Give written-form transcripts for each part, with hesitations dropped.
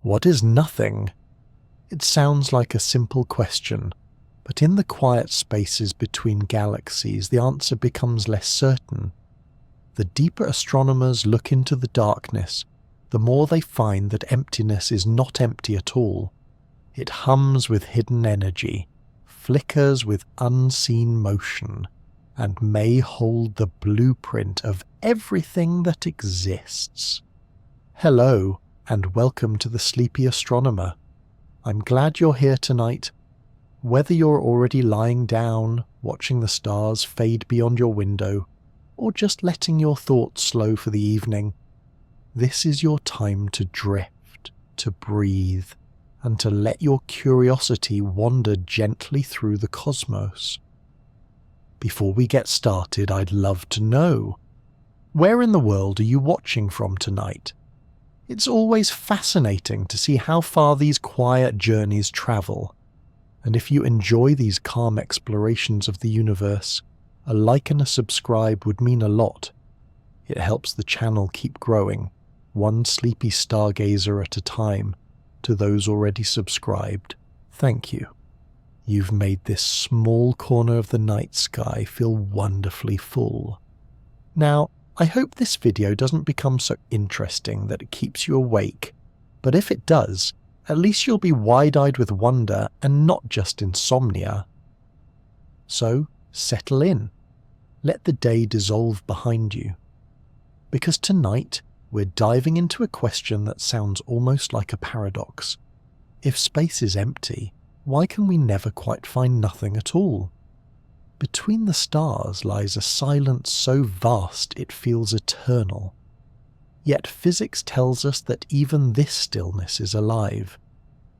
What is nothing? It sounds like a simple question, but in the quiet spaces between galaxies, the answer becomes less certain. The deeper astronomers look into the darkness, the more they find that emptiness is not empty at all. It hums with hidden energy, flickers with unseen motion, and may hold the blueprint of everything that exists. Hello, and welcome to the Sleepy Astronomer. I'm glad you're here tonight. Whether you're already lying down, watching the stars fade beyond your window, or just letting your thoughts slow for the evening, this is your time to drift, to breathe, and to let your curiosity wander gently through the cosmos. Before we get started, I'd love to know, where in the world are you watching from tonight? It's always fascinating to see how far these quiet journeys travel, and if you enjoy these calm explorations of the universe, a like and a subscribe would mean a lot. It helps the channel keep growing, one sleepy stargazer at a time. To those already subscribed, thank you. You've made this small corner of the night sky feel wonderfully full. Now, I hope this video doesn't become so interesting that it keeps you awake, but if it does, at least you'll be wide-eyed with wonder and not just insomnia. So, settle in. Let the day dissolve behind you. Because tonight, we're diving into a question that sounds almost like a paradox. If space is empty, why can we never quite find nothing at all? Between the stars lies a silence so vast it feels eternal. Yet physics tells us that even this stillness is alive.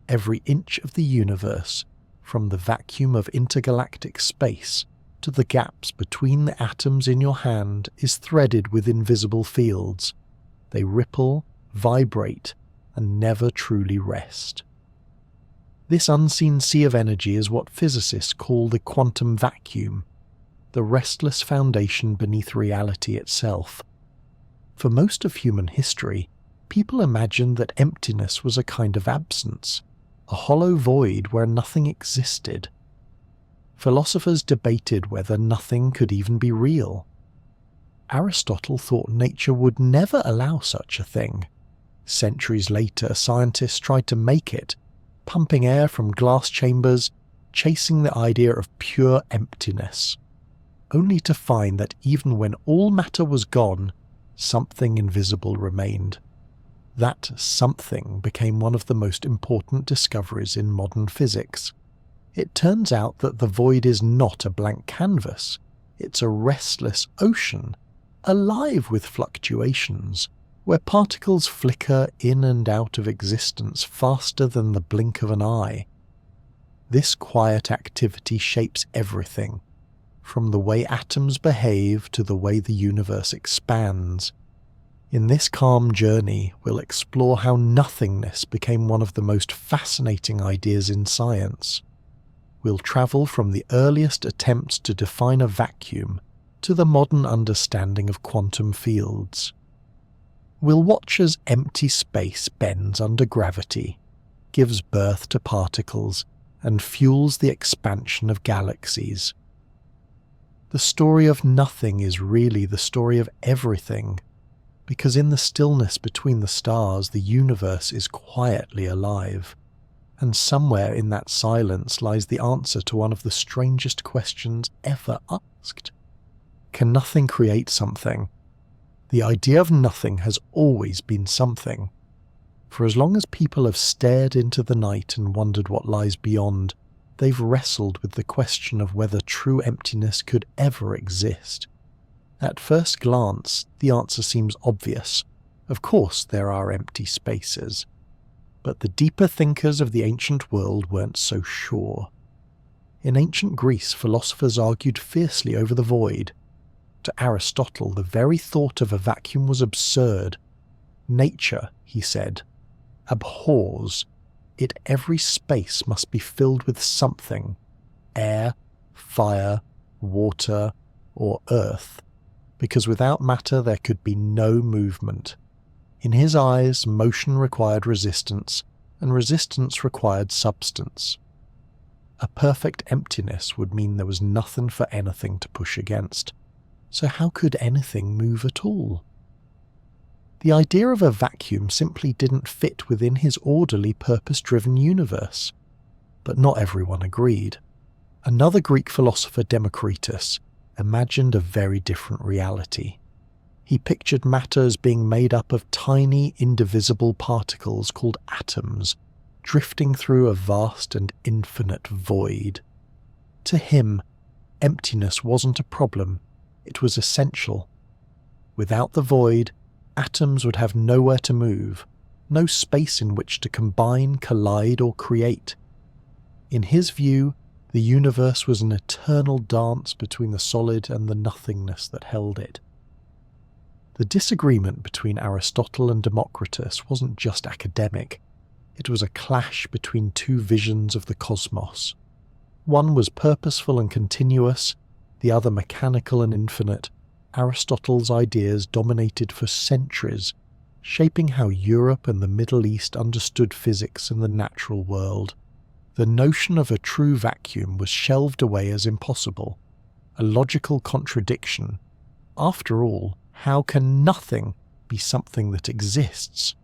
Every inch of the universe, from the vacuum of intergalactic space to the gaps between the atoms in your hand, is threaded with invisible fields. They ripple, vibrate, and never truly rest. This unseen sea of energy is what physicists call the quantum vacuum, the restless foundation beneath reality itself. For most of human history, people imagined that emptiness was a kind of absence, a hollow void where nothing existed. Philosophers debated whether nothing could even be real. Aristotle thought nature would never allow such a thing. Centuries later, scientists tried to make it, pumping air from glass chambers, chasing the idea of pure emptiness, only to find that even when all matter was gone, something invisible remained. That something became one of the most important discoveries in modern physics. It turns out that the void is not a blank canvas, it's a restless ocean, alive with fluctuations, where particles flicker in and out of existence faster than the blink of an eye. This quiet activity shapes everything, from the way atoms behave to the way the universe expands. In this calm journey, we'll explore how nothingness became one of the most fascinating ideas in science. We'll travel from the earliest attempts to define a vacuum to the modern understanding of quantum fields. We'll watch as empty space bends under gravity, gives birth to particles, and fuels the expansion of galaxies. The story of nothing is really the story of everything, because in the stillness between the stars the universe is quietly alive, and somewhere in that silence lies the answer to one of the strangest questions ever asked. Can nothing create something? The idea of nothing has always been something. For as long as people have stared into the night and wondered what lies beyond, they've wrestled with the question of whether true emptiness could ever exist. At first glance, the answer seems obvious. Of course there are empty spaces. But the deeper thinkers of the ancient world weren't so sure. In ancient Greece, philosophers argued fiercely over the void. To Aristotle, the very thought of a vacuum was absurd. Nature, he said, abhors it. Every space must be filled with something, air, fire, water, or earth, because without matter there could be no movement. In his eyes, motion required resistance, and resistance required substance. A perfect emptiness would mean there was nothing for anything to push against. So how could anything move at all? The idea of a vacuum simply didn't fit within his orderly, purpose-driven universe. But not everyone agreed. Another Greek philosopher, Democritus, imagined a very different reality. He pictured matter as being made up of tiny, indivisible particles called atoms, drifting through a vast and infinite void. To him, emptiness wasn't a problem, it was essential. Without the void, atoms would have nowhere to move, no space in which to combine, collide, or create. In his view, the universe was an eternal dance between the solid and the nothingness that held it. The disagreement between Aristotle and Democritus wasn't just academic. It was a clash between two visions of the cosmos. One was purposeful and continuous, the other mechanical and infinite. Aristotle's ideas dominated for centuries, shaping how Europe and the Middle East understood physics and the natural world. The notion of a true vacuum was shelved away as impossible, a logical contradiction. After all, how can nothing be something that exists?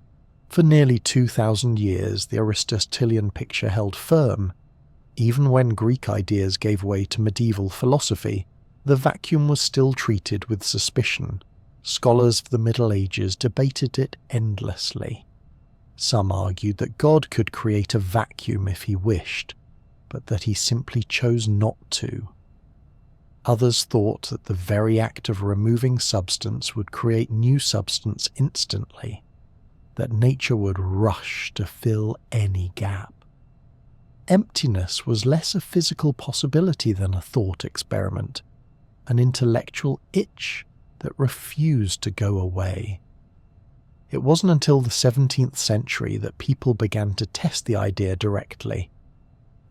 For nearly 2,000 years, the Aristotelian picture held firm. Even when Greek ideas gave way to medieval philosophy, the vacuum was still treated with suspicion. Scholars of the Middle Ages debated it endlessly. Some argued that God could create a vacuum if he wished, but that he simply chose not to. Others thought that the very act of removing substance would create new substance instantly, that nature would rush to fill any gap. Emptiness was less a physical possibility than a thought experiment, an intellectual itch that refused to go away. It wasn't until the 17th century that people began to test the idea directly.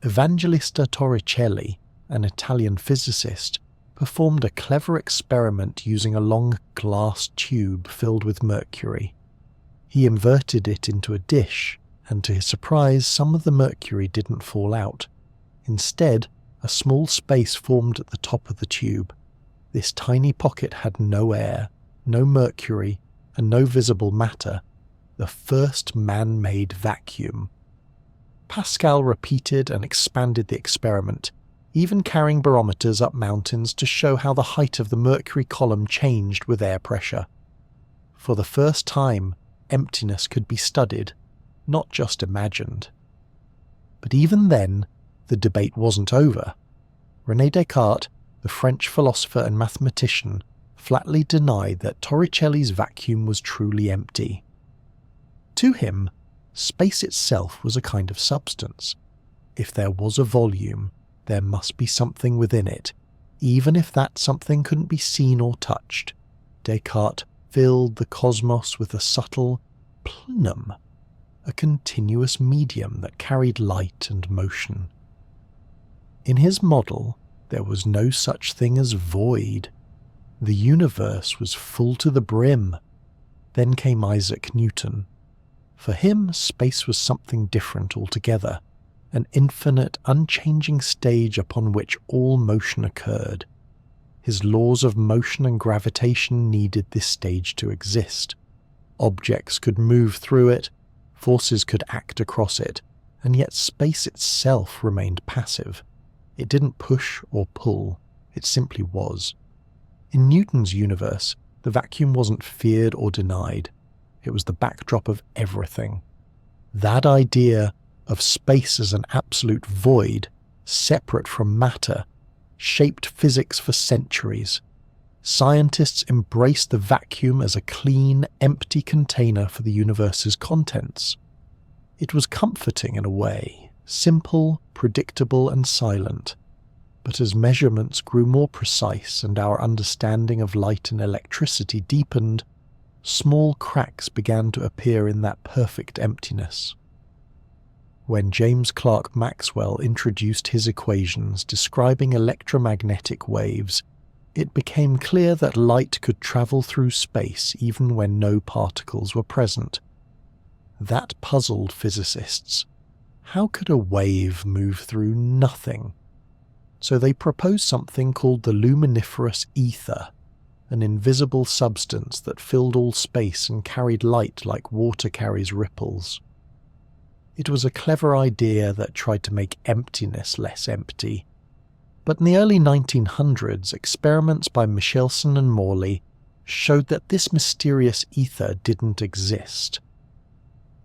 Evangelista Torricelli, an Italian physicist, performed a clever experiment using a long glass tube filled with mercury. He inverted it into a dish, and to his surprise, some of the mercury didn't fall out. Instead, a small space formed at the top of the tube. This tiny pocket had no air, no mercury, and no visible matter, the first man-made vacuum. Pascal repeated and expanded the experiment, even carrying barometers up mountains to show how the height of the mercury column changed with air pressure. For the first time, emptiness could be studied, not just imagined. But even then, the debate wasn't over. René Descartes, the French philosopher and mathematician, flatly denied that Torricelli's vacuum was truly empty. To him, space itself was a kind of substance. If there was a volume, there must be something within it, even if that something couldn't be seen or touched. Descartes filled the cosmos with a subtle plenum, a continuous medium that carried light and motion. In his model, there was no such thing as void. The universe was full to the brim. Then came Isaac Newton. For him, space was something different altogether, an infinite, unchanging stage upon which all motion occurred. His laws of motion and gravitation needed this stage to exist. Objects could move through it, forces could act across it, and yet space itself remained passive. It didn't push or pull, it simply was. In Newton's universe, the vacuum wasn't feared or denied. It was the backdrop of everything. That idea of space as an absolute void, separate from matter, shaped physics for centuries. Scientists embraced the vacuum as a clean, empty container for the universe's contents. It was comforting in a way, simple, predictable, and silent. But as measurements grew more precise and our understanding of light and electricity deepened, small cracks began to appear in that perfect emptiness. When James Clerk Maxwell introduced his equations describing electromagnetic waves, it became clear that light could travel through space even when no particles were present. That puzzled physicists. How could a wave move through nothing? So they proposed something called the luminiferous ether, an invisible substance that filled all space and carried light like water carries ripples. It was a clever idea that tried to make emptiness less empty. But in the early 1900s, experiments by Michelson and Morley showed that this mysterious ether didn't exist.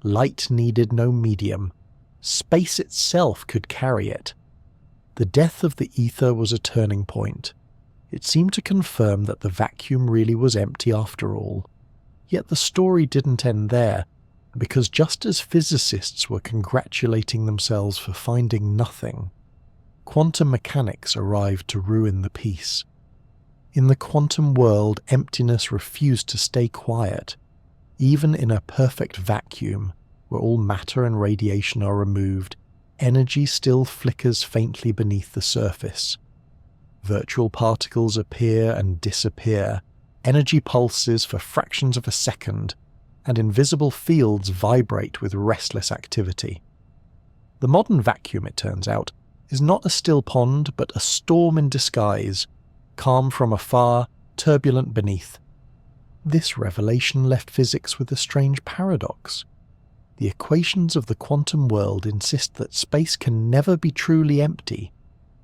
Light needed no medium. Space itself could carry it. The death of the ether was a turning point. It seemed to confirm that the vacuum really was empty after all. Yet the story didn't end there, because just as physicists were congratulating themselves for finding nothing, quantum mechanics arrived to ruin the peace. In the quantum world, emptiness refused to stay quiet. Even in a perfect vacuum, where all matter and radiation are removed, energy still flickers faintly beneath the surface. Virtual particles appear and disappear, energy pulses for fractions of a second, and invisible fields vibrate with restless activity. The modern vacuum, it turns out, is not a still pond but a storm in disguise, calm from afar, turbulent beneath. This revelation left physics with a strange paradox. The equations of the quantum world insist that space can never be truly empty,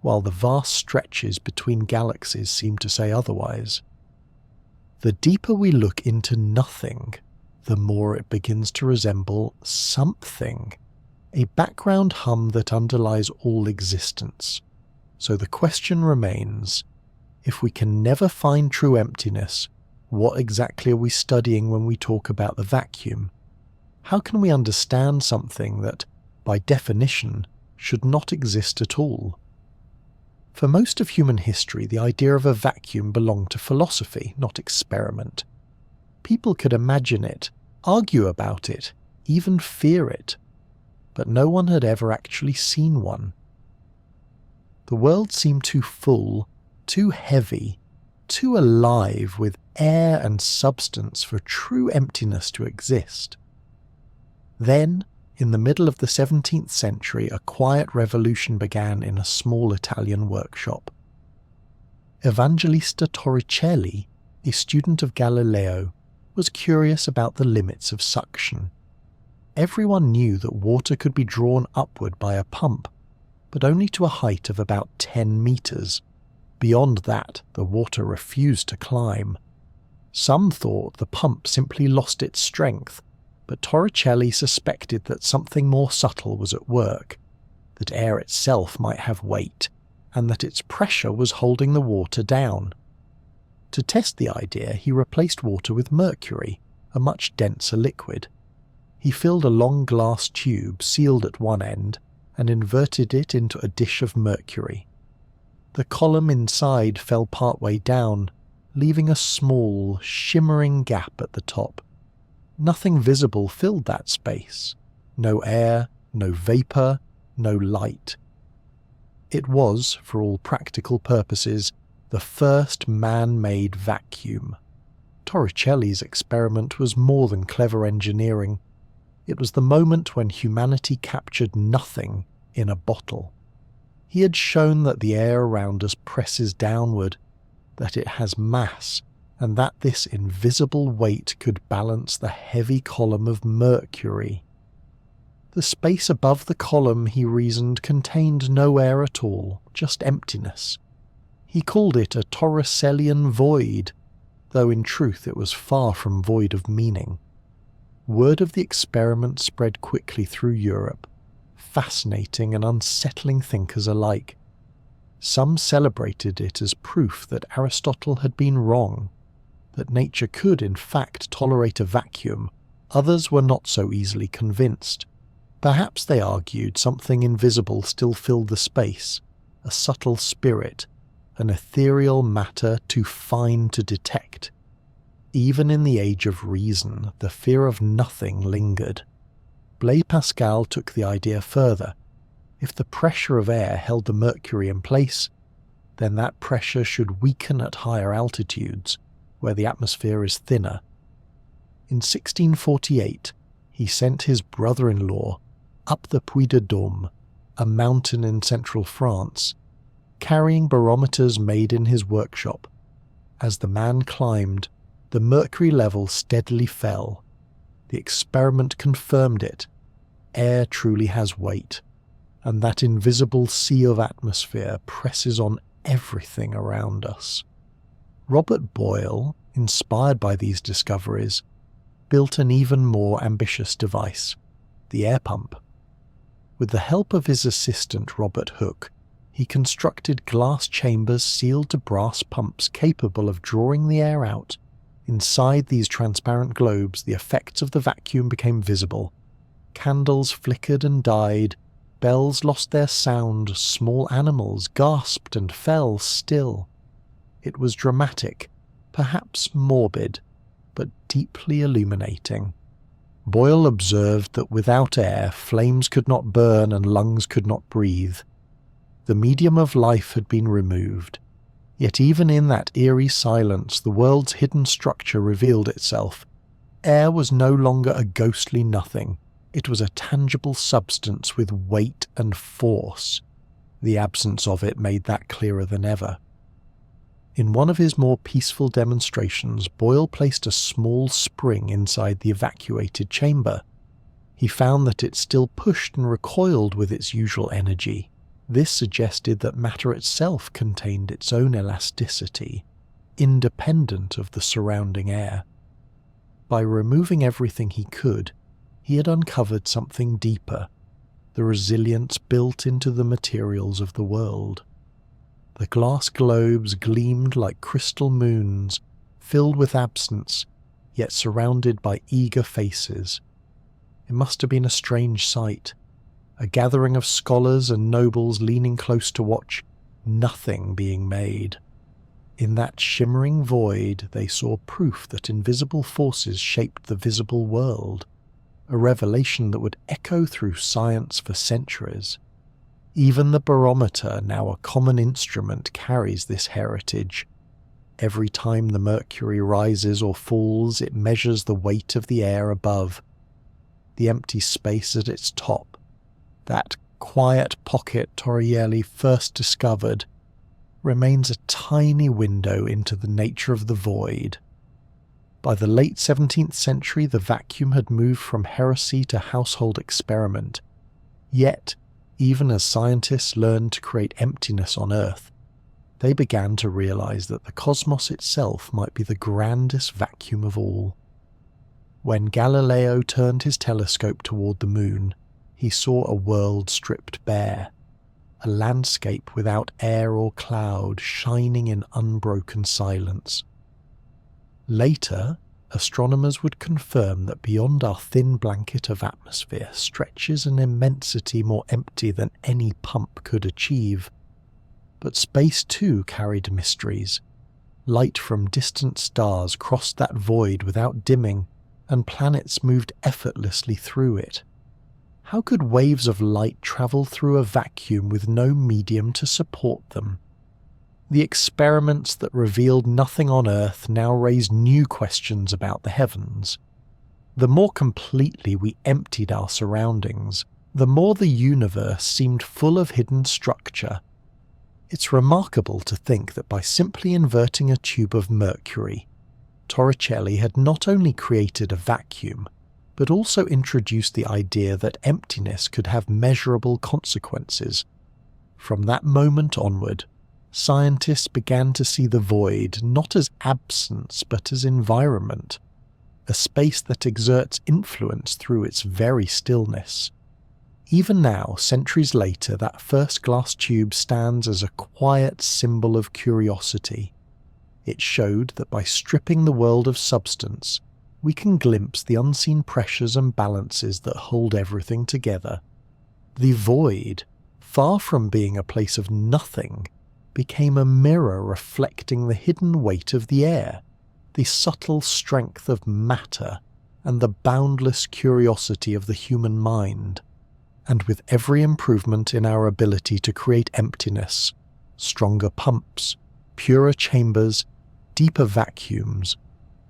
while the vast stretches between galaxies seem to say otherwise. The deeper we look into nothing, the more it begins to resemble something, a background hum that underlies all existence. So the question remains, if we can never find true emptiness, what exactly are we studying when we talk about the vacuum? How can we understand something that, by definition, should not exist at all? For most of human history, the idea of a vacuum belonged to philosophy, not experiment. People could imagine it, argue about it, even fear it, but no one had ever actually seen one. The world seemed too full, too heavy, too alive with air and substance for true emptiness to exist. Then, in the middle of the 17th century, a quiet revolution began in a small Italian workshop. Evangelista Torricelli, a student of Galileo, was curious about the limits of suction. Everyone knew that water could be drawn upward by a pump, but only to a height of about 10 meters. Beyond that, the water refused to climb. Some thought the pump simply lost its strength, but Torricelli suspected that something more subtle was at work, that air itself might have weight, and that its pressure was holding the water down. To test the idea, he replaced water with mercury, a much denser liquid. He filled a long glass tube sealed at one end and inverted it into a dish of mercury. The column inside fell partway down, leaving a small, shimmering gap at the top. Nothing visible filled that space. No air, no vapour, no light. It was, for all practical purposes, the first man-made vacuum. Torricelli's experiment was more than clever engineering. It was the moment when humanity captured nothing in a bottle. He had shown that the air around us presses downward, that it has mass, and that this invisible weight could balance the heavy column of mercury. The space above the column, he reasoned, contained no air at all, just emptiness. He called it a Torricellian void, though in truth it was far from void of meaning. Word of the experiment spread quickly through Europe, fascinating and unsettling thinkers alike. Some celebrated it as proof that Aristotle had been wrong, that nature could in fact tolerate a vacuum. Others were not so easily convinced. Perhaps, they argued, something invisible still filled the space, a subtle spirit, an ethereal matter too fine to detect. Even in the age of reason, the fear of nothing lingered. Blaise Pascal took the idea further. If the pressure of air held the mercury in place, then that pressure should weaken at higher altitudes, where the atmosphere is thinner. In 1648, he sent his brother-in-law up the Puy de Dôme, a mountain in central France, carrying barometers made in his workshop. As the man climbed, the mercury level steadily fell. The experiment confirmed it. Air truly has weight, and that invisible sea of atmosphere presses on everything around us. Robert Boyle, inspired by these discoveries, built an even more ambitious device, the air pump. With the help of his assistant Robert Hooke, he constructed glass chambers sealed to brass pumps capable of drawing the air out. Inside these transparent globes, the effects of the vacuum became visible. Candles flickered and died, bells lost their sound, small animals gasped and fell still. It was dramatic, perhaps morbid, but deeply illuminating. Boyle observed that without air, flames could not burn and lungs could not breathe. The medium of life had been removed. Yet even in that eerie silence, the world's hidden structure revealed itself. Air was no longer a ghostly nothing. It was a tangible substance with weight and force. The absence of it made that clearer than ever. In one of his more peaceful demonstrations, Boyle placed a small spring inside the evacuated chamber. He found that it still pushed and recoiled with its usual energy. This suggested that matter itself contained its own elasticity, independent of the surrounding air. By removing everything he could, he had uncovered something deeper, the resilience built into the materials of the world. The glass globes gleamed like crystal moons, filled with absence, yet surrounded by eager faces. It must have been a strange sight, a gathering of scholars and nobles leaning close to watch, nothing being made. In that shimmering void they saw proof that invisible forces shaped the visible world, a revelation that would echo through science for centuries. Even the barometer, now a common instrument, carries this heritage. Every time the mercury rises or falls, it measures the weight of the air above. The empty space at its top, that quiet pocket Torrielli first discovered, remains a tiny window into the nature of the void. By the late 17th century, the vacuum had moved from heresy to household experiment. Yet, even as scientists learned to create emptiness on Earth, they began to realize that the cosmos itself might be the grandest vacuum of all. When Galileo turned his telescope toward the moon, he saw a world stripped bare, a landscape without air or cloud, shining in unbroken silence. Later, astronomers would confirm that beyond our thin blanket of atmosphere stretches an immensity more empty than any pump could achieve. But space too carried mysteries. Light from distant stars crossed that void without dimming, and planets moved effortlessly through it. How could waves of light travel through a vacuum with no medium to support them? The experiments that revealed nothing on Earth now raised new questions about the heavens. The more completely we emptied our surroundings, the more the universe seemed full of hidden structure. It's remarkable to think that by simply inverting a tube of mercury, Torricelli had not only created a vacuum, but also introduced the idea that emptiness could have measurable consequences. From that moment onward, scientists began to see the void not as absence but as environment, a space that exerts influence through its very stillness. Even now, centuries later, that first glass tube stands as a quiet symbol of curiosity. It showed that by stripping the world of substance, we can glimpse the unseen pressures and balances that hold everything together. The void, far from being a place of nothing, became a mirror reflecting the hidden weight of the air, the subtle strength of matter, and the boundless curiosity of the human mind. And with every improvement in our ability to create emptiness, stronger pumps, purer chambers, deeper vacuums,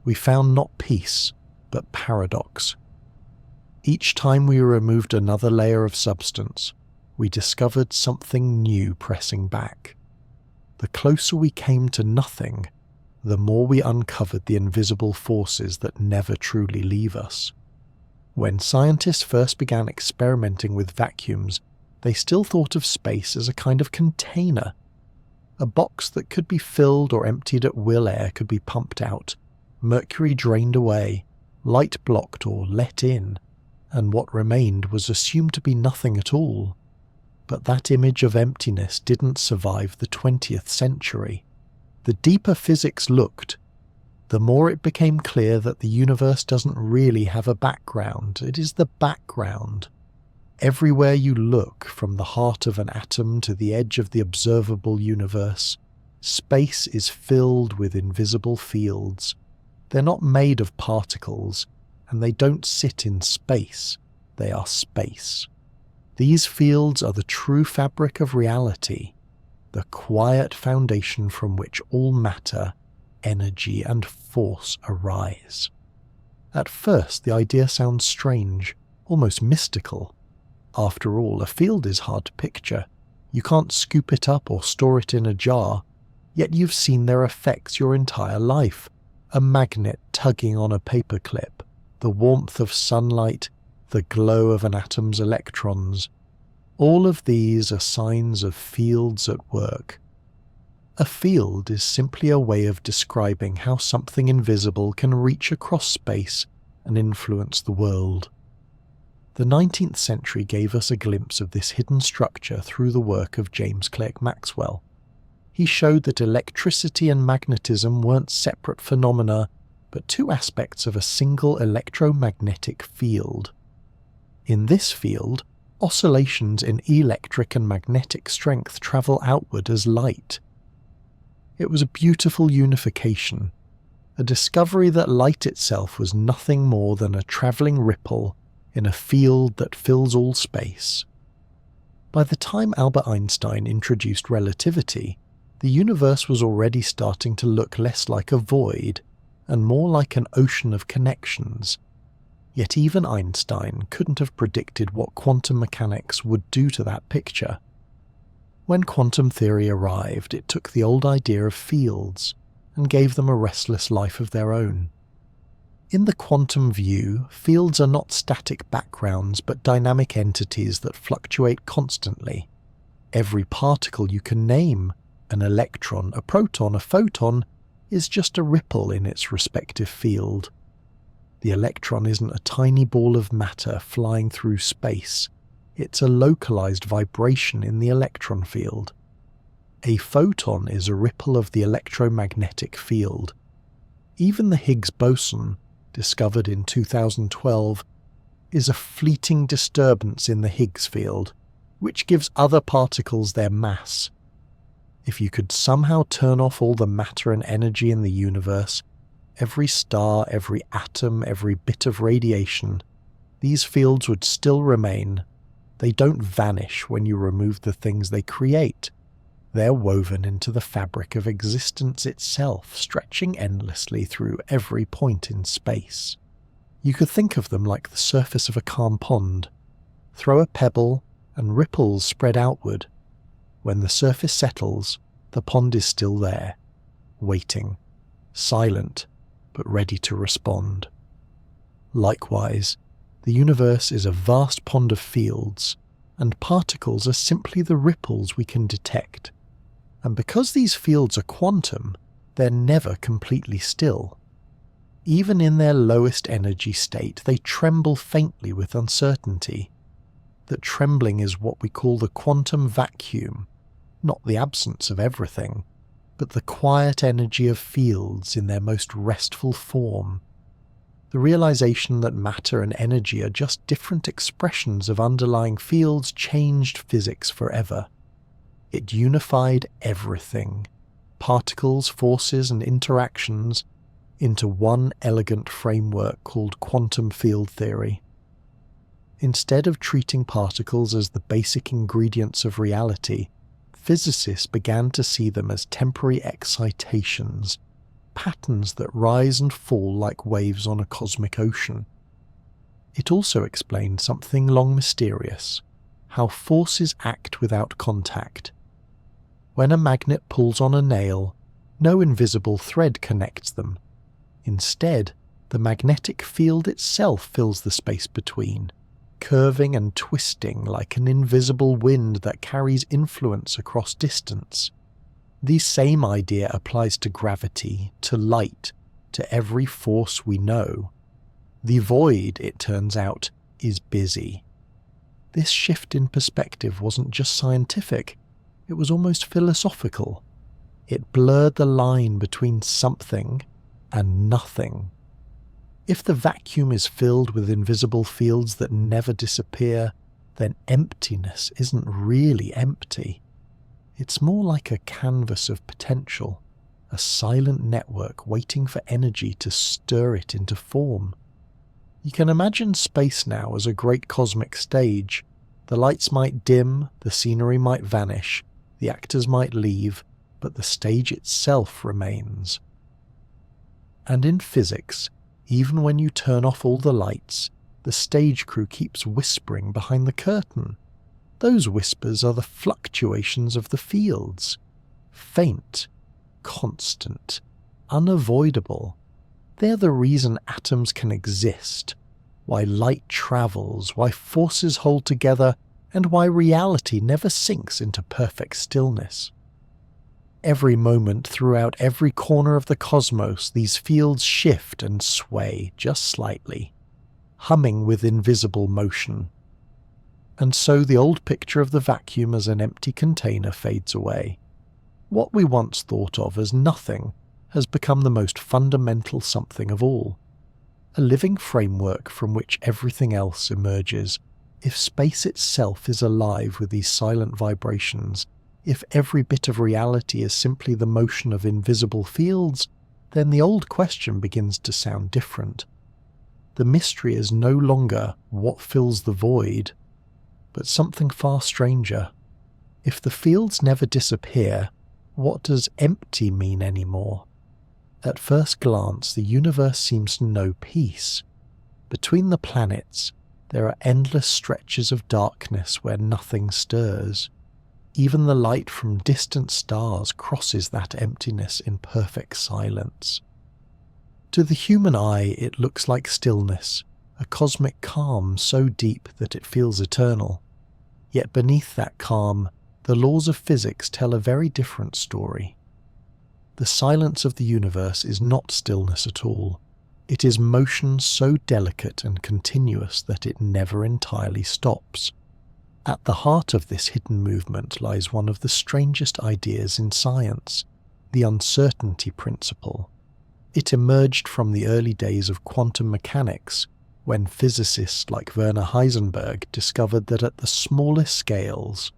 we found not peace, but paradox. Each time we removed another layer of substance, we discovered something new pressing back. The closer we came to nothing, the more we uncovered the invisible forces that never truly leave us. When scientists first began experimenting with vacuums, they still thought of space as a kind of container, a box that could be filled or emptied at will. Air could be pumped out, mercury drained away, light blocked or let in, and what remained was assumed to be nothing at all. But that image of emptiness didn't survive the 20th century. The deeper physics looked, the more it became clear that the universe doesn't really have a background. It is the background. Everywhere you look, from the heart of an atom to the edge of the observable universe, space is filled with invisible fields. They're not made of particles, and they don't sit in space. They are space. These fields are the true fabric of reality, the quiet foundation from which all matter, energy, and force arise. At first, the idea sounds strange, almost mystical. After all, a field is hard to picture. You can't scoop it up or store it in a jar, yet you've seen their effects your entire life. A magnet tugging on a paperclip, the warmth of sunlight, the glow of an atom's electrons. All of these are signs of fields at work. A field is simply a way of describing how something invisible can reach across space and influence the world. The 19th century gave us a glimpse of this hidden structure through the work of James Clerk Maxwell. He showed that electricity and magnetism weren't separate phenomena, but two aspects of a single electromagnetic field. In this field, oscillations in electric and magnetic strength travel outward as light. It was a beautiful unification, a discovery that light itself was nothing more than a travelling ripple in a field that fills all space. By the time Albert Einstein introduced relativity, the universe was already starting to look less like a void and more like an ocean of connections. Yet even Einstein couldn't have predicted what quantum mechanics would do to that picture. When quantum theory arrived, it took the old idea of fields and gave them a restless life of their own. In the quantum view, fields are not static backgrounds but dynamic entities that fluctuate constantly. Every particle you can name, an electron, a proton, a photon, is just a ripple in its respective field. The electron isn't a tiny ball of matter flying through space. It's a localized vibration in the electron field. A photon is a ripple of the electromagnetic field. Even the Higgs boson, discovered in 2012, is a fleeting disturbance in the Higgs field, which gives other particles their mass. If you could somehow turn off all the matter and energy in the universe, every star, every atom, every bit of radiation, these fields would still remain. They don't vanish when you remove the things they create. They're woven into the fabric of existence itself, stretching endlessly through every point in space. You could think of them like the surface of a calm pond. Throw a pebble, and ripples spread outward. When the surface settles, the pond is still there, waiting, silent, but ready to respond. Likewise, the universe is a vast pond of fields, and particles are simply the ripples we can detect. And because these fields are quantum, they're never completely still. Even in their lowest energy state, they tremble faintly with uncertainty. That trembling is what we call the quantum vacuum, not the absence of everything, but the quiet energy of fields in their most restful form. The realization that matter and energy are just different expressions of underlying fields changed physics forever. It unified everything, particles, forces, and interactions, into one elegant framework called quantum field theory. Instead of treating particles as the basic ingredients of reality, physicists began to see them as temporary excitations, patterns that rise and fall like waves on a cosmic ocean. It also explained something long mysterious: how forces act without contact. When a magnet pulls on a nail, no invisible thread connects them. Instead, the magnetic field itself fills the space between, curving and twisting like an invisible wind that carries influence across distance. The same idea applies to gravity, to light, to every force we know. The void, it turns out, is busy. This shift in perspective wasn't just scientific, it was almost philosophical. It blurred the line between something and nothing. If the vacuum is filled with invisible fields that never disappear, then emptiness isn't really empty. It's more like a canvas of potential, a silent network waiting for energy to stir it into form. You can imagine space now as a great cosmic stage. The lights might dim, the scenery might vanish, the actors might leave, but the stage itself remains. And in physics, even when you turn off all the lights, the stage crew keeps whispering behind the curtain. Those whispers are the fluctuations of the fields. Faint, constant, unavoidable. They're the reason atoms can exist, why light travels, why forces hold together, and why reality never sinks into perfect stillness. Every moment throughout every corner of the cosmos, these fields shift and sway just slightly, humming with invisible motion. And so the old picture of the vacuum as an empty container fades away. What we once thought of as nothing has become the most fundamental something of all, a living framework from which everything else emerges. If space itself is alive with these silent vibrations, if every bit of reality is simply the motion of invisible fields, then the old question begins to sound different. The mystery is no longer what fills the void, but something far stranger. If the fields never disappear, what does empty mean anymore? At first glance, the universe seems to know peace. Between the planets, there are endless stretches of darkness where nothing stirs. Even the light from distant stars crosses that emptiness in perfect silence. To the human eye, it looks like stillness, a cosmic calm so deep that it feels eternal. Yet beneath that calm, the laws of physics tell a very different story. The silence of the universe is not stillness at all. It is motion so delicate and continuous that it never entirely stops. At the heart of this hidden movement lies one of the strangest ideas in science, the uncertainty principle. It emerged from the early days of quantum mechanics, when physicists like Werner Heisenberg discovered that at the smallest scales,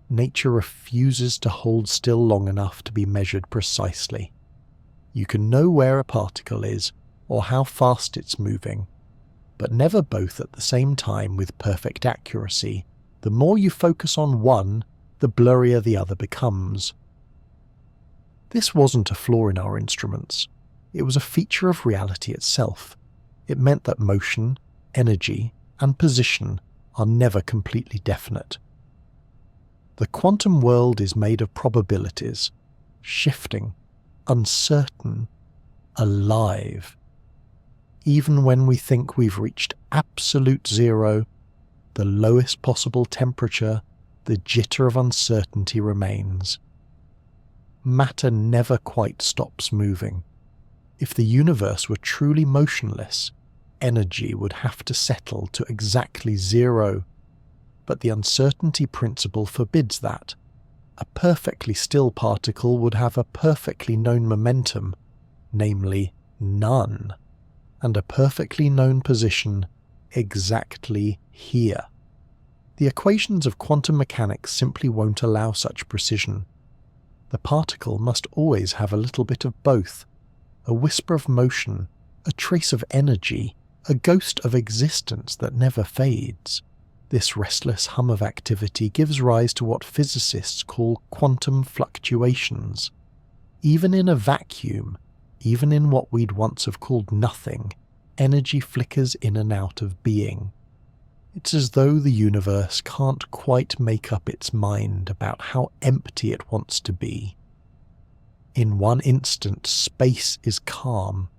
nature refuses to hold still long enough to be measured precisely. You can know where a particle is or how fast it's moving, but never both at the same time with perfect accuracy. The more you focus on one, the blurrier the other becomes. This wasn't a flaw in our instruments. It was a feature of reality itself. It meant that motion, energy, and position are never completely definite. The quantum world is made of probabilities, shifting, uncertain, alive. Even when we think we've reached absolute zero, the lowest possible temperature, the jitter of uncertainty remains. Matter never quite stops moving. If the universe were truly motionless, energy would have to settle to exactly zero. But the uncertainty principle forbids that. A perfectly still particle would have a perfectly known momentum, namely none, and a perfectly known position exactly here. The equations of quantum mechanics simply won't allow such precision. The particle must always have a little bit of both, a whisper of motion, a trace of energy, a ghost of existence that never fades. This restless hum of activity gives rise to what physicists call quantum fluctuations. Even in a vacuum, even in what we'd once have called nothing, energy flickers in and out of being. It's as though the universe can't quite make up its mind about how empty it wants to be. In one instant, space is calm.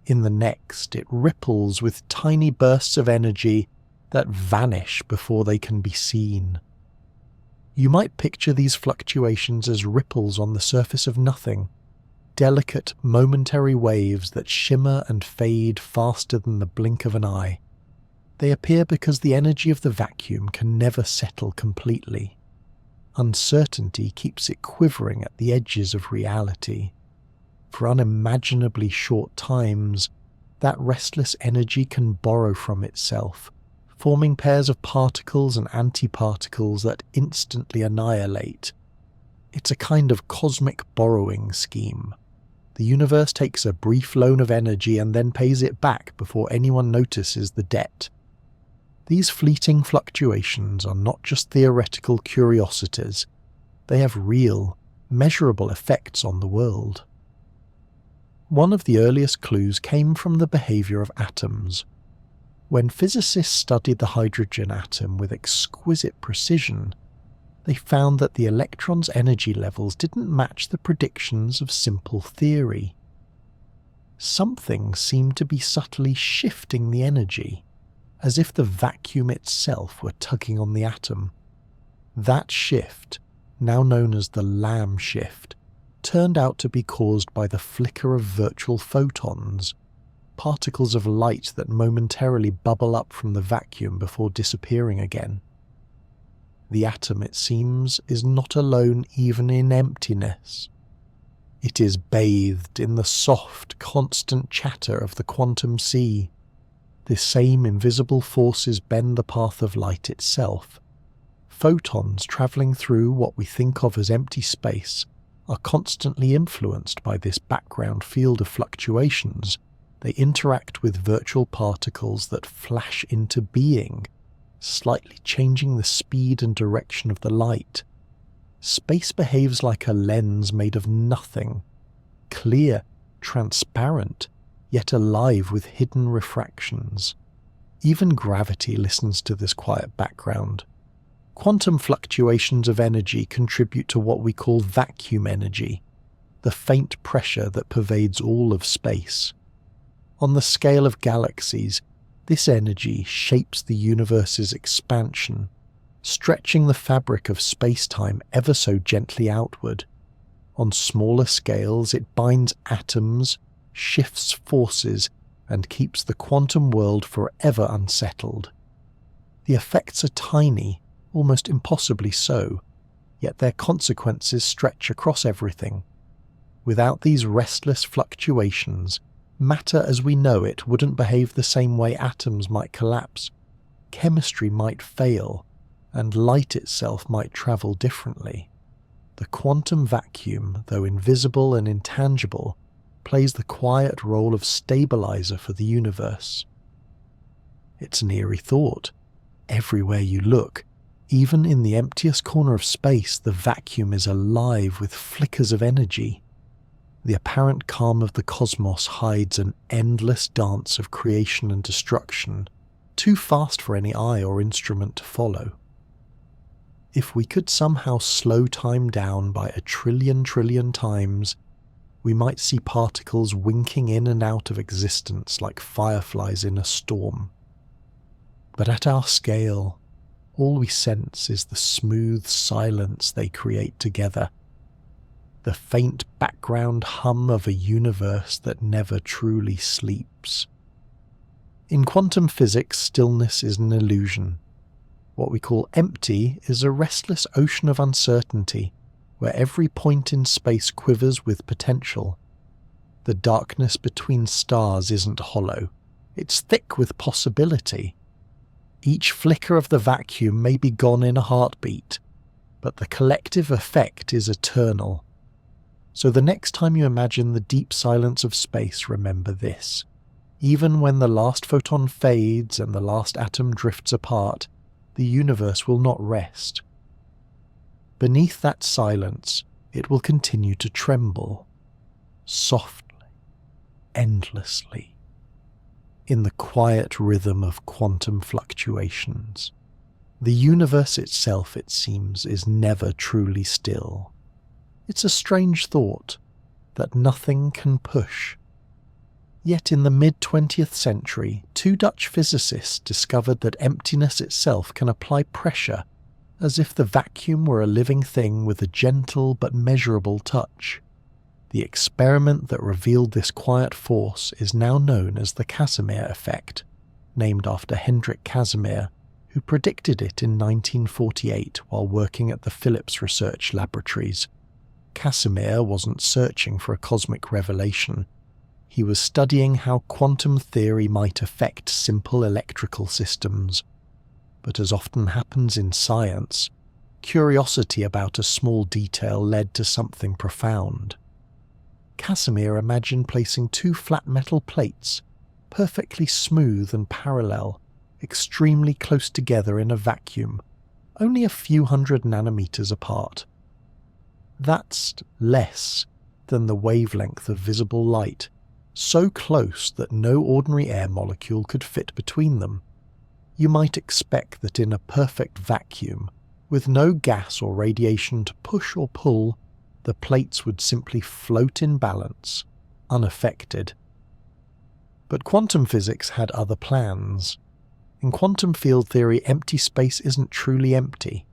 In the next, it ripples with tiny bursts of energy that vanish before they can be seen. You might picture these fluctuations as ripples on the surface of nothing, delicate, momentary waves that shimmer and fade faster than the blink of an eye. They appear because the energy of the vacuum can never settle completely. Uncertainty keeps it quivering at the edges of reality. For unimaginably short times, that restless energy can borrow from itself, forming pairs of particles and antiparticles that instantly annihilate. It's a kind of cosmic borrowing scheme. The universe takes a brief loan of energy and then pays it back before anyone notices the debt. These fleeting fluctuations are not just theoretical curiosities, they have real, measurable effects on the world. One of the earliest clues came from the behaviour of atoms. When physicists studied the hydrogen atom with exquisite precision, they found that the electron's energy levels didn't match the predictions of simple theory. Something seemed to be subtly shifting the energy, as if the vacuum itself were tugging on the atom. That shift, now known as the Lamb shift, turned out to be caused by the flicker of virtual photons, particles of light that momentarily bubble up from the vacuum before disappearing again. The atom, it seems, is not alone even in emptiness. It is bathed in the soft, constant chatter of the quantum sea. The same invisible forces bend the path of light itself. Photons travelling through what we think of as empty space are constantly influenced by this background field of fluctuations. They interact with virtual particles that flash into being, slightly changing the speed and direction of the light. Space behaves like a lens made of nothing, clear, transparent, yet alive with hidden refractions. Even gravity listens to this quiet background. Quantum fluctuations of energy contribute to what we call vacuum energy, the faint pressure that pervades all of space. On the scale of galaxies, this energy shapes the universe's expansion, stretching the fabric of space-time ever so gently outward. On smaller scales, it binds atoms, shifts forces, and keeps the quantum world forever unsettled. The effects are tiny, almost impossibly so, yet their consequences stretch across everything. Without these restless fluctuations, matter as we know it wouldn't behave the same way atoms might collapse, chemistry might fail, and light itself might travel differently. The quantum vacuum, though invisible and intangible, plays the quiet role of stabilizer for the universe. It's an eerie thought. Everywhere you look, even in the emptiest corner of space, the vacuum is alive with flickers of energy. The apparent calm of the cosmos hides an endless dance of creation and destruction, too fast for any eye or instrument to follow. If we could somehow slow time down by a trillion times, we might see particles winking in and out of existence like fireflies in a storm. But at our scale, all we sense is the smooth silence they create together, the faint background hum of a universe that never truly sleeps. In quantum physics, stillness is an illusion. What we call empty is a restless ocean of uncertainty, where every point in space quivers with potential. The darkness between stars isn't hollow, it's thick with possibility. Each flicker of the vacuum may be gone in a heartbeat, but the collective effect is eternal. So the next time you imagine the deep silence of space, remember this. Even when the last photon fades and the last atom drifts apart, the universe will not rest. Beneath that silence, it will continue to tremble, softly, endlessly. in the quiet rhythm of quantum fluctuations. The universe itself, it seems, is never truly still. It's a strange thought that nothing can push. Yet in the mid-20th century, 2 Dutch physicists discovered that emptiness itself can apply pressure, as if the vacuum were a living thing with a gentle but measurable touch. The experiment that revealed this quiet force is now known as the Casimir effect, named after Hendrik Casimir, who predicted it in 1948 while working at the Philips Research Laboratories. Casimir wasn't searching for a cosmic revelation. He was studying how quantum theory might affect simple electrical systems. But as often happens in science, curiosity about a small detail led to something profound. Casimir imagined placing 2 flat metal plates, perfectly smooth and parallel, extremely close together in a vacuum, only a few hundred nanometers apart. That's less than the wavelength of visible light, so close that no ordinary air molecule could fit between them. You might expect that in a perfect vacuum, with no gas or radiation to push or pull, the plates would simply float in balance, unaffected. But quantum physics had other plans. In quantum field theory, empty space isn't truly empty.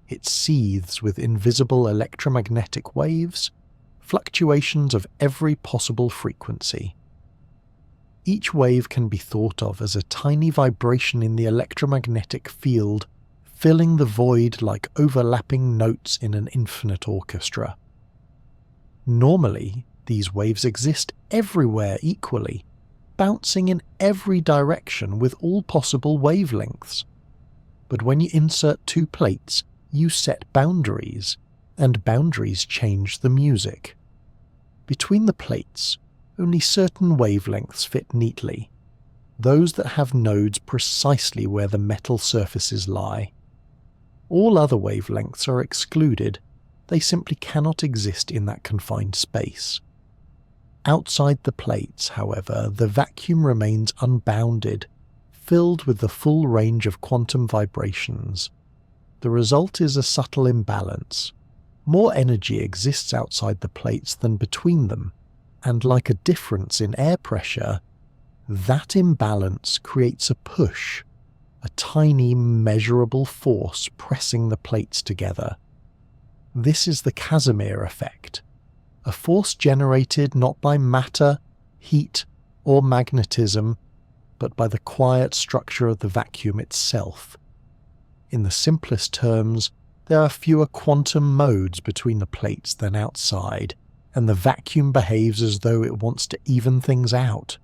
It seethes with invisible electromagnetic waves, fluctuations of every possible frequency. Each wave can be thought of as a tiny vibration in the electromagnetic field, filling the void like overlapping notes in an infinite orchestra. Normally, these waves exist everywhere equally, bouncing in every direction with all possible wavelengths. But when you insert 2 plates, you set boundaries, and boundaries change the music. Between the plates, only certain wavelengths fit neatly, those that have nodes precisely where the metal surfaces lie. All other wavelengths are excluded. They simply cannot exist in that confined space. Outside the plates, however, the vacuum remains unbounded, filled with the full range of quantum vibrations. The result is a subtle imbalance. More energy exists outside the plates than between them, and like a difference in air pressure, that imbalance creates a push, a tiny measurable force pressing the plates together. This is the Casimir effect, a force generated not by matter, heat, or magnetism, but by the quiet structure of the vacuum itself. In the simplest terms, there are fewer quantum modes between the plates than outside, and the vacuum behaves as though it wants to even things out.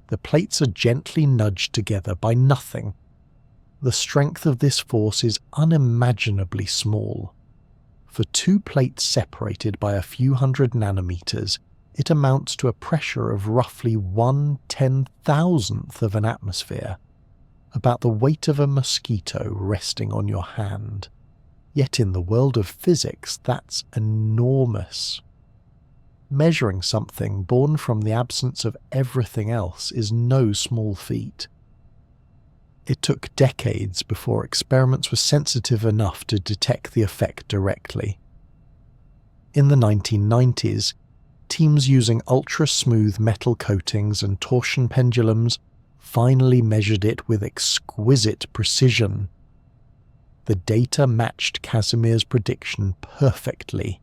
The plates are gently nudged together by nothing. The strength of this force is unimaginably small. For 2 plates separated by a few hundred nanometers, it amounts to a pressure of roughly 1/10,000th of an atmosphere, about the weight of a mosquito resting on your hand. Yet in the world of physics, that's enormous. Measuring something born from the absence of everything else is no small feat. It took decades before experiments were sensitive enough to detect the effect directly. In the 1990s, teams using ultra-smooth metal coatings and torsion pendulums finally measured it with exquisite precision. The data matched Casimir's prediction perfectly.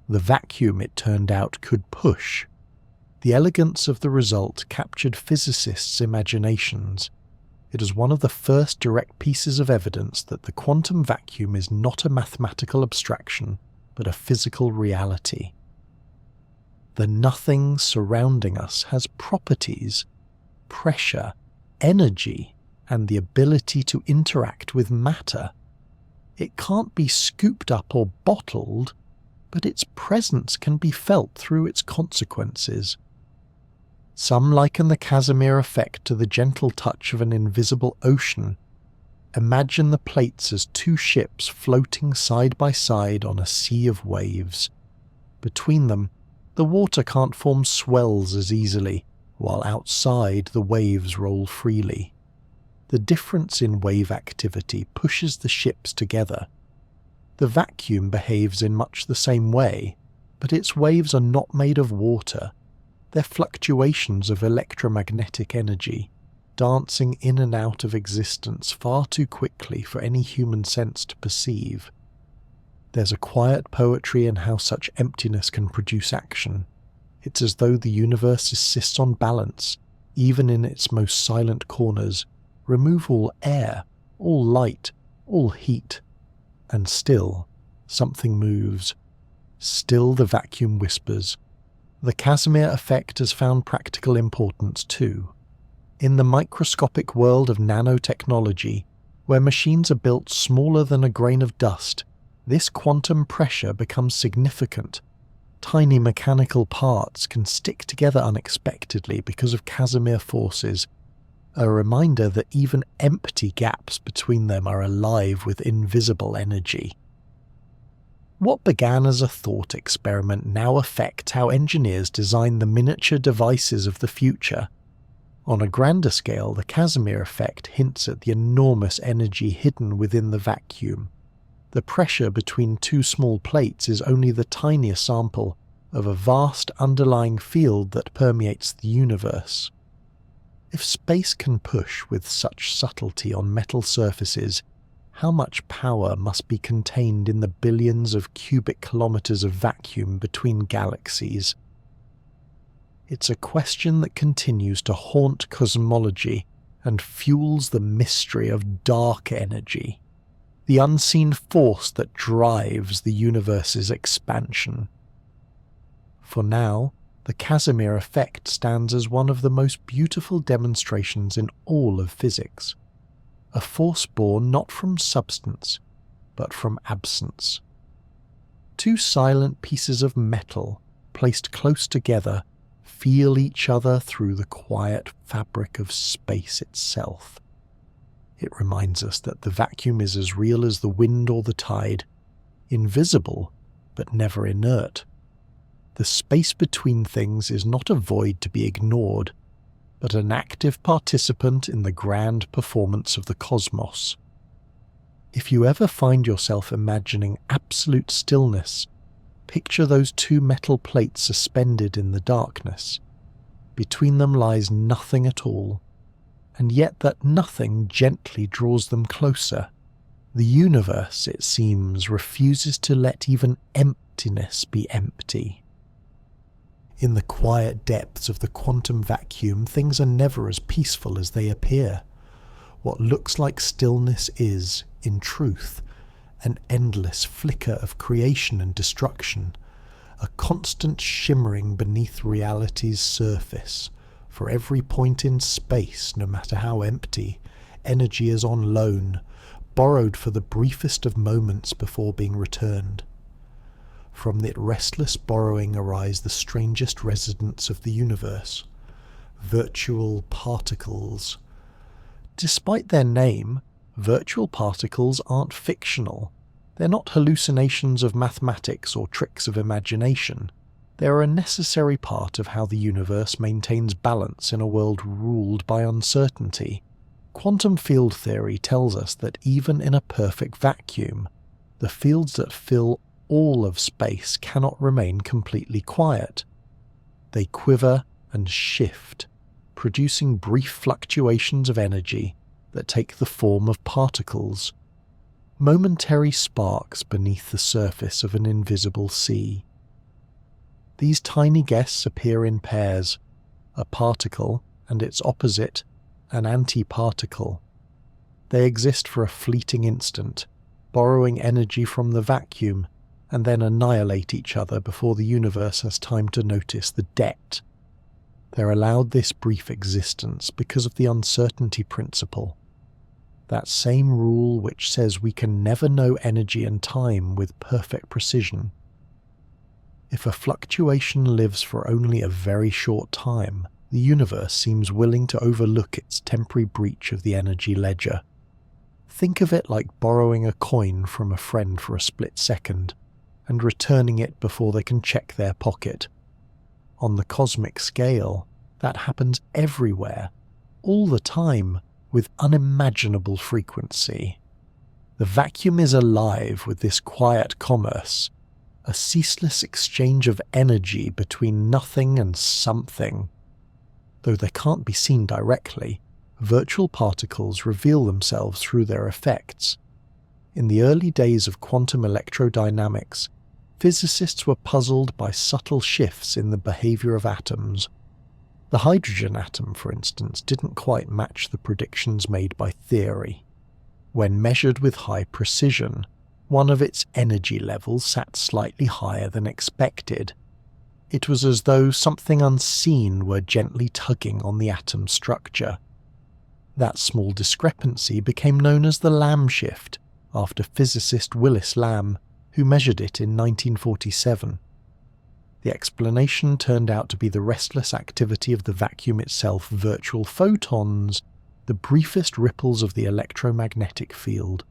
The vacuum, it turned out, could push. The elegance of the result captured physicists' imaginations. It is one of the first direct pieces of evidence that the quantum vacuum is not a mathematical abstraction, but a physical reality. The nothing surrounding us has properties, pressure, energy, and the ability to interact with matter. It can't be scooped up or bottled, but its presence can be felt through its consequences. Some liken the Casimir effect to the gentle touch of an invisible ocean. Imagine the plates as 2 ships floating side by side on a sea of waves. Between them, the water can't form swells as easily, while outside the waves roll freely. The difference in wave activity pushes the ships together. The vacuum behaves in much the same way, but its waves are not made of water. They're fluctuations of electromagnetic energy, dancing in and out of existence far too quickly for any human sense to perceive. There's a quiet poetry in how such emptiness can produce action. It's as though the universe insists on balance, even in its most silent corners. Remove all air, all light, all heat, and still something moves. Still the vacuum whispers. The Casimir effect has found practical importance too. In the microscopic world of nanotechnology, where machines are built smaller than a grain of dust, this quantum pressure becomes significant. Tiny mechanical parts can stick together unexpectedly because of Casimir forces, a reminder that even empty gaps between them are alive with invisible energy. What began as a thought experiment now affects how engineers design the miniature devices of the future. On a grander scale, the Casimir effect hints at the enormous energy hidden within the vacuum. The pressure between two small plates is only the tiniest sample of a vast underlying field that permeates the universe. If space can push with such subtlety on metal surfaces, how much power must be contained in the billions of cubic kilometers of vacuum between galaxies? It's a question that continues to haunt cosmology and fuels the mystery of dark energy, the unseen force that drives the universe's expansion. For now, the Casimir effect stands as one of the most beautiful demonstrations in all of physics. A force born not from substance, but from absence. Two silent pieces of metal, placed close together, feel each other through the quiet fabric of space itself. It reminds us that the vacuum is as real as the wind or the tide, invisible but never inert. The space between things is not a void to be ignored, but an active participant in the grand performance of the cosmos. If you ever find yourself imagining absolute stillness, picture those two metal plates suspended in the darkness. Between them lies nothing at all, and yet that nothing gently draws them closer. The universe, it seems, refuses to let even emptiness be empty. In the quiet depths of the quantum vacuum, things are never as peaceful as they appear. What looks like stillness is, in truth, an endless flicker of creation and destruction, a constant shimmering beneath reality's surface. For every point in space, no matter how empty, energy is on loan, borrowed for the briefest of moments before being returned. From that restless borrowing arise the strangest residents of the universe, virtual particles. Despite their name, virtual particles aren't fictional. They're not hallucinations of mathematics or tricks of imagination. They're a necessary part of how the universe maintains balance in a world ruled by uncertainty. Quantum field theory tells us that even in a perfect vacuum, the fields that fill all of space cannot remain completely quiet. They quiver and shift, producing brief fluctuations of energy that take the form of particles, momentary sparks beneath the surface of an invisible sea. These tiny guests appear in pairs, a particle and its opposite, an antiparticle. They exist for a fleeting instant, borrowing energy from the vacuum, and then annihilate each other before the universe has time to notice the debt. They're allowed this brief existence because of the uncertainty principle, that same rule which says we can never know energy and time with perfect precision. If a fluctuation lives for only a very short time, the universe seems willing to overlook its temporary breach of the energy ledger. Think of it like borrowing a coin from a friend for a split second, and returning it before they can check their pocket. On the cosmic scale, that happens everywhere, all the time, with unimaginable frequency. The vacuum is alive with this quiet commerce, a ceaseless exchange of energy between nothing and something. Though they can't be seen directly, virtual particles reveal themselves through their effects. In the early days of quantum electrodynamics, physicists were puzzled by subtle shifts in the behavior of atoms. The hydrogen atom, for instance, didn't quite match the predictions made by theory. When measured with high precision, one of its energy levels sat slightly higher than expected. It was as though something unseen were gently tugging on the atom's structure. That small discrepancy became known as the Lamb shift, after physicist Willis Lamb, who measured it in 1947. The explanation turned out to be the restless activity of the vacuum itself. Virtual photons, the briefest ripples of the electromagnetic field,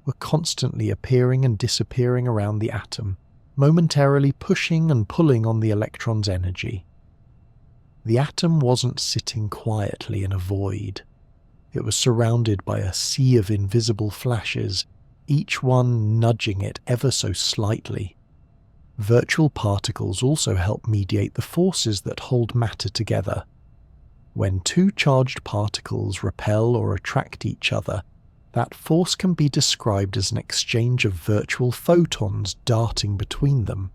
were constantly appearing and disappearing around the atom, momentarily pushing and pulling on the electron's energy. The atom wasn't sitting quietly in a void. It was surrounded by a sea of invisible flashes, each one nudging it ever so slightly. Virtual particles also help mediate the forces that hold matter together. When two charged particles repel or attract each other, that force can be described as an exchange of virtual photons darting between them.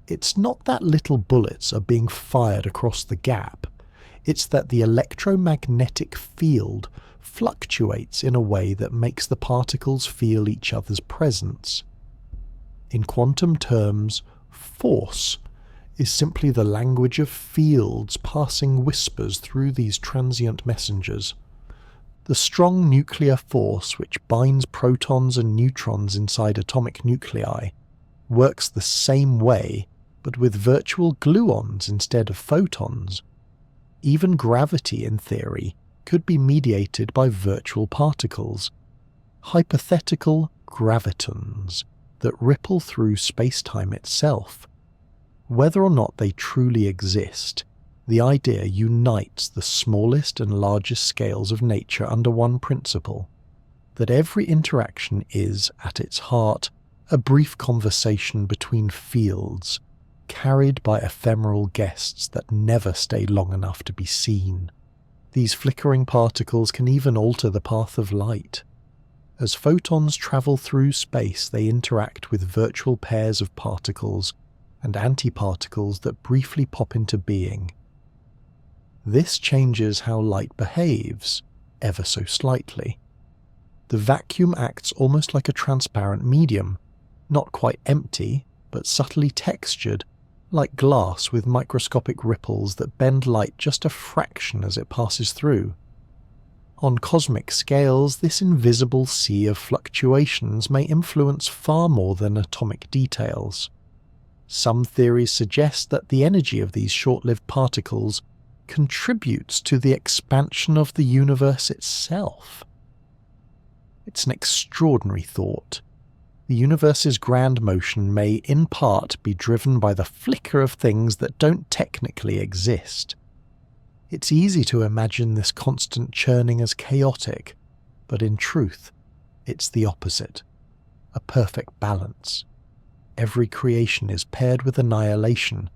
It's not that little bullets are being fired across the gap, it's that the electromagnetic field fluctuates in a way that makes the particles feel each other's presence. In quantum terms, force is simply the language of fields passing whispers through these transient messengers. The strong nuclear force which binds protons and neutrons inside atomic nuclei works the same way, but with virtual gluons instead of photons. Even gravity, in theory, could be mediated by virtual particles, hypothetical gravitons that ripple through space-time itself. Whether or not they truly exist, the idea unites the smallest and largest scales of nature under one principle, that every interaction is, at its heart, a brief conversation between fields, carried by ephemeral guests that never stay long enough to be seen. These flickering particles can even alter the path of light. As photons travel through space, they interact with virtual pairs of particles and antiparticles that briefly pop into being. This changes how light behaves, ever so slightly. The vacuum acts almost like a transparent medium, not quite empty, but subtly textured, like glass with microscopic ripples that bend light just a fraction as it passes through. On cosmic scales, this invisible sea of fluctuations may influence far more than atomic details. Some theories suggest that the energy of these short-lived particles contributes to the expansion of the universe itself. It's an extraordinary thought. The universe's grand motion may, in part, be driven by the flicker of things that don't technically exist. It's easy to imagine this constant churning as chaotic, but in truth, it's the opposite. A perfect balance. Every creation is paired with annihilation.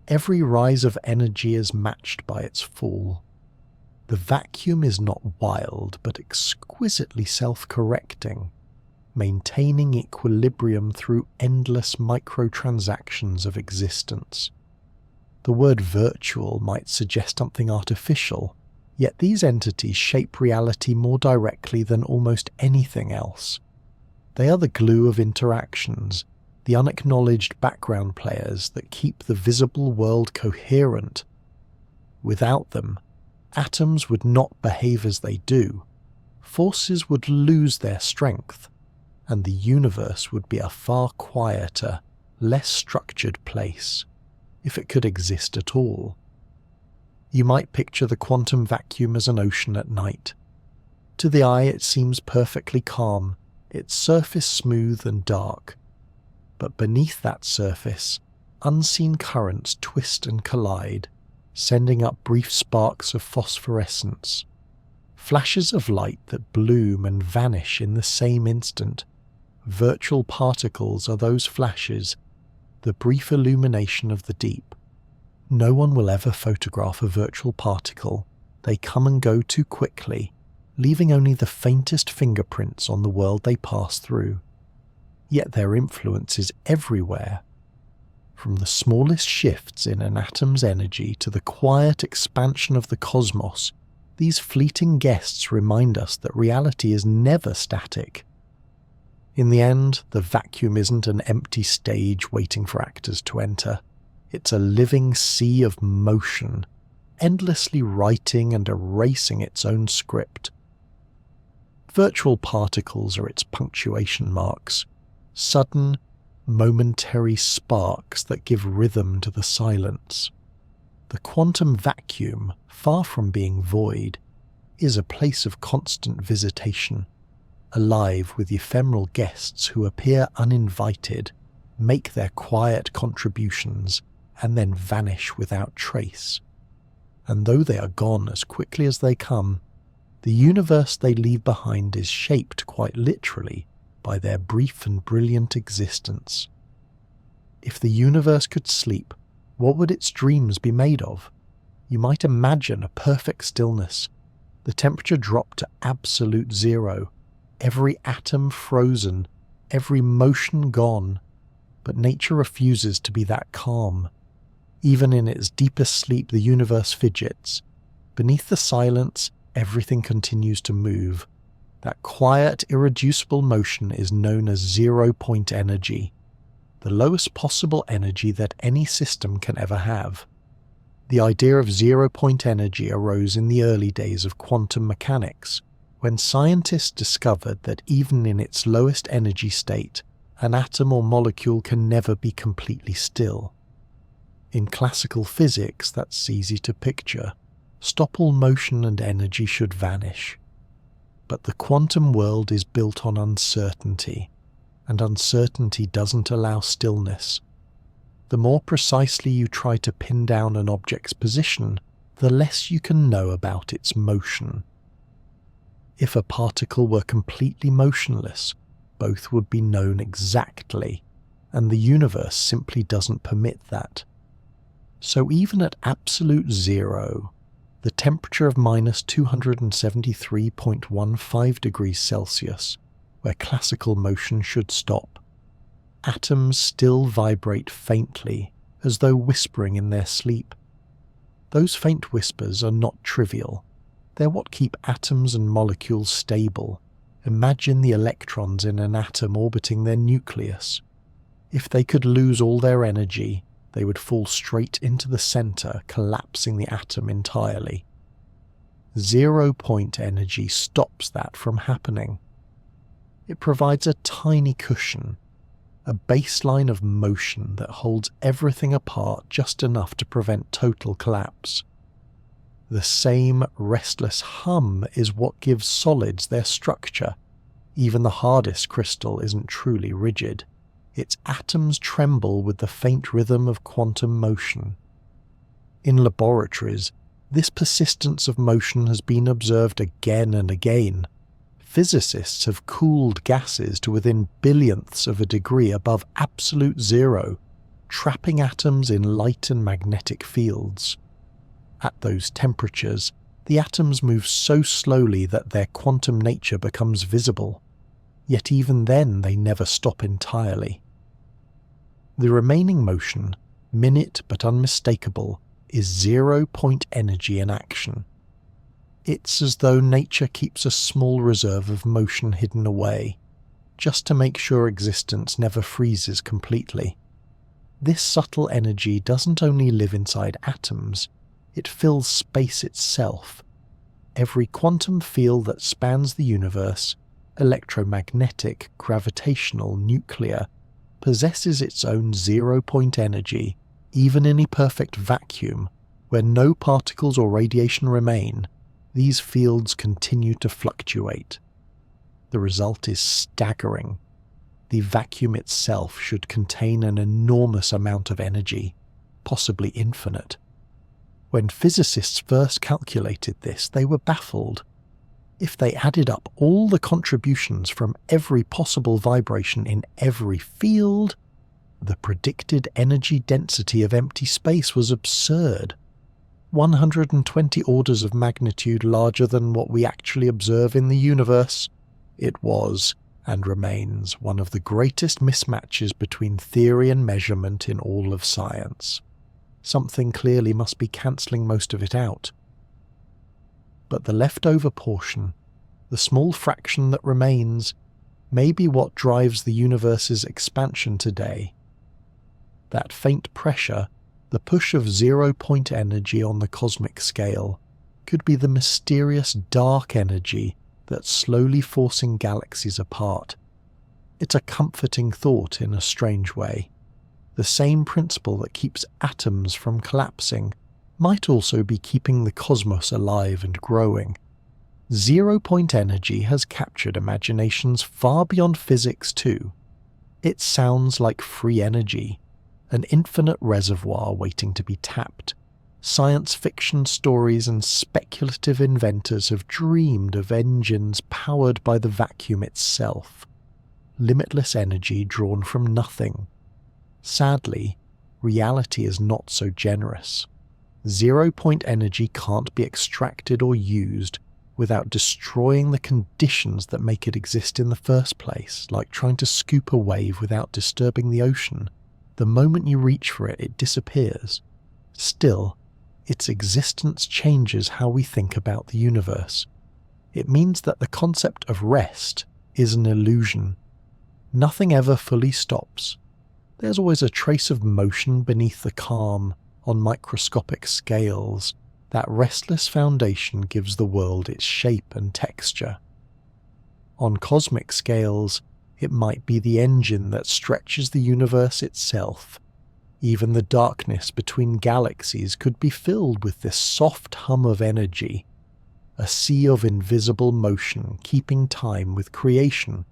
Every rise of energy is matched by its fall. The vacuum is not wild, but exquisitely self-correcting, maintaining equilibrium through endless microtransactions of existence. The word virtual might suggest something artificial, yet these entities shape reality more directly than almost anything else. They are the glue of interactions, the unacknowledged background players that keep the visible world coherent. Without them, atoms would not behave as they do, forces would lose their strength, and the universe would be a far quieter, less structured place, if it could exist at all. You might picture the quantum vacuum as an ocean at night. To the eye it seems perfectly calm, its surface smooth and dark. But beneath that surface, unseen currents twist and collide, sending up brief sparks of phosphorescence. Flashes of light that bloom and vanish in the same instant. Virtual particles are those flashes, the brief illumination of the deep. No one will ever photograph a virtual particle. They come and go too quickly, leaving only the faintest fingerprints on the world they pass through. Yet their influence is everywhere. From the smallest shifts in an atom's energy to the quiet expansion of the cosmos, these fleeting guests remind us that reality is never static. In the end, the vacuum isn't an empty stage waiting for actors to enter. It's a living sea of motion, endlessly writing and erasing its own script. Virtual particles are its punctuation marks, sudden, momentary sparks that give rhythm to the silence. The quantum vacuum, far from being void, is a place of constant visitation, alive with ephemeral guests who appear uninvited, make their quiet contributions, and then vanish without trace. And though they are gone as quickly as they come, the universe they leave behind is shaped quite literally by their brief and brilliant existence. If the universe could sleep, what would its dreams be made of? You might imagine a perfect stillness, the temperature dropped to absolute zero, every atom frozen, every motion gone, but nature refuses to be that calm. Even in its deepest sleep, the universe fidgets. Beneath the silence, everything continues to move. That quiet, irreducible motion is known as zero-point energy, the lowest possible energy that any system can ever have. The idea of zero-point energy arose in the early days of quantum mechanics, when scientists discovered that even in its lowest energy state, an atom or molecule can never be completely still. In classical physics, that's easy to picture. Stop all motion and energy should vanish. But the quantum world is built on uncertainty, and uncertainty doesn't allow stillness. The more precisely you try to pin down an object's position, the less you can know about its motion. If a particle were completely motionless, both would be known exactly, and the universe simply doesn't permit that. So even at absolute zero, the temperature of minus 273.15 degrees Celsius, where classical motion should stop, atoms still vibrate faintly, as though whispering in their sleep. Those faint whispers are not trivial. They're what keep atoms and molecules stable. Imagine the electrons in an atom orbiting their nucleus. If they could lose all their energy, they would fall straight into the center, collapsing the atom entirely. Zero-point energy stops that from happening. It provides a tiny cushion, a baseline of motion that holds everything apart just enough to prevent total collapse. The same restless hum is what gives solids their structure. Even the hardest crystal isn't truly rigid. Its atoms tremble with the faint rhythm of quantum motion. In laboratories, this persistence of motion has been observed again and again. Physicists have cooled gases to within billionths of a degree above absolute zero, trapping atoms in light and magnetic fields. At those temperatures, the atoms move so slowly that their quantum nature becomes visible. Yet even then they never stop entirely. The remaining motion, minute but unmistakable, is zero-point energy in action. It's as though nature keeps a small reserve of motion hidden away, just to make sure existence never freezes completely. This subtle energy doesn't only live inside atoms, it fills space itself. Every quantum field that spans the universe, electromagnetic, gravitational, nuclear, possesses its own zero-point energy. Even in a perfect vacuum, where no particles or radiation remain, these fields continue to fluctuate. The result is staggering. The vacuum itself should contain an enormous amount of energy, possibly infinite. When physicists first calculated this, they were baffled. If they added up all the contributions from every possible vibration in every field, the predicted energy density of empty space was absurd. 120 orders of magnitude larger than what we actually observe in the universe. It was, and remains, one of the greatest mismatches between theory and measurement in all of science. Something clearly must be cancelling most of it out. But the leftover portion, the small fraction that remains, may be what drives the universe's expansion today. That faint pressure, the push of zero-point energy on the cosmic scale, could be the mysterious dark energy that's slowly forcing galaxies apart. It's a comforting thought in a strange way. The same principle that keeps atoms from collapsing might also be keeping the cosmos alive and growing. Zero-point energy has captured imaginations far beyond physics too. It sounds like free energy, an infinite reservoir waiting to be tapped. Science fiction stories and speculative inventors have dreamed of engines powered by the vacuum itself. Limitless energy drawn from nothing. Sadly, reality is not so generous. Zero-point energy can't be extracted or used without destroying the conditions that make it exist in the first place, like trying to scoop a wave without disturbing the ocean. The moment you reach for it, it disappears. Still, its existence changes how we think about the universe. It means that the concept of rest is an illusion. Nothing ever fully stops. There's always a trace of motion beneath the calm on microscopic scales. That restless foundation gives the world its shape and texture. On cosmic scales, it might be the engine that stretches the universe itself. Even the darkness between galaxies could be filled with this soft hum of energy, a sea of invisible motion keeping time with creation.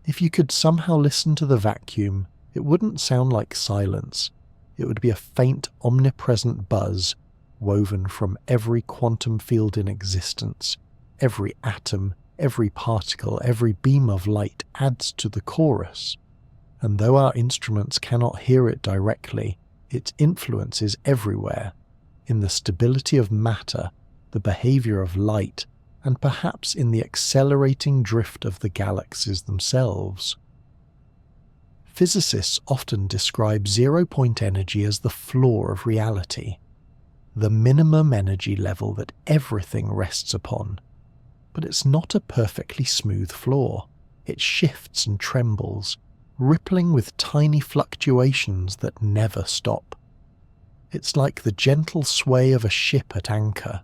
If you could somehow listen to the vacuum, it wouldn't sound like silence. It would be a faint, omnipresent buzz woven from every quantum field in existence. Every atom, every particle, every beam of light adds to the chorus. And though our instruments cannot hear it directly, its influence is everywhere, in the stability of matter, the behavior of light, and perhaps in the accelerating drift of the galaxies themselves. Physicists often describe zero-point energy as the floor of reality, the minimum energy level that everything rests upon. But it's not a perfectly smooth floor. It shifts and trembles, rippling with tiny fluctuations that never stop. It's like the gentle sway of a ship at anchor,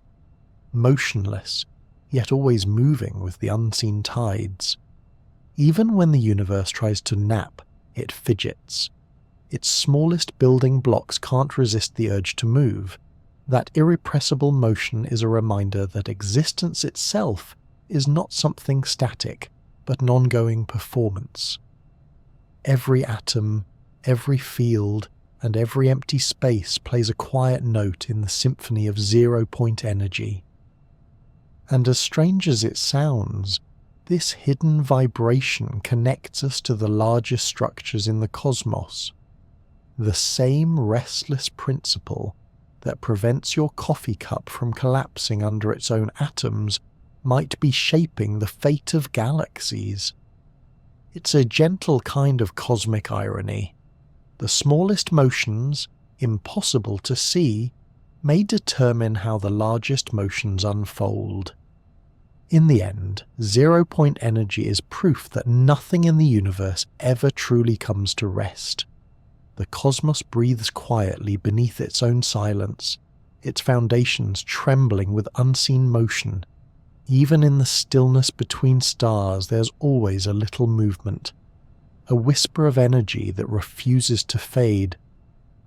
motionless, yet always moving with the unseen tides. Even when the universe tries to nap, it fidgets. Its smallest building blocks can't resist the urge to move. That irrepressible motion is a reminder that existence itself is not something static, but an ongoing performance. Every atom, every field, and every empty space plays a quiet note in the symphony of zero-point energy. And as strange as it sounds, this hidden vibration connects us to the largest structures in the cosmos. The same restless principle that prevents your coffee cup from collapsing under its own atoms might be shaping the fate of galaxies. It's a gentle kind of cosmic irony. The smallest motions, impossible to see, may determine how the largest motions unfold. In the end, zero-point energy is proof that nothing in the universe ever truly comes to rest. The cosmos breathes quietly beneath its own silence, its foundations trembling with unseen motion. Even in the stillness between stars, there's always a little movement, a whisper of energy that refuses to fade,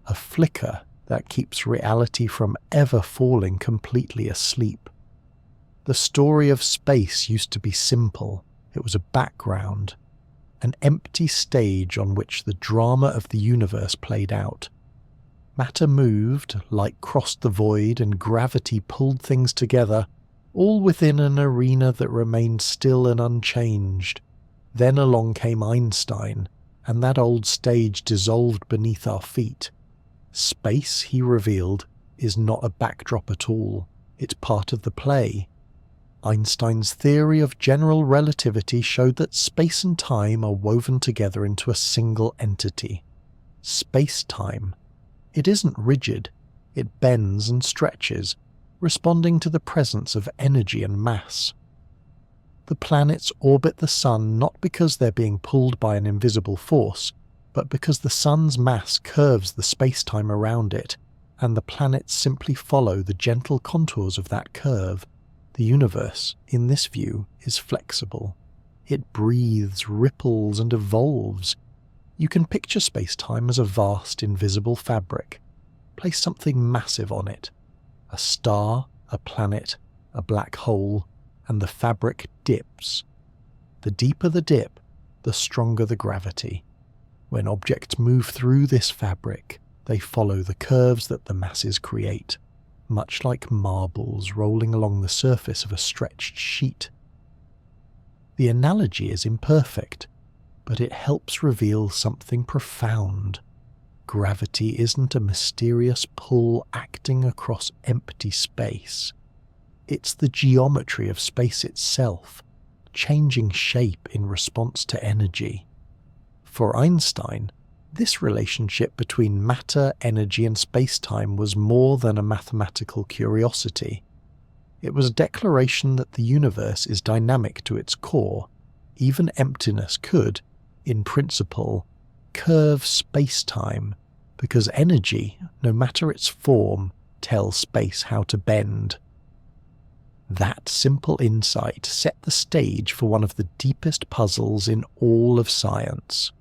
a flicker that keeps reality from ever falling completely asleep. The story of space used to be simple. It was a background, an empty stage on which the drama of the universe played out. Matter moved, light crossed the void, and gravity pulled things together, all within an arena that remained still and unchanged. Then along came Einstein, and that old stage dissolved beneath our feet. Space, he revealed, is not a backdrop at all. It's part of the play. Einstein's theory of general relativity showed that space and time are woven together into a single entity. Space-time. It isn't rigid. It bends and stretches, responding to the presence of energy and mass. The planets orbit the Sun not because they're being pulled by an invisible force, but because the Sun's mass curves the space-time around it, and the planets simply follow the gentle contours of that curve. The universe, in this view, is flexible. It breathes, ripples, and evolves. You can picture space-time as a vast, invisible fabric. Place something massive on it. A star, a planet, a black hole, and the fabric dips. The deeper the dip, the stronger the gravity. When objects move through this fabric, they follow the curves that the masses create, much like marbles rolling along the surface of a stretched sheet. The analogy is imperfect, but it helps reveal something profound. Gravity isn't a mysterious pull acting across empty space. It's the geometry of space itself, changing shape in response to energy. For Einstein, this relationship between matter, energy, and space-time was more than a mathematical curiosity. It was a declaration that the universe is dynamic to its core. Even emptiness could, in principle, curve space-time, because energy, no matter its form, tells space how to bend. That simple insight set the stage for one of the deepest puzzles in all of science.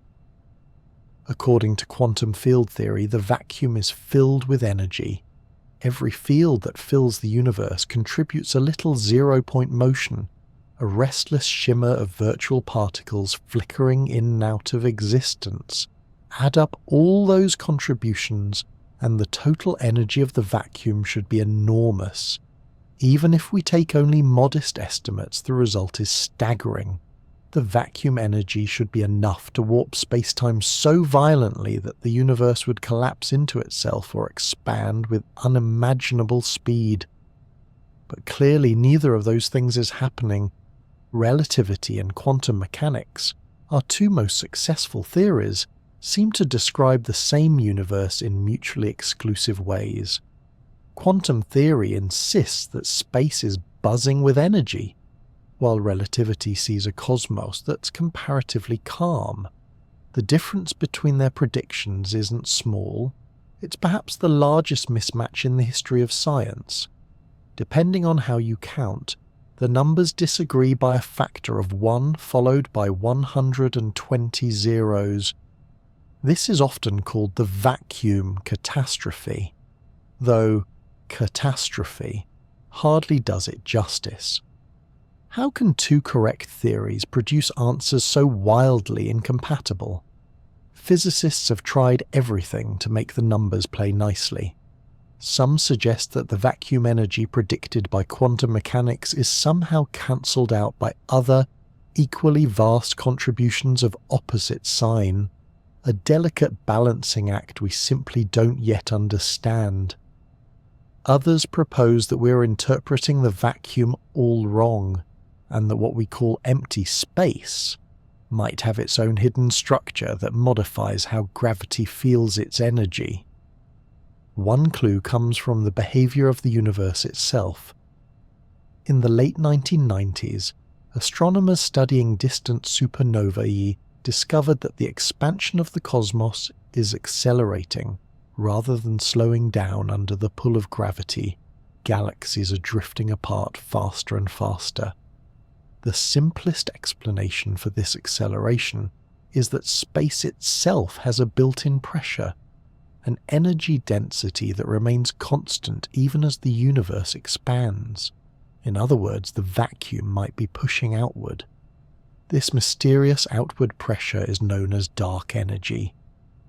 According to quantum field theory, the vacuum is filled with energy. Every field that fills the universe contributes a little zero-point motion, a restless shimmer of virtual particles flickering in and out of existence. Add up all those contributions, and the total energy of the vacuum should be enormous. Even if we take only modest estimates, the result is staggering. The vacuum energy should be enough to warp space-time so violently that the universe would collapse into itself or expand with unimaginable speed. But clearly neither of those things is happening. Relativity and quantum mechanics, our two most successful theories, seem to describe the same universe in mutually exclusive ways. Quantum theory insists that space is buzzing with energy, while relativity sees a cosmos that's comparatively calm. The difference between their predictions isn't small. It's perhaps the largest mismatch in the history of science. Depending on how you count, the numbers disagree by a factor of 1 followed by 120 zeros. This is often called the vacuum catastrophe, though catastrophe hardly does it justice. How can two correct theories produce answers so wildly incompatible? Physicists have tried everything to make the numbers play nicely. Some suggest that the vacuum energy predicted by quantum mechanics is somehow cancelled out by other, equally vast contributions of opposite sign, a delicate balancing act we simply don't yet understand. Others propose that we're interpreting the vacuum all wrong, and that what we call empty space might have its own hidden structure that modifies how gravity feels its energy. One clue comes from the behavior of the universe itself. In the late 1990s, astronomers studying distant supernovae discovered that the expansion of the cosmos is accelerating rather than slowing down under the pull of gravity. Galaxies are drifting apart faster and faster. The simplest explanation for this acceleration is that space itself has a built-in pressure, an energy density that remains constant even as the universe expands. In other words, the vacuum might be pushing outward. This mysterious outward pressure is known as dark energy.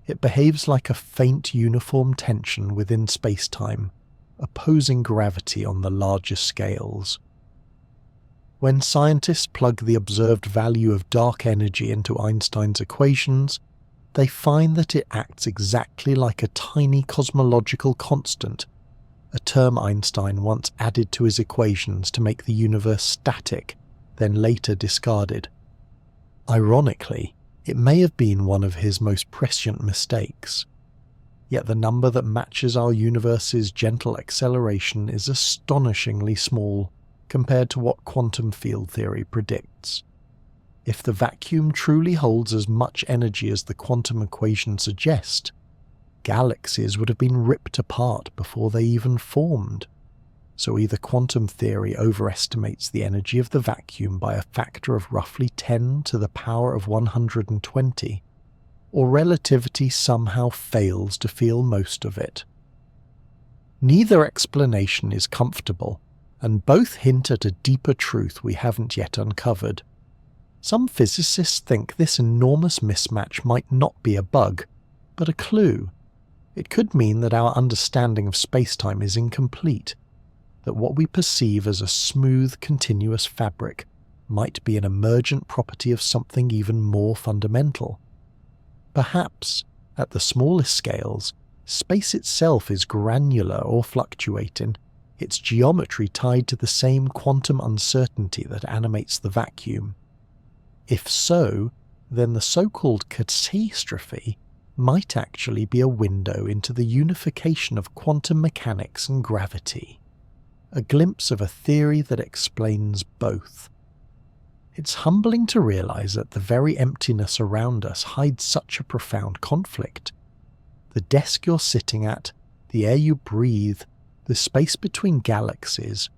It behaves like a faint uniform tension within space-time, opposing gravity on the larger scales. When scientists plug the observed value of dark energy into Einstein's equations, they find that it acts exactly like a tiny cosmological constant, a term Einstein once added to his equations to make the universe static, then later discarded. Ironically, it may have been one of his most prescient mistakes. Yet the number that matches our universe's gentle acceleration is astonishingly small compared to what quantum field theory predicts. If the vacuum truly holds as much energy as the quantum equations suggest, galaxies would have been ripped apart before they even formed. So either quantum theory overestimates the energy of the vacuum by a factor of roughly 10 to the power of 120, or relativity somehow fails to feel most of it. Neither explanation is comfortable, and both hint at a deeper truth we haven't yet uncovered. Some physicists think this enormous mismatch might not be a bug, but a clue. It could mean that our understanding of spacetime is incomplete, that what we perceive as a smooth, continuous fabric might be an emergent property of something even more fundamental. Perhaps, at the smallest scales, space itself is granular or fluctuating, its geometry tied to the same quantum uncertainty that animates the vacuum. If so, then the so-called catastrophe might actually be a window into the unification of quantum mechanics and gravity, a glimpse of a theory that explains both. It's humbling to realize that the very emptiness around us hides such a profound conflict. The desk you're sitting at, the air you breathe, the space between galaxies,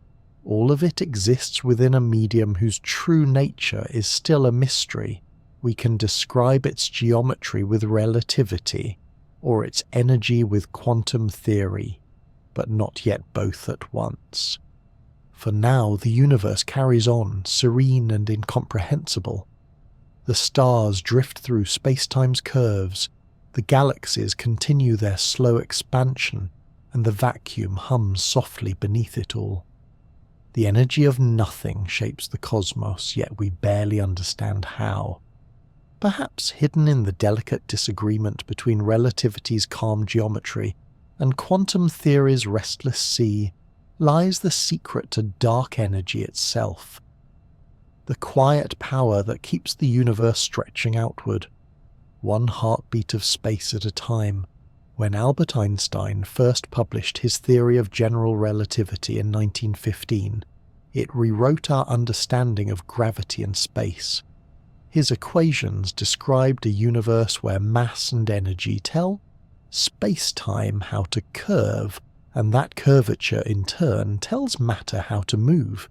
all of it exists within a medium whose true nature is still a mystery. We can describe its geometry with relativity, or its energy with quantum theory, but not yet both at once. For now, the universe carries on, serene and incomprehensible. The stars drift through spacetime's curves, the galaxies continue their slow expansion, and the vacuum hums softly beneath it all. The energy of nothing shapes the cosmos, yet we barely understand how. Perhaps hidden in the delicate disagreement between relativity's calm geometry and quantum theory's restless sea lies the secret to dark energy itself. The quiet power that keeps the universe stretching outward, one heartbeat of space at a time. When Albert Einstein first published his theory of general relativity in 1915, it rewrote our understanding of gravity and space. His equations described a universe where mass and energy tell space-time how to curve, and that curvature in turn tells matter how to move.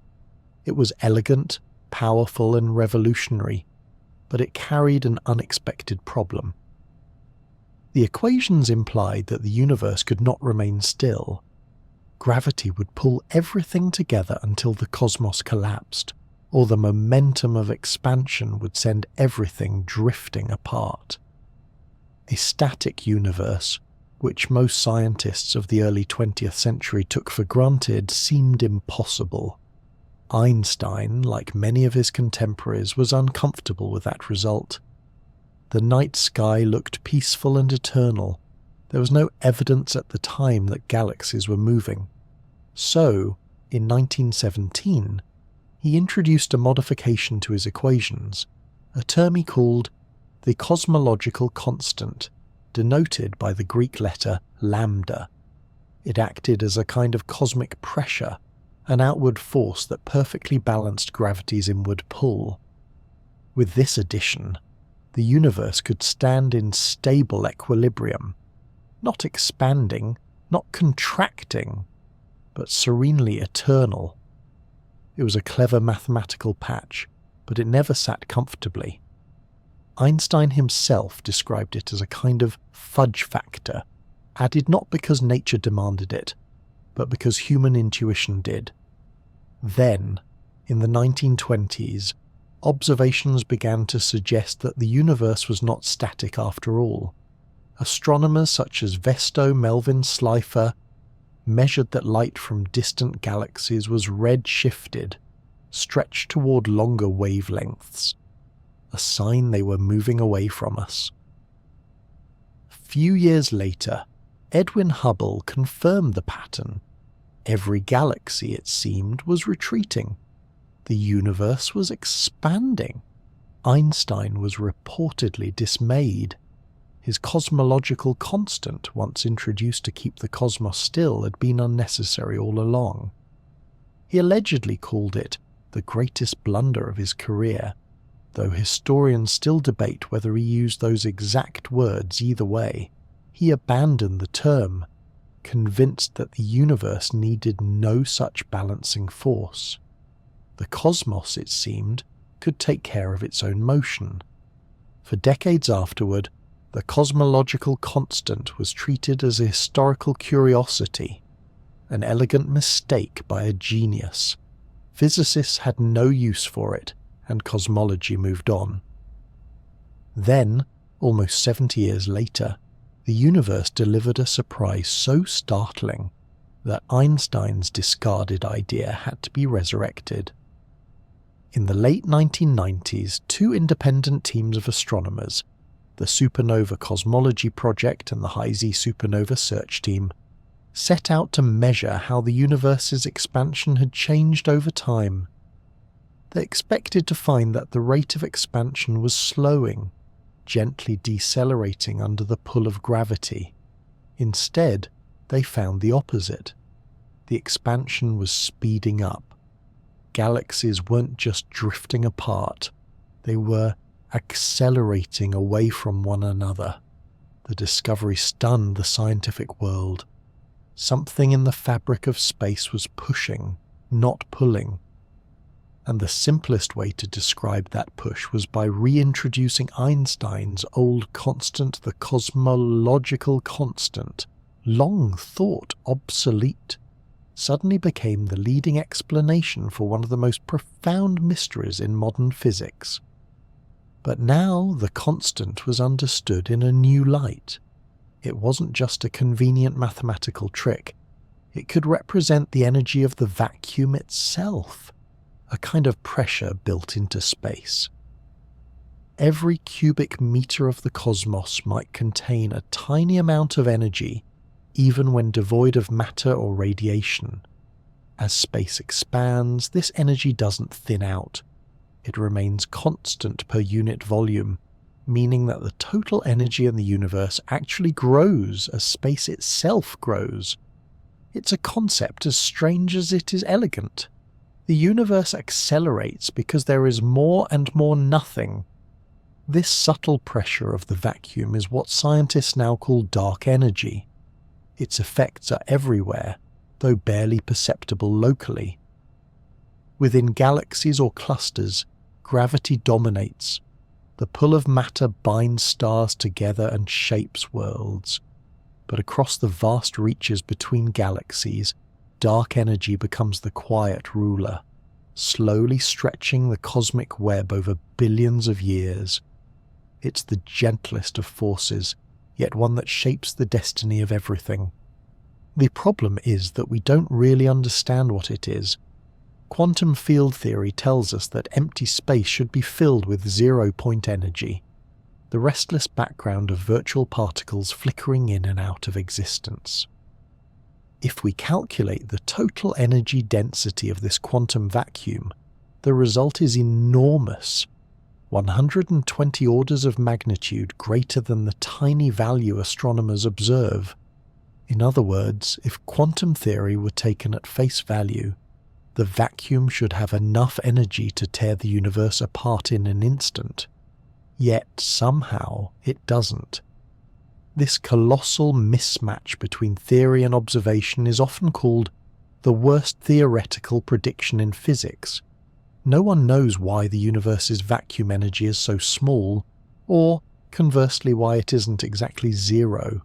It was elegant, powerful and revolutionary, but it carried an unexpected problem. The equations implied that the universe could not remain still. Gravity would pull everything together until the cosmos collapsed, or the momentum of expansion would send everything drifting apart. A static universe, which most scientists of the early 20th century took for granted, seemed impossible. Einstein, like many of his contemporaries, was uncomfortable with that result. The night sky looked peaceful and eternal. There was no evidence at the time that galaxies were moving. So, in 1917, he introduced a modification to his equations, a term he called the cosmological constant, denoted by the Greek letter lambda. It acted as a kind of cosmic pressure, an outward force that perfectly balanced gravity's inward pull. With this addition, the universe could stand in stable equilibrium, not expanding, not contracting, but serenely eternal. It was a clever mathematical patch, but it never sat comfortably. Einstein himself described it as a kind of fudge factor, added not because nature demanded it, but because human intuition did. Then, in the 1920s, observations began to suggest that the universe was not static after all. astronomers such as Vesto Melvin Slipher measured that light from distant galaxies was red-shifted, stretched toward longer wavelengths, a sign they were moving away from us. A few years later, Edwin Hubble confirmed the pattern. Every galaxy, it seemed, was retreating. The universe was expanding. Einstein was reportedly dismayed. His cosmological constant, once introduced to keep the cosmos still, had been unnecessary all along. He allegedly called it the greatest blunder of his career, though historians still debate whether he used those exact words either way. He abandoned the term, convinced that the universe needed no such balancing force. The cosmos, it seemed, could take care of its own motion. For decades afterward, the cosmological constant was treated as a historical curiosity, an elegant mistake by a genius. Physicists had no use for it, and cosmology moved on. Then, almost 70 years later, the universe delivered a surprise so startling that Einstein's discarded idea had to be resurrected. In the late 1990s, two independent teams of astronomers, the Supernova Cosmology Project and the High-Z Supernova Search Team, set out to measure how the universe's expansion had changed over time. They expected to find that the rate of expansion was slowing, gently decelerating under the pull of gravity. Instead, they found the opposite. The expansion was speeding up. Galaxies weren't just drifting apart, they were accelerating away from one another. The discovery stunned the scientific world. Something in the fabric of space was pushing, not pulling. And the simplest way to describe that push was by reintroducing Einstein's old constant, the cosmological constant, long thought obsolete, suddenly became the leading explanation for one of the most profound mysteries in modern physics. But now the constant was understood in a new light. It wasn't just a convenient mathematical trick. It could represent the energy of the vacuum itself, a kind of pressure built into space. Every cubic meter of the cosmos might contain a tiny amount of energy, even when devoid of matter or radiation. As space expands, this energy doesn't thin out. It remains constant per unit volume, meaning that the total energy in the universe actually grows as space itself grows. It's a concept as strange as it is elegant. The universe accelerates because there is more and more nothing. This subtle pressure of the vacuum is what scientists now call dark energy. Its effects are everywhere, though barely perceptible locally. Within galaxies or clusters, gravity dominates. The pull of matter binds stars together and shapes worlds. But across the vast reaches between galaxies, dark energy becomes the quiet ruler, slowly stretching the cosmic web over billions of years. It's the gentlest of forces, yet one that shapes the destiny of everything. The problem is that we don't really understand what it is. Quantum field theory tells us that empty space should be filled with zero-point energy, the restless background of virtual particles flickering in and out of existence. If we calculate the total energy density of this quantum vacuum, the result is enormous, 120 orders of magnitude greater than the tiny value astronomers observe. In other words, if quantum theory were taken at face value, the vacuum should have enough energy to tear the universe apart in an instant. Yet somehow it doesn't. This colossal mismatch between theory and observation is often called the worst theoretical prediction in physics. No one knows why the universe's vacuum energy is so small, or conversely why it isn't exactly zero.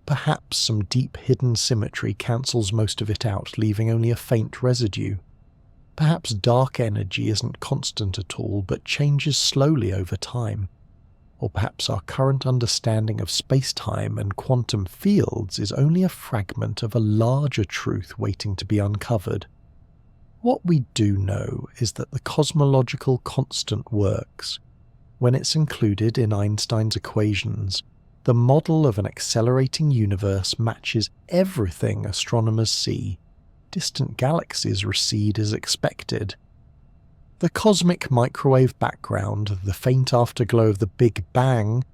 Perhaps some deep hidden symmetry cancels most of it out, leaving only a faint residue. Perhaps dark energy isn't constant at all, but changes slowly over time. Or perhaps our current understanding of space-time and quantum fields is only a fragment of a larger truth waiting to be uncovered. What we do know is that the cosmological constant works. When it's included in Einstein's equations, the model of an accelerating universe matches everything astronomers see. Distant galaxies recede as expected. The cosmic microwave background, the faint afterglow of the Big Bang,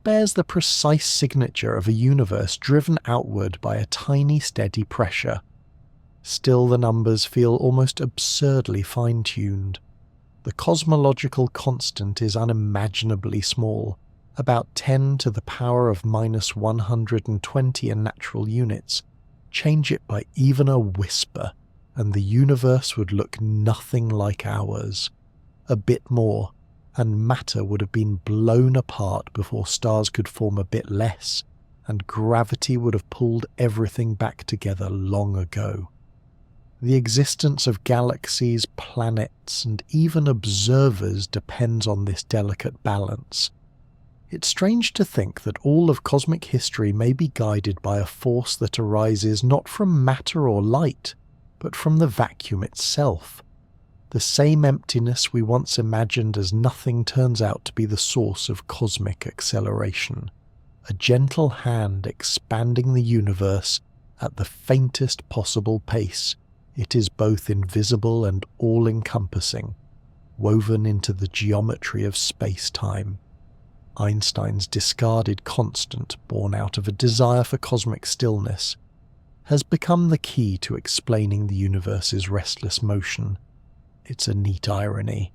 bears the precise signature of a universe driven outward by a tiny steady pressure. Still, the numbers feel almost absurdly fine-tuned. The cosmological constant is unimaginably small, about 10 to the power of minus 120 in natural units. Change it by even a whisper, and the universe would look nothing like ours. A bit more, and matter would have been blown apart before stars could form a bit less, and gravity would have pulled everything back together long ago. The existence of galaxies, planets, and even observers depends on this delicate balance. It's strange to think that all of cosmic history may be guided by a force that arises not from matter or light, but from the vacuum itself. The same emptiness we once imagined as nothing turns out to be the source of cosmic acceleration. A gentle hand expanding the universe at the faintest possible pace. It is both invisible and all-encompassing, woven into the geometry of space-time. Einstein's discarded constant, born out of a desire for cosmic stillness, has become the key to explaining the universe's restless motion. It's a neat irony.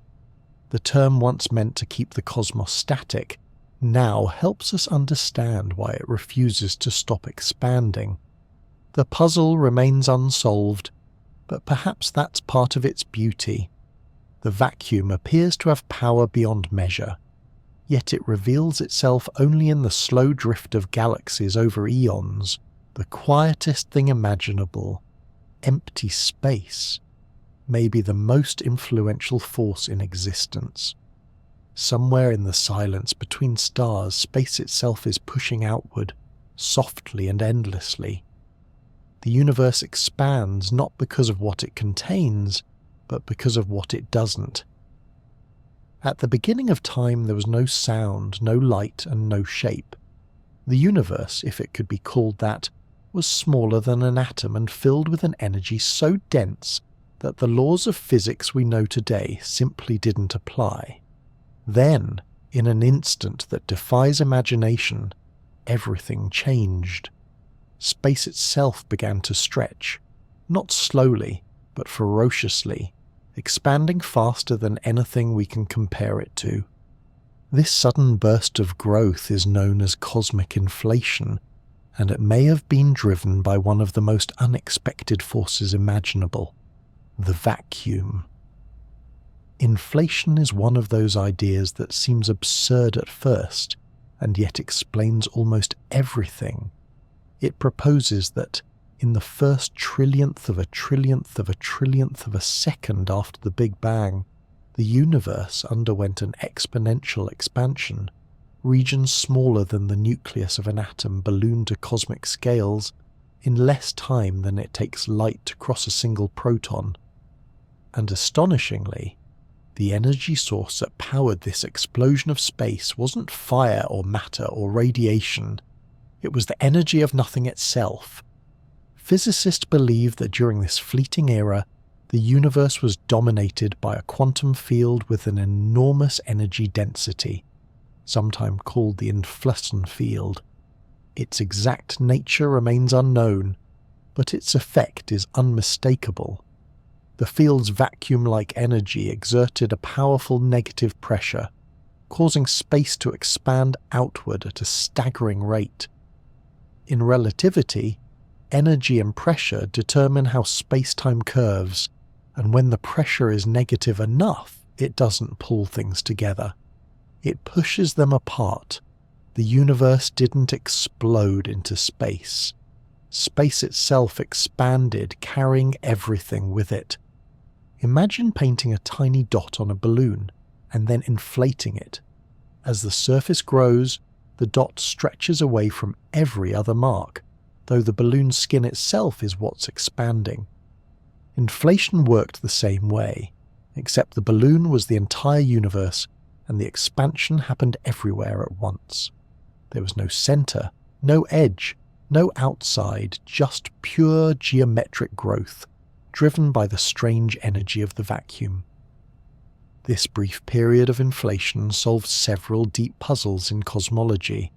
The term once meant to keep the cosmos static now helps us understand why it refuses to stop expanding. The puzzle remains unsolved, but perhaps that's part of its beauty. The vacuum appears to have power beyond measure, yet it reveals itself only in the slow drift of galaxies over eons, the quietest thing imaginable. Empty space may be the most influential force in existence. Somewhere in the silence between stars, space itself is pushing outward, softly and endlessly. The universe expands not because of what it contains, but because of what it doesn't. At the beginning of time there was no sound, no light, and no shape. The universe, if it could be called that, was smaller than an atom and filled with an energy so dense that the laws of physics we know today simply didn't apply. Then, in an instant that defies imagination, everything changed. Space itself began to stretch, not slowly, but ferociously, expanding faster than anything we can compare it to. This sudden burst of growth is known as cosmic inflation, and it may have been driven by one of the most unexpected forces imaginable, the vacuum. Inflation is one of those ideas that seems absurd at first, and yet explains almost everything. It proposes that, in the first trillionth of a trillionth of a trillionth of a second after the Big Bang, the universe underwent an exponential expansion. Regions smaller than the nucleus of an atom ballooned to cosmic scales in less time than it takes light to cross a single proton. And astonishingly, the energy source that powered this explosion of space wasn't fire or matter or radiation. It was the energy of nothing itself. Physicists believe that during this fleeting era, the universe was dominated by a quantum field with an enormous energy density, sometimes called the inflaton field. Its exact nature remains unknown, but its effect is unmistakable. The field's vacuum-like energy exerted a powerful negative pressure, causing space to expand outward at a staggering rate. In relativity, energy and pressure determine how space-time curves, and when the pressure is negative enough, it doesn't pull things together. It pushes them apart. The universe didn't explode into space. Space itself expanded, carrying everything with it. Imagine painting a tiny dot on a balloon, and then inflating it. As the surface grows, the dot stretches away from every other mark, though the balloon's skin itself is what's expanding. Inflation worked the same way, except the balloon was the entire universe and the expansion happened everywhere at once. There was no center, no edge, no outside, just pure geometric growth, driven by the strange energy of the vacuum. This brief period of inflation solved several deep puzzles in cosmology.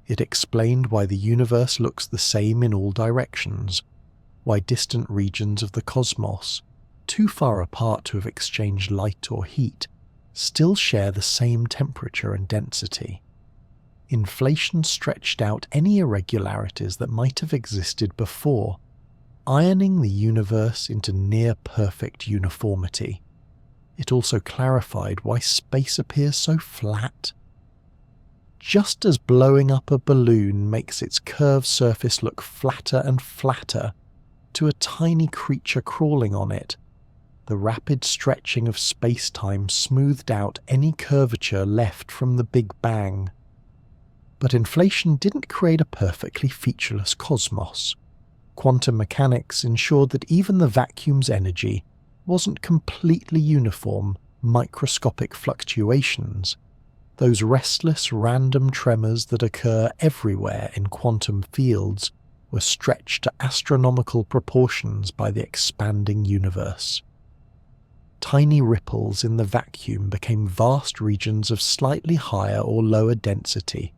It explained why the universe looks the same in all directions, why distant regions of the cosmos, too far apart to have exchanged light or heat, still share the same temperature and density. Inflation stretched out any irregularities that might have existed before, ironing the universe into near-perfect uniformity. It also clarified why space appears so flat. Just as blowing up a balloon makes its curved surface look flatter and flatter to a tiny creature crawling on it, the rapid stretching of space-time smoothed out any curvature left from the Big Bang. But inflation didn't create a perfectly featureless cosmos. Quantum mechanics ensured that even the vacuum's energy wasn't completely uniform, microscopic fluctuations, those restless random tremors that occur everywhere in quantum fields were stretched to astronomical proportions by the expanding universe. Tiny ripples in the vacuum became vast regions of slightly higher or lower density.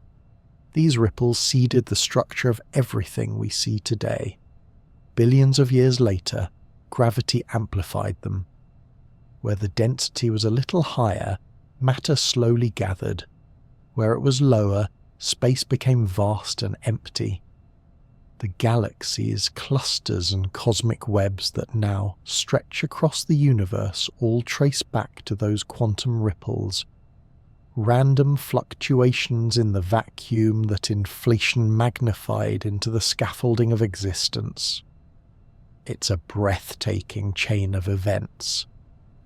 These ripples seeded the structure of everything we see today. Billions of years later, gravity amplified them. Where the density was a little higher, matter slowly gathered. Where it was lower, space became vast and empty. The galaxies, clusters and cosmic webs that now stretch across the universe all trace back to those quantum ripples, random fluctuations in the vacuum that inflation magnified into the scaffolding of existence. It's a breathtaking chain of events.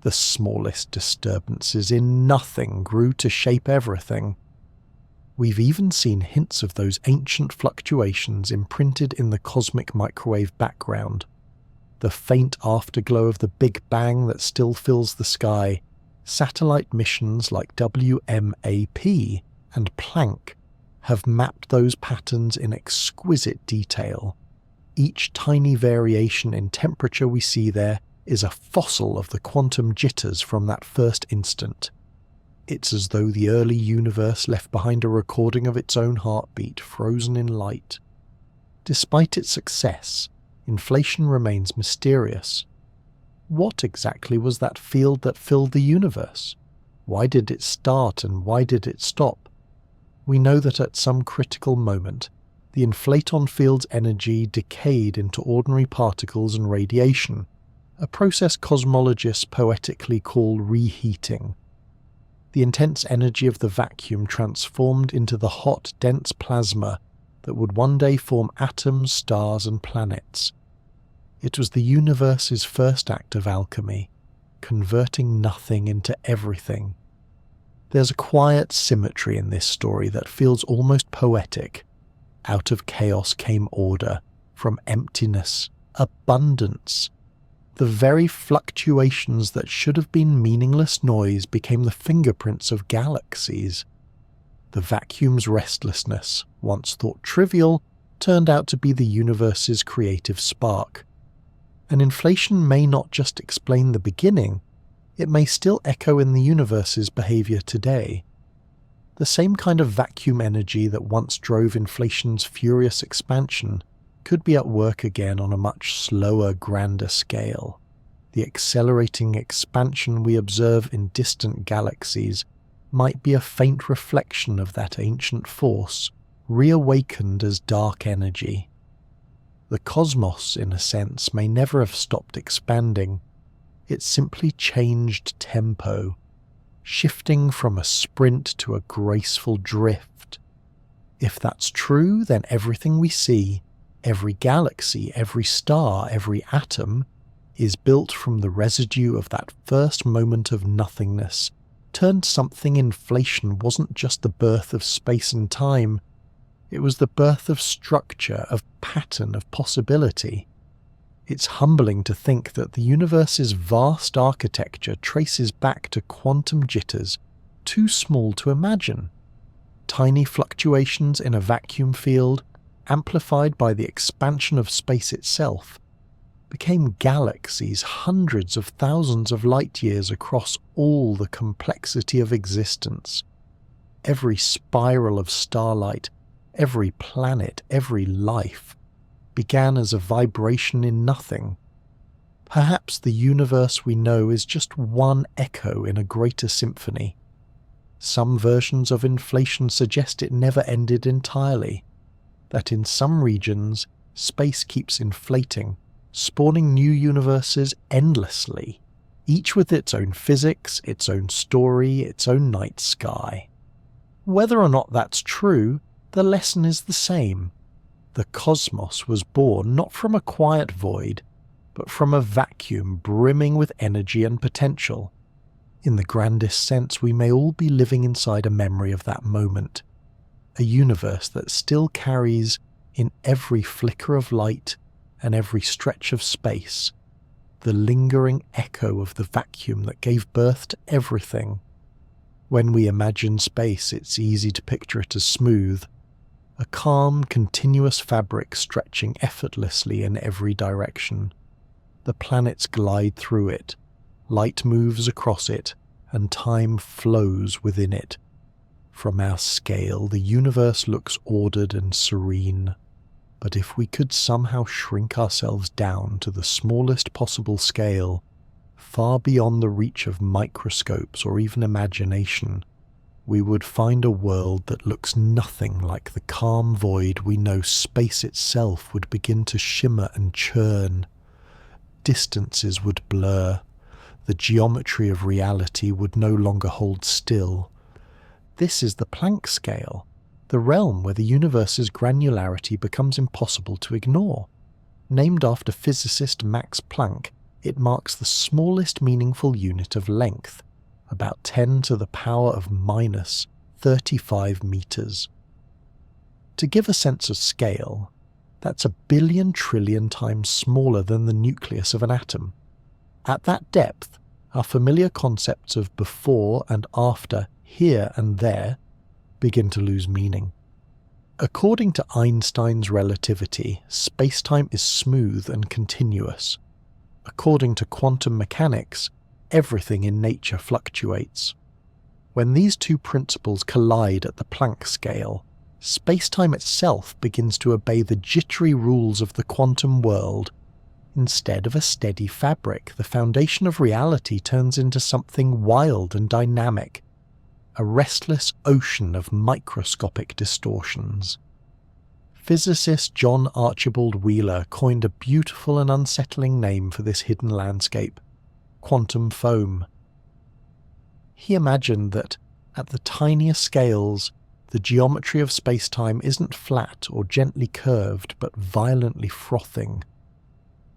The smallest disturbances in nothing grew to shape everything. We've even seen hints of those ancient fluctuations imprinted in the cosmic microwave background. The faint afterglow of the Big Bang that still fills the sky. Satellite missions like WMAP and Planck have mapped those patterns in exquisite detail. Each tiny variation in temperature we see there is a fossil of the quantum jitters from that first instant. It's as though the early universe left behind a recording of its own heartbeat frozen in light. Despite its success, inflation remains mysterious. What exactly was that field that filled the universe? Why did it start and why did it stop? We know that at some critical moment, the inflaton field's energy decayed into ordinary particles and radiation, a process cosmologists poetically call reheating. The intense energy of the vacuum transformed into the hot, dense plasma that would one day form atoms, stars, and planets. It was the universe's first act of alchemy, converting nothing into everything. There's a quiet symmetry in this story that feels almost poetic. Out of chaos came order, from emptiness, abundance. The very fluctuations that should have been meaningless noise became the fingerprints of galaxies. The vacuum's restlessness, once thought trivial, turned out to be the universe's creative spark. And inflation may not just explain the beginning, it may still echo in the universe's behavior today. The same kind of vacuum energy that once drove inflation's furious expansion could be at work again on a much slower, grander scale. The accelerating expansion we observe in distant galaxies might be a faint reflection of that ancient force, reawakened as dark energy. The cosmos, in a sense, may never have stopped expanding. It simply changed tempo, shifting from a sprint to a graceful drift. If that's true, then everything we see, every galaxy, every star, every atom, is built from the residue of that first moment of nothingness turned something inflation wasn't just the birth of space and time, it was the birth of structure, of pattern, of possibility. It's humbling to think that the universe's vast architecture traces back to quantum jitters too small to imagine. Tiny fluctuations in a vacuum field, amplified by the expansion of space itself, became galaxies hundreds of thousands of light years across all the complexity of existence. Every spiral of starlight, every planet, every life, began as a vibration in nothing. Perhaps the universe we know is just one echo in a greater symphony. Some versions of inflation suggest it never ended entirely, that in some regions space keeps inflating, spawning new universes endlessly, each with its own physics, its own story, its own night sky. Whether or not that's true, the lesson is the same. The cosmos was born not from a quiet void, but from a vacuum brimming with energy and potential. In the grandest sense, we may all be living inside a memory of that moment, a universe that still carries, in every flicker of light and every stretch of space, the lingering echo of the vacuum that gave birth to everything. When we imagine space, it's easy to picture it as smooth, a calm, continuous fabric stretching effortlessly in every direction. The planets glide through it, light moves across it, and time flows within it. From our scale, the universe looks ordered and serene. But if we could somehow shrink ourselves down to the smallest possible scale, far beyond the reach of microscopes or even imagination, we would find a world that looks nothing like the calm void we know. Space itself would begin to shimmer and churn. Distances would blur. The geometry of reality would no longer hold still. This is the Planck scale, the realm where the universe's granularity becomes impossible to ignore. Named after physicist Max Planck, it marks the smallest meaningful unit of length, about 10 to the power of minus 35 meters. To give a sense of scale, that's 1 billion times smaller than the nucleus of an atom. At that depth, our familiar concepts of before and after, here and there, begin to lose meaning. According to Einstein's relativity, space-time is smooth and continuous. According to quantum mechanics, everything in nature fluctuates. When these two principles collide at the Planck scale, space-time itself begins to obey the jittery rules of the quantum world. Instead of a steady fabric, the foundation of reality turns into something wild and dynamic, a restless ocean of microscopic distortions. Physicist John Archibald Wheeler coined a beautiful and unsettling name for this hidden landscape: quantum foam. He imagined that, at the tiniest scales, the geometry of space-time isn't flat or gently curved, but violently frothing.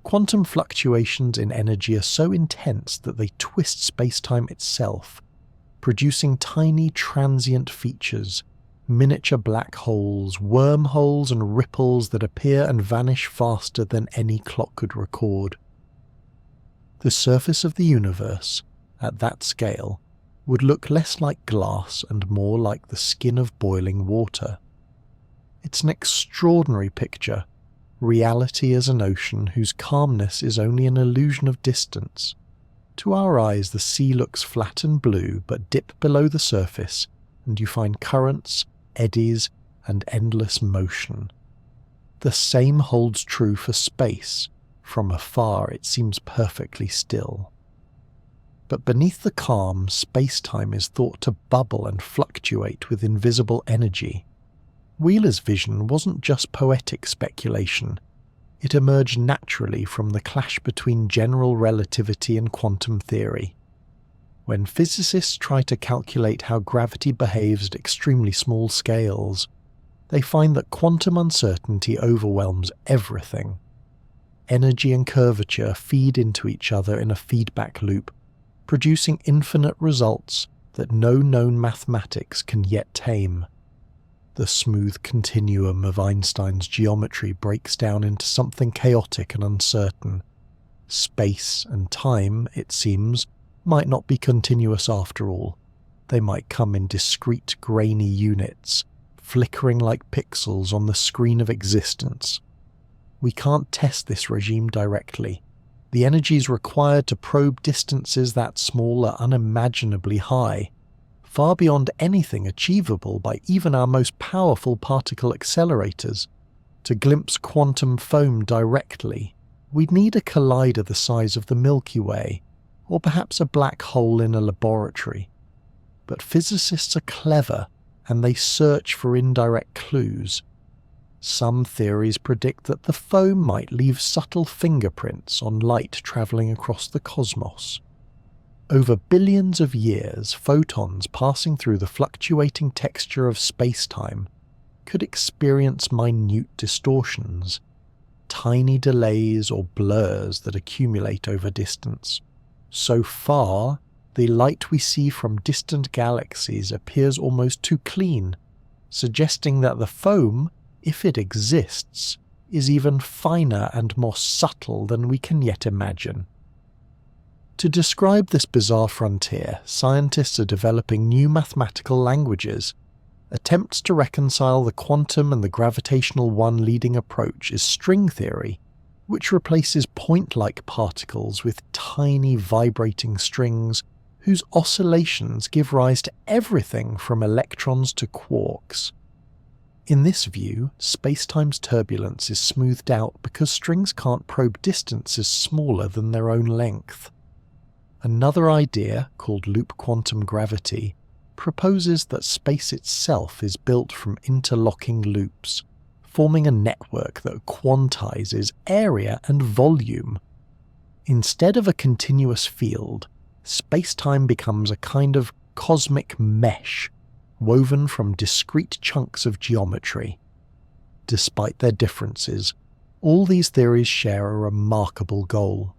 Quantum fluctuations in energy are so intense that they twist space-time itself, producing tiny transient features, miniature black holes, wormholes and ripples that appear and vanish faster than any clock could record. The surface of the universe, at that scale, would look less like glass and more like the skin of boiling water. It's an extraordinary picture, reality as an ocean whose calmness is only an illusion of distance. To our eyes, the sea looks flat and blue, but dip below the surface, and you find currents, eddies, and endless motion. The same holds true for space. From afar, it seems perfectly still. But beneath the calm, space-time is thought to bubble and fluctuate with invisible energy. Wheeler's vision wasn't just poetic speculation. It emerged naturally from the clash between general relativity and quantum theory. When physicists try to calculate how gravity behaves at extremely small scales, they find that quantum uncertainty overwhelms everything. Energy and curvature feed into each other in a feedback loop, producing infinite results that no known mathematics can yet tame. The smooth continuum of Einstein's geometry breaks down into something chaotic and uncertain. Space and time, it seems, might not be continuous after all. They might come in discrete, grainy units, flickering like pixels on the screen of existence. We can't test this regime directly. The energies required to probe distances that small are unimaginably high, far beyond anything achievable by even our most powerful particle accelerators. To glimpse quantum foam directly, we'd need a collider the size of the Milky Way, or perhaps a black hole in a laboratory. But physicists are clever, and they search for indirect clues. Some theories predict that the foam might leave subtle fingerprints on light travelling across the cosmos. Over billions of years, photons passing through the fluctuating texture of space-time could experience minute distortions, tiny delays or blurs that accumulate over distance. So far, the light we see from distant galaxies appears almost too clean, suggesting that the foam, if it exists, is even finer and more subtle than we can yet imagine. To describe this bizarre frontier, scientists are developing new mathematical languages. Attempts to reconcile the quantum and the gravitational one-leading approach is string theory, which replaces point-like particles with tiny vibrating strings whose oscillations give rise to everything from electrons to quarks. In this view, spacetime's turbulence is smoothed out because strings can't probe distances smaller than their own length. Another idea, called loop quantum gravity, proposes that space itself is built from interlocking loops, forming a network that quantizes area and volume. Instead of a continuous field, space-time becomes a kind of cosmic mesh, woven from discrete chunks of geometry. Despite their differences, all these theories share a remarkable goal: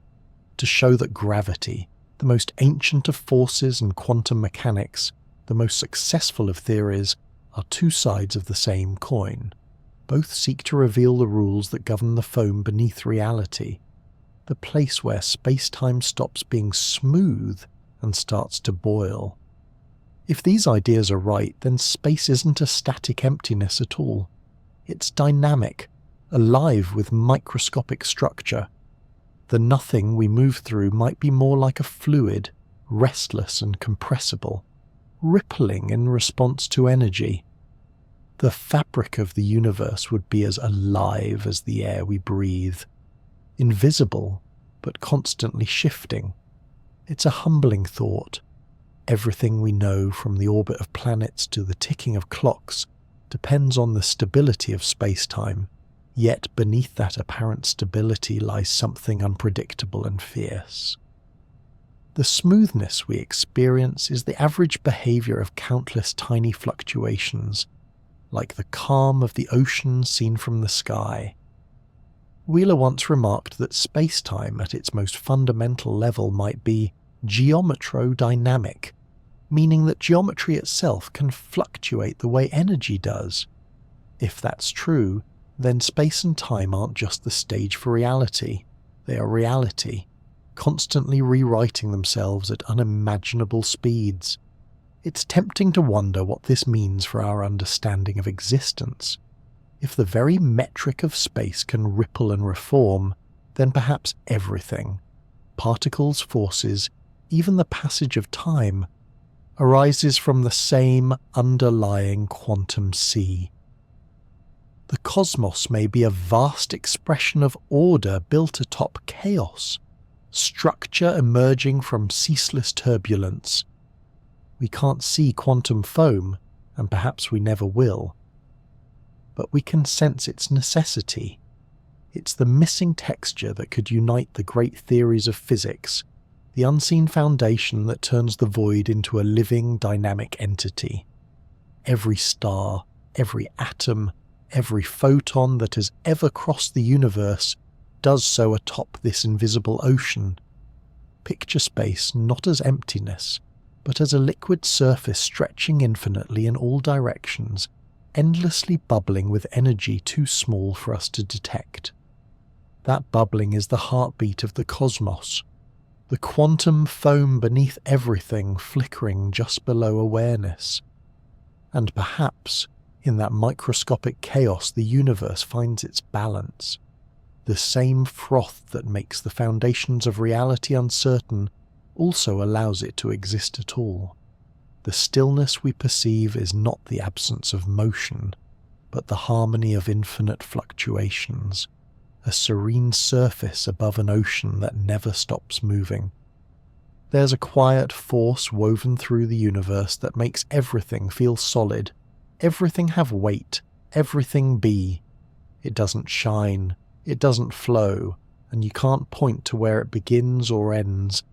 to show that gravity, the most ancient of forces in quantum mechanics, the most successful of theories, are two sides of the same coin. Both seek to reveal the rules that govern the foam beneath reality, the place where space-time stops being smooth and starts to boil. If these ideas are right, then space isn't a static emptiness at all. It's dynamic, alive with microscopic structure. The nothing we move through might be more like a fluid, restless and compressible, rippling in response to energy. The fabric of the universe would be as alive as the air we breathe, invisible but constantly shifting. It's a humbling thought. Everything we know, from the orbit of planets to the ticking of clocks, depends on the stability of space-time. Yet beneath that apparent stability lies something unpredictable and fierce. The smoothness we experience is the average behavior of countless tiny fluctuations, like the calm of the ocean seen from the sky. Wheeler once remarked that space-time at its most fundamental level might be geometrodynamic, meaning that geometry itself can fluctuate the way energy does. If that's true, then space and time aren't just the stage for reality. They are reality, constantly rewriting themselves at unimaginable speeds. It's tempting to wonder what this means for our understanding of existence. If the very metric of space can ripple and reform, then perhaps everything, particles, forces, even the passage of time, arises from the same underlying quantum sea. The cosmos may be a vast expression of order built atop chaos, structure emerging from ceaseless turbulence. We can't see quantum foam, and perhaps we never will. But we can sense its necessity. It's the missing texture that could unite the great theories of physics, the unseen foundation that turns the void into a living, dynamic entity. Every star, every atom, every photon that has ever crossed the universe does so atop this invisible ocean. Picture space not as emptiness, but as a liquid surface stretching infinitely in all directions, endlessly bubbling with energy too small for us to detect. That bubbling is the heartbeat of the cosmos, the quantum foam beneath everything flickering just below awareness. And perhaps, in that microscopic chaos, the universe finds its balance. The same froth that makes the foundations of reality uncertain also allows it to exist at all. The stillness we perceive is not the absence of motion, but the harmony of infinite fluctuations, a serene surface above an ocean that never stops moving. There's a quiet force woven through the universe that makes everything feel solid, everything have weight, everything be. It doesn't shine, it doesn't flow, and you can't point to where it begins or ends,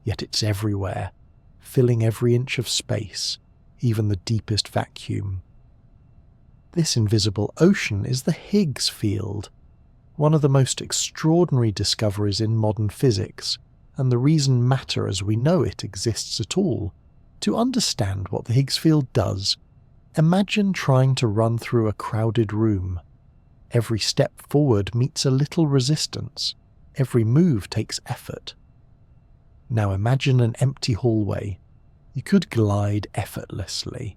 yet it's everywhere, filling every inch of space, even the deepest vacuum. This invisible ocean is the Higgs field, one of the most extraordinary discoveries in modern physics, and the reason matter as we know it exists at all. To understand what the Higgs field does, imagine trying to run through a crowded room. Every step forward meets a little resistance, every move takes effort. Now imagine an empty hallway. You could glide effortlessly.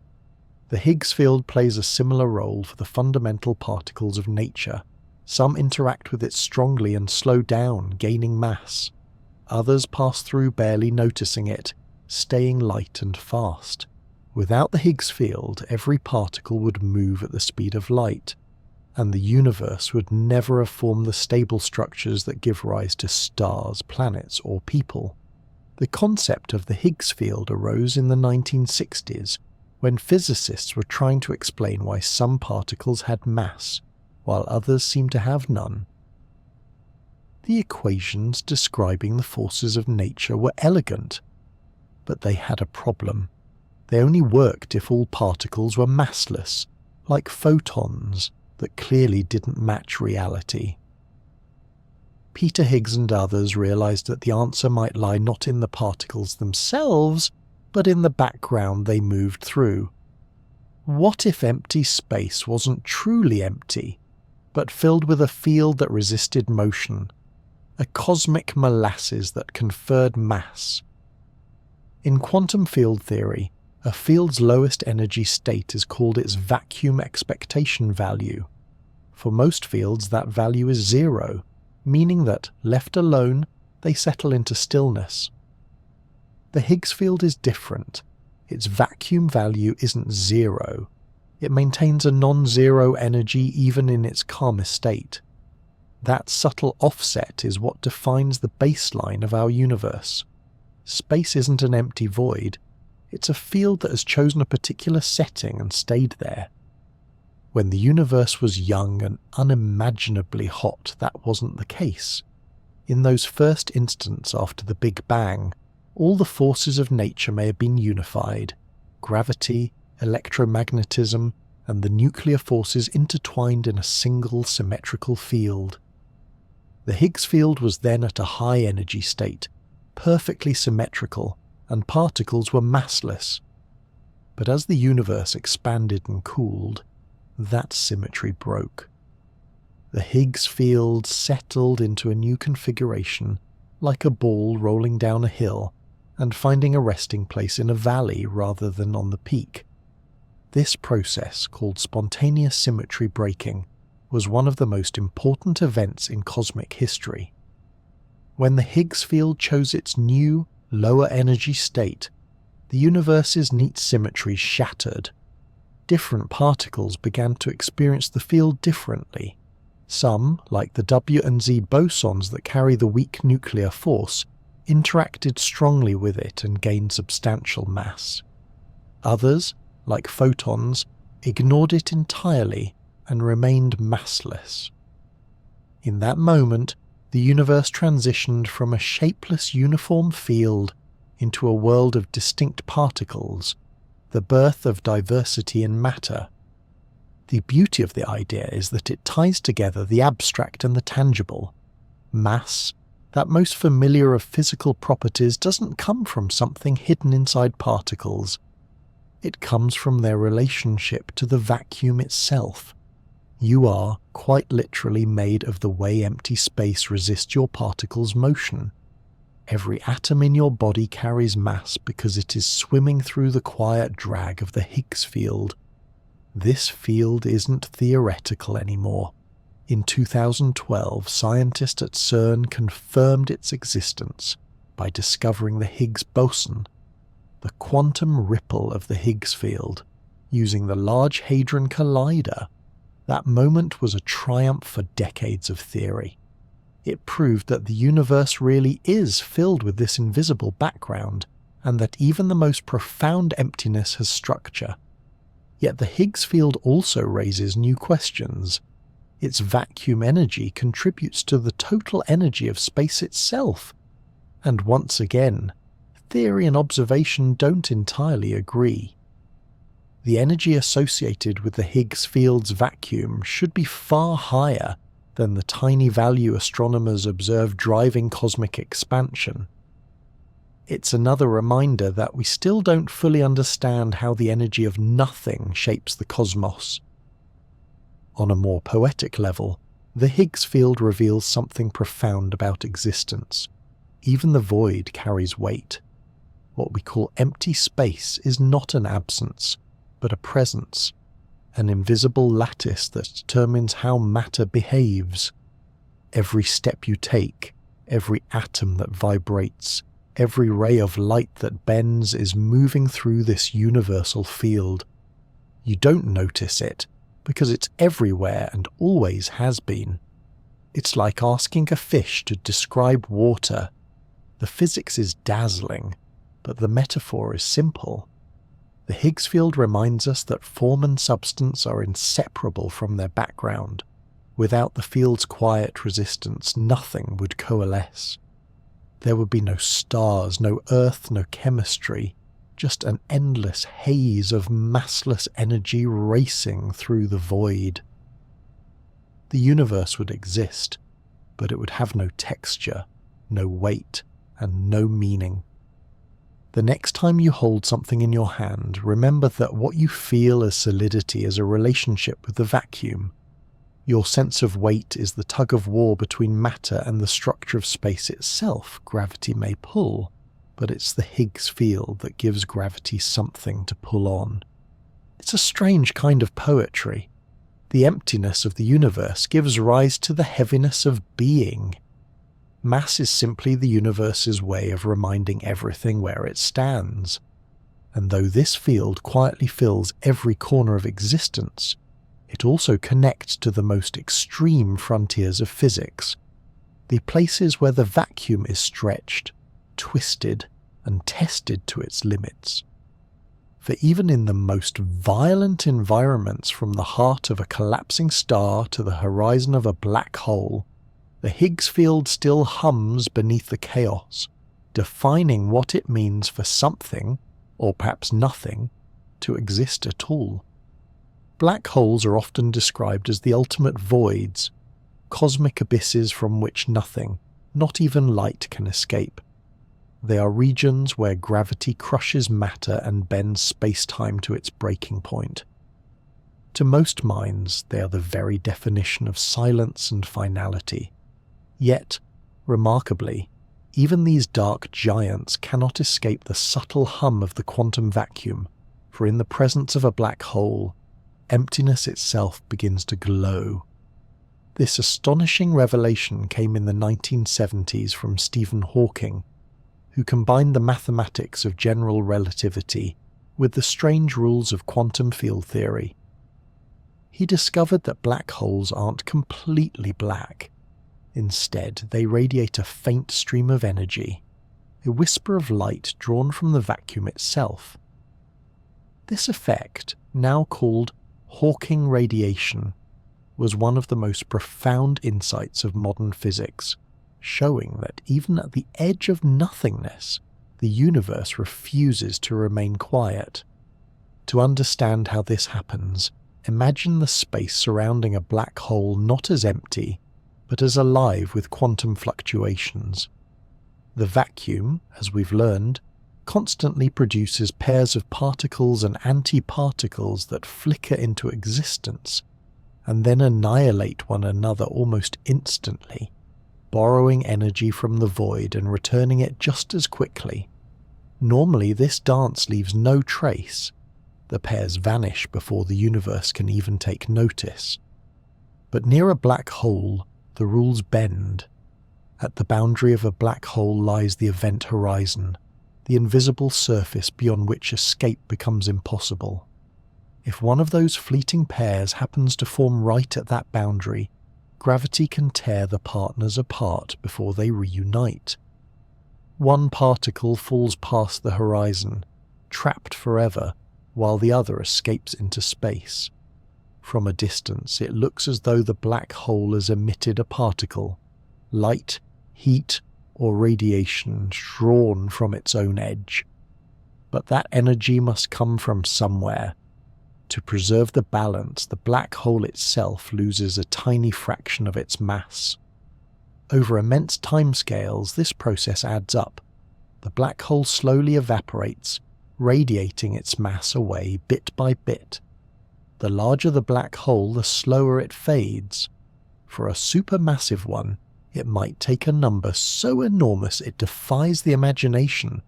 The Higgs field plays a similar role for the fundamental particles of nature. Some interact with it strongly and slow down, gaining mass. Others pass through barely noticing it, staying light and fast. Without the Higgs field, every particle would move at the speed of light, and the universe would never have formed the stable structures that give rise to stars, planets, or people. The concept of the Higgs field arose in the 1960s, when physicists were trying to explain why some particles had mass, while others seemed to have none. The equations describing the forces of nature were elegant, but they had a problem. They only worked if all particles were massless, like photons that clearly didn't match reality. Peter Higgs and others realized that the answer might lie not in the particles themselves, but in the background they moved through. What if empty space wasn't truly empty, but filled with a field that resisted motion, a cosmic molasses that conferred mass? In quantum field theory, a field's lowest energy state is called its vacuum expectation value. For most fields, that value is zero, meaning that, left alone, they settle into stillness. The Higgs field is different. Its vacuum value isn't zero. It maintains a non-zero energy even in its calmest state. That subtle offset is what defines the baseline of our universe. Space isn't an empty void. It's a field that has chosen a particular setting and stayed there. When the universe was young and unimaginably hot, that wasn't the case. In those first instants after the Big Bang, all the forces of nature may have been unified. Gravity, electromagnetism, and the nuclear forces intertwined in a single symmetrical field. The Higgs field was then at a high energy state, perfectly symmetrical, and particles were massless. But as the universe expanded and cooled, that symmetry broke. The Higgs field settled into a new configuration, like a ball rolling down a hill and finding a resting place in a valley rather than on the peak. This process, called spontaneous symmetry breaking, was one of the most important events in cosmic history. When the Higgs field chose its new, lower energy state, the universe's neat symmetry shattered. Different particles began to experience the field differently. Some, like the W and Z bosons that carry the weak nuclear force, interacted strongly with it and gained substantial mass. Others, like photons, ignored it entirely and remained massless. In that moment, the universe transitioned from a shapeless uniform field into a world of distinct particles, the birth of diversity in matter. The beauty of the idea is that it ties together the abstract and the tangible, mass, that most familiar of physical properties doesn't come from something hidden inside particles. It comes from their relationship to the vacuum itself. You are, quite literally, made of the way empty space resists your particles' motion. Every atom in your body carries mass because it is swimming through the quiet drag of the Higgs field. This field isn't theoretical anymore. In 2012, scientists at CERN confirmed its existence by discovering the Higgs boson, the quantum ripple of the Higgs field, using the Large Hadron Collider. That moment was a triumph for decades of theory. It proved that the universe really is filled with this invisible background, and that even the most profound emptiness has structure. Yet the Higgs field also raises new questions. Its vacuum energy contributes to the total energy of space itself. And once again, theory and observation don't entirely agree. The energy associated with the Higgs field's vacuum should be far higher than the tiny value astronomers observe driving cosmic expansion. It's another reminder that we still don't fully understand how the energy of nothing shapes the cosmos. On a more poetic level, the Higgs field reveals something profound about existence. Even the void carries weight. What we call empty space is not an absence, but a presence, an invisible lattice that determines how matter behaves. Every step you take, every atom that vibrates, every ray of light that bends is moving through this universal field. You don't notice it, because it's everywhere and always has been. It's like asking a fish to describe water. The physics is dazzling, but the metaphor is simple. The Higgs field reminds us that form and substance are inseparable from their background. Without the field's quiet resistance, nothing would coalesce. There would be no stars, no earth, no chemistry, just an endless haze of massless energy racing through the void. The universe would exist, but it would have no texture, no weight, and no meaning. The next time you hold something in your hand, remember that what you feel as solidity is a relationship with the vacuum. Your sense of weight is the tug-of-war between matter and the structure of space itself. Gravity may pull, but it's the Higgs field that gives gravity something to pull on. It's a strange kind of poetry. The emptiness of the universe gives rise to the heaviness of being. Mass is simply the universe's way of reminding everything where it stands. And though this field quietly fills every corner of existence, it also connects to the most extreme frontiers of physics, the places where the vacuum is stretched, twisted, and tested to its limits. For even in the most violent environments, from the heart of a collapsing star to the horizon of a black hole, the Higgs field still hums beneath the chaos, defining what it means for something, or perhaps nothing, to exist at all. Black holes are often described as the ultimate voids, cosmic abysses from which nothing, not even light, can escape. They are regions where gravity crushes matter and bends space-time to its breaking point. To most minds, they are the very definition of silence and finality. Yet, remarkably, even these dark giants cannot escape the subtle hum of the quantum vacuum, for in the presence of a black hole, emptiness itself begins to glow. This astonishing revelation came in the 1970s from Stephen Hawking, who combined the mathematics of general relativity with the strange rules of quantum field theory. He discovered that black holes aren't completely black. Instead, they radiate a faint stream of energy, a whisper of light drawn from the vacuum itself. This effect, now called Hawking radiation, was one of the most profound insights of modern physics, showing that even at the edge of nothingness, the universe refuses to remain quiet. To understand how this happens, imagine the space surrounding a black hole not as empty, but as alive with quantum fluctuations. The vacuum, as we've learned, constantly produces pairs of particles and antiparticles that flicker into existence and then annihilate one another almost instantly, borrowing energy from the void and returning it just as quickly. Normally this dance leaves no trace. The pairs vanish before the universe can even take notice. But near a black hole, the rules bend. At the boundary of a black hole lies the event horizon, the invisible surface beyond which escape becomes impossible. If one of those fleeting pairs happens to form right at that boundary, gravity can tear the partners apart before they reunite. One particle falls past the horizon, trapped forever, while the other escapes into space. From a distance, it looks as though the black hole has emitted a particle, light, heat, or radiation drawn from its own edge. But that energy must come from somewhere. To preserve the balance, the black hole itself loses a tiny fraction of its mass. Over immense timescales, this process adds up. The black hole slowly evaporates, radiating its mass away bit by bit. The larger the black hole, the slower it fades. For a supermassive one, it might take a number so enormous it defies the imagination,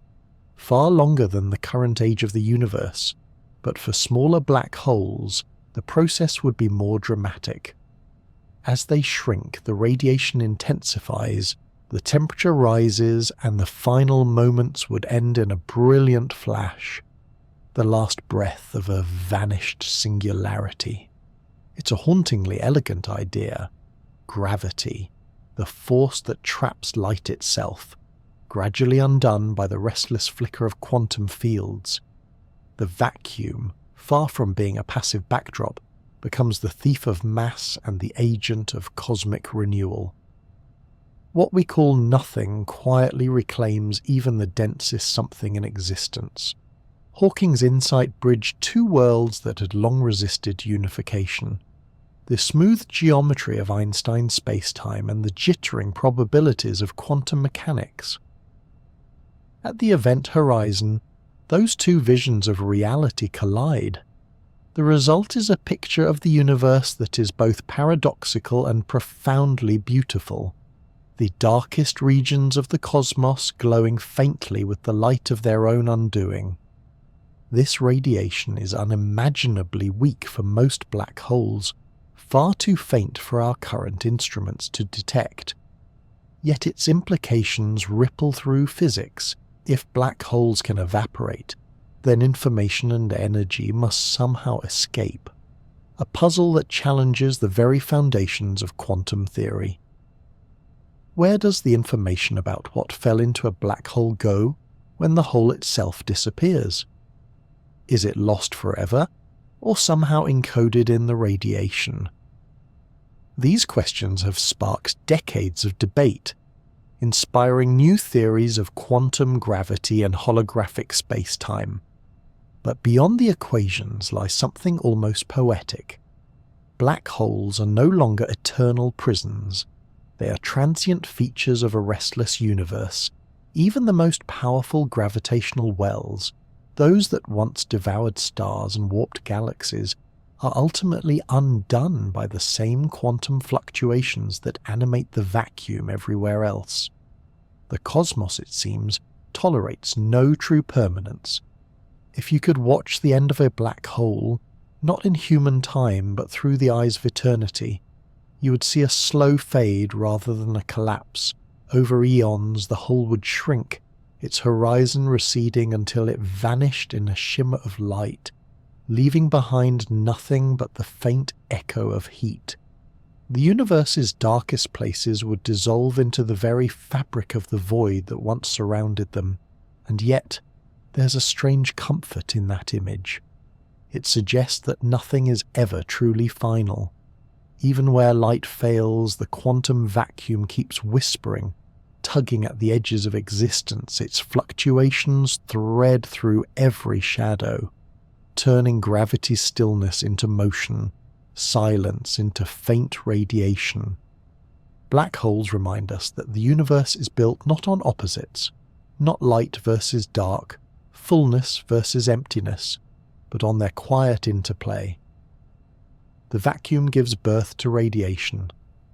far longer than the current age of the universe. But for smaller black holes, the process would be more dramatic. As they shrink, the radiation intensifies, the temperature rises, and the final moments would end in a brilliant flash, the last breath of a vanished singularity. It's a hauntingly elegant idea. Gravity, the force that traps light itself, gradually undone by the restless flicker of quantum fields. The vacuum, far from being a passive backdrop, becomes the thief of mass and the agent of cosmic renewal. What we call nothing quietly reclaims even the densest something in existence. Hawking's insight bridged two worlds that had long resisted unification. The smooth geometry of Einstein's spacetime and the jittering probabilities of quantum mechanics. At the event horizon, those two visions of reality collide. The result is a picture of the universe that is both paradoxical and profoundly beautiful. The darkest regions of the cosmos glowing faintly with the light of their own undoing. This radiation is unimaginably weak for most black holes, far too faint for our current instruments to detect. Yet its implications ripple through physics. If black holes can evaporate, then information and energy must somehow escape. A puzzle that challenges the very foundations of quantum theory. Where does the information about what fell into a black hole go when the hole itself disappears? Is it lost forever, or somehow encoded in the radiation? These questions have sparked decades of debate, inspiring new theories of quantum gravity and holographic space-time. But beyond the equations lies something almost poetic. Black holes are no longer eternal prisons. They are transient features of a restless universe. Even the most powerful gravitational wells, those that once devoured stars and warped galaxies, are ultimately undone by the same quantum fluctuations that animate the vacuum everywhere else. The cosmos, it seems, tolerates no true permanence. If you could watch the end of a black hole, not in human time but through the eyes of eternity, you would see a slow fade rather than a collapse. Over eons the hole would shrink, its horizon receding until it vanished in a shimmer of light, leaving behind nothing but the faint echo of heat. The universe's darkest places would dissolve into the very fabric of the void that once surrounded them, and yet there's a strange comfort in that image. It suggests that nothing is ever truly final. Even where light fails, the quantum vacuum keeps whispering, tugging at the edges of existence. Its fluctuations thread through every shadow, turning gravity's stillness into motion, silence into faint radiation. Black holes remind us that the universe is built not on opposites, not light versus dark, fullness versus emptiness, but on their quiet interplay. The vacuum gives birth to radiation.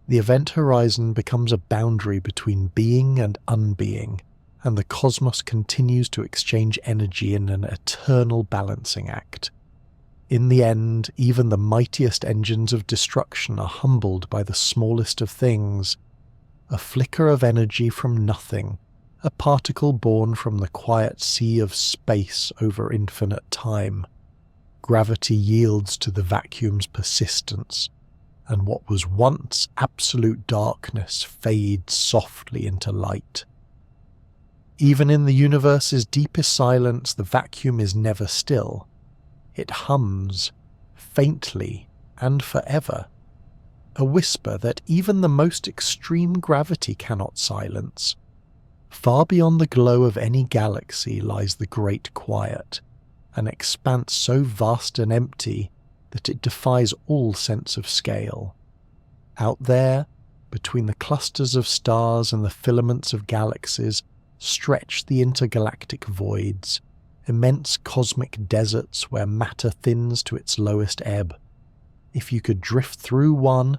The event horizon becomes a boundary between being and unbeing, and the cosmos continues to exchange energy in an eternal balancing act. In the end, even the mightiest engines of destruction are humbled by the smallest of things. A flicker of energy from nothing, a particle born from the quiet sea of space over infinite time. Gravity yields to the vacuum's persistence, and what was once absolute darkness fades softly into light. Even in the universe's deepest silence, the vacuum is never still. It hums, faintly and forever, a whisper that even the most extreme gravity cannot silence. Far beyond the glow of any galaxy lies the great quiet, an expanse so vast and empty that it defies all sense of scale. Out there, between the clusters of stars and the filaments of galaxies, stretch the intergalactic voids, immense cosmic deserts where matter thins to its lowest ebb. If you could drift through one,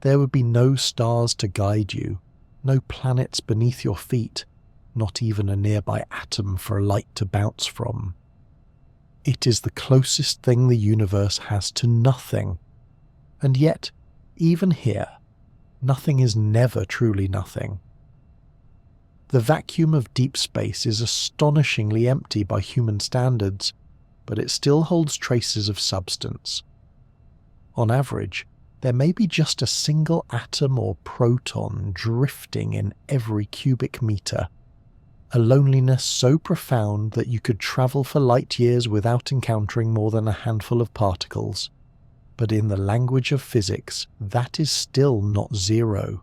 there would be no stars to guide you, no planets beneath your feet, not even a nearby atom for light to bounce from. It is the closest thing the universe has to nothing. And yet, even here, nothing is never truly nothing. The vacuum of deep space is astonishingly empty by human standards, but it still holds traces of substance. On average, there may be just a single atom or proton drifting in every cubic meter, a loneliness so profound that you could travel for light years without encountering more than a handful of particles. But in the language of physics, that is still not zero.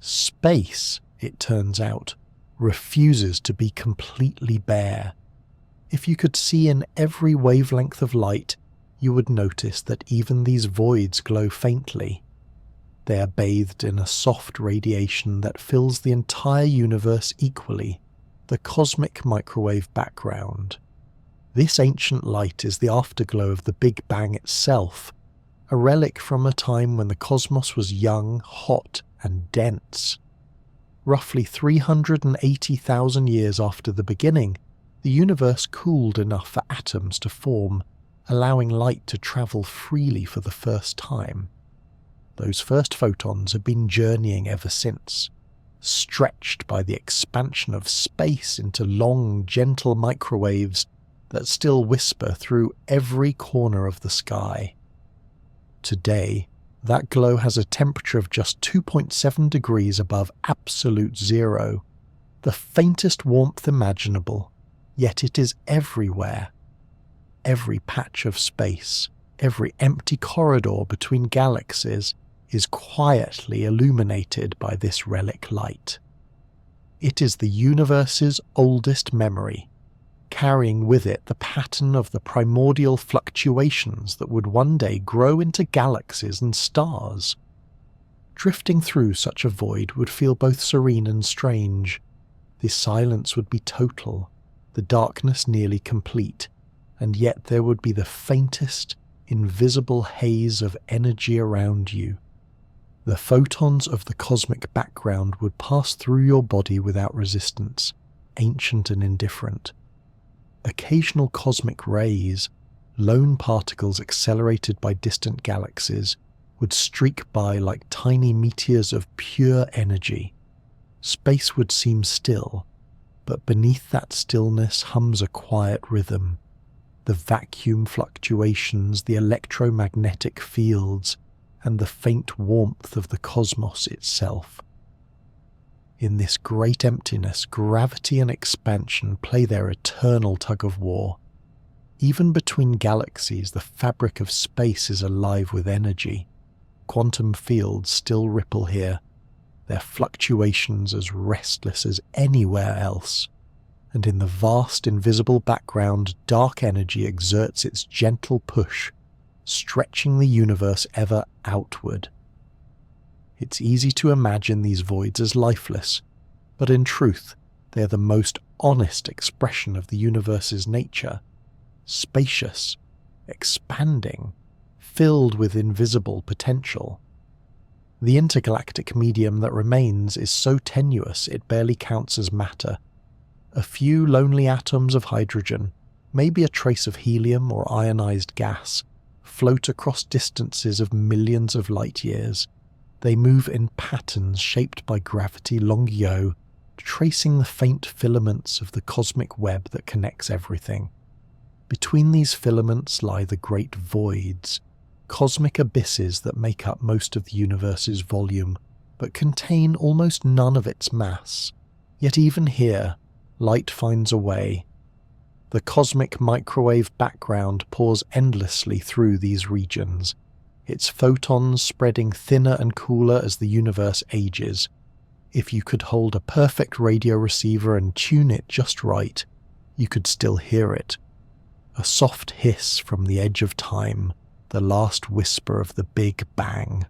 Space, it turns out, refuses to be completely bare. If you could see in every wavelength of light, you would notice that even these voids glow faintly. They are bathed in a soft radiation that fills the entire universe equally, the cosmic microwave background. This ancient light is the afterglow of the Big Bang itself, a relic from a time when the cosmos was young, hot, and dense. Roughly 380,000 years after the beginning, the universe cooled enough for atoms to form, allowing light to travel freely for the first time. Those first photons have been journeying ever since, stretched by the expansion of space into long, gentle microwaves that still whisper through every corner of the sky. Today, that glow has a temperature of just 2.7 degrees above absolute zero, the faintest warmth imaginable, yet it is everywhere. Every patch of space, every empty corridor between galaxies is quietly illuminated by this relic light. It is the universe's oldest memory, carrying with it the pattern of the primordial fluctuations that would one day grow into galaxies and stars. Drifting through such a void would feel both serene and strange. The silence would be total, the darkness nearly complete, and yet there would be the faintest, invisible haze of energy around you. The photons of the cosmic background would pass through your body without resistance, ancient and indifferent. Occasional cosmic rays, lone particles accelerated by distant galaxies, would streak by like tiny meteors of pure energy. Space would seem still, but beneath that stillness hums a quiet rhythm. The vacuum fluctuations, the electromagnetic fields, and the faint warmth of the cosmos itself. In this great emptiness, gravity and expansion play their eternal tug-of-war. Even between galaxies, the fabric of space is alive with energy. Quantum fields still ripple here, their fluctuations as restless as anywhere else. And in the vast invisible background, dark energy exerts its gentle push, stretching the universe ever outward. It's easy to imagine these voids as lifeless, but in truth, they are the most honest expression of the universe's nature, spacious, expanding, filled with invisible potential. The intergalactic medium that remains is so tenuous it barely counts as matter. A few lonely atoms of hydrogen, maybe a trace of helium or ionized gas, float across distances of millions of light years. They move in patterns shaped by gravity long ago, tracing the faint filaments of the cosmic web that connects everything. Between these filaments lie the great voids, cosmic abysses that make up most of the universe's volume, but contain almost none of its mass. Yet even here, light finds a way. The cosmic microwave background pours endlessly through these regions, its photons spreading thinner and cooler as the universe ages. If you could hold a perfect radio receiver and tune it just right, you could still hear it. A soft hiss from the edge of time, the last whisper of the Big Bang.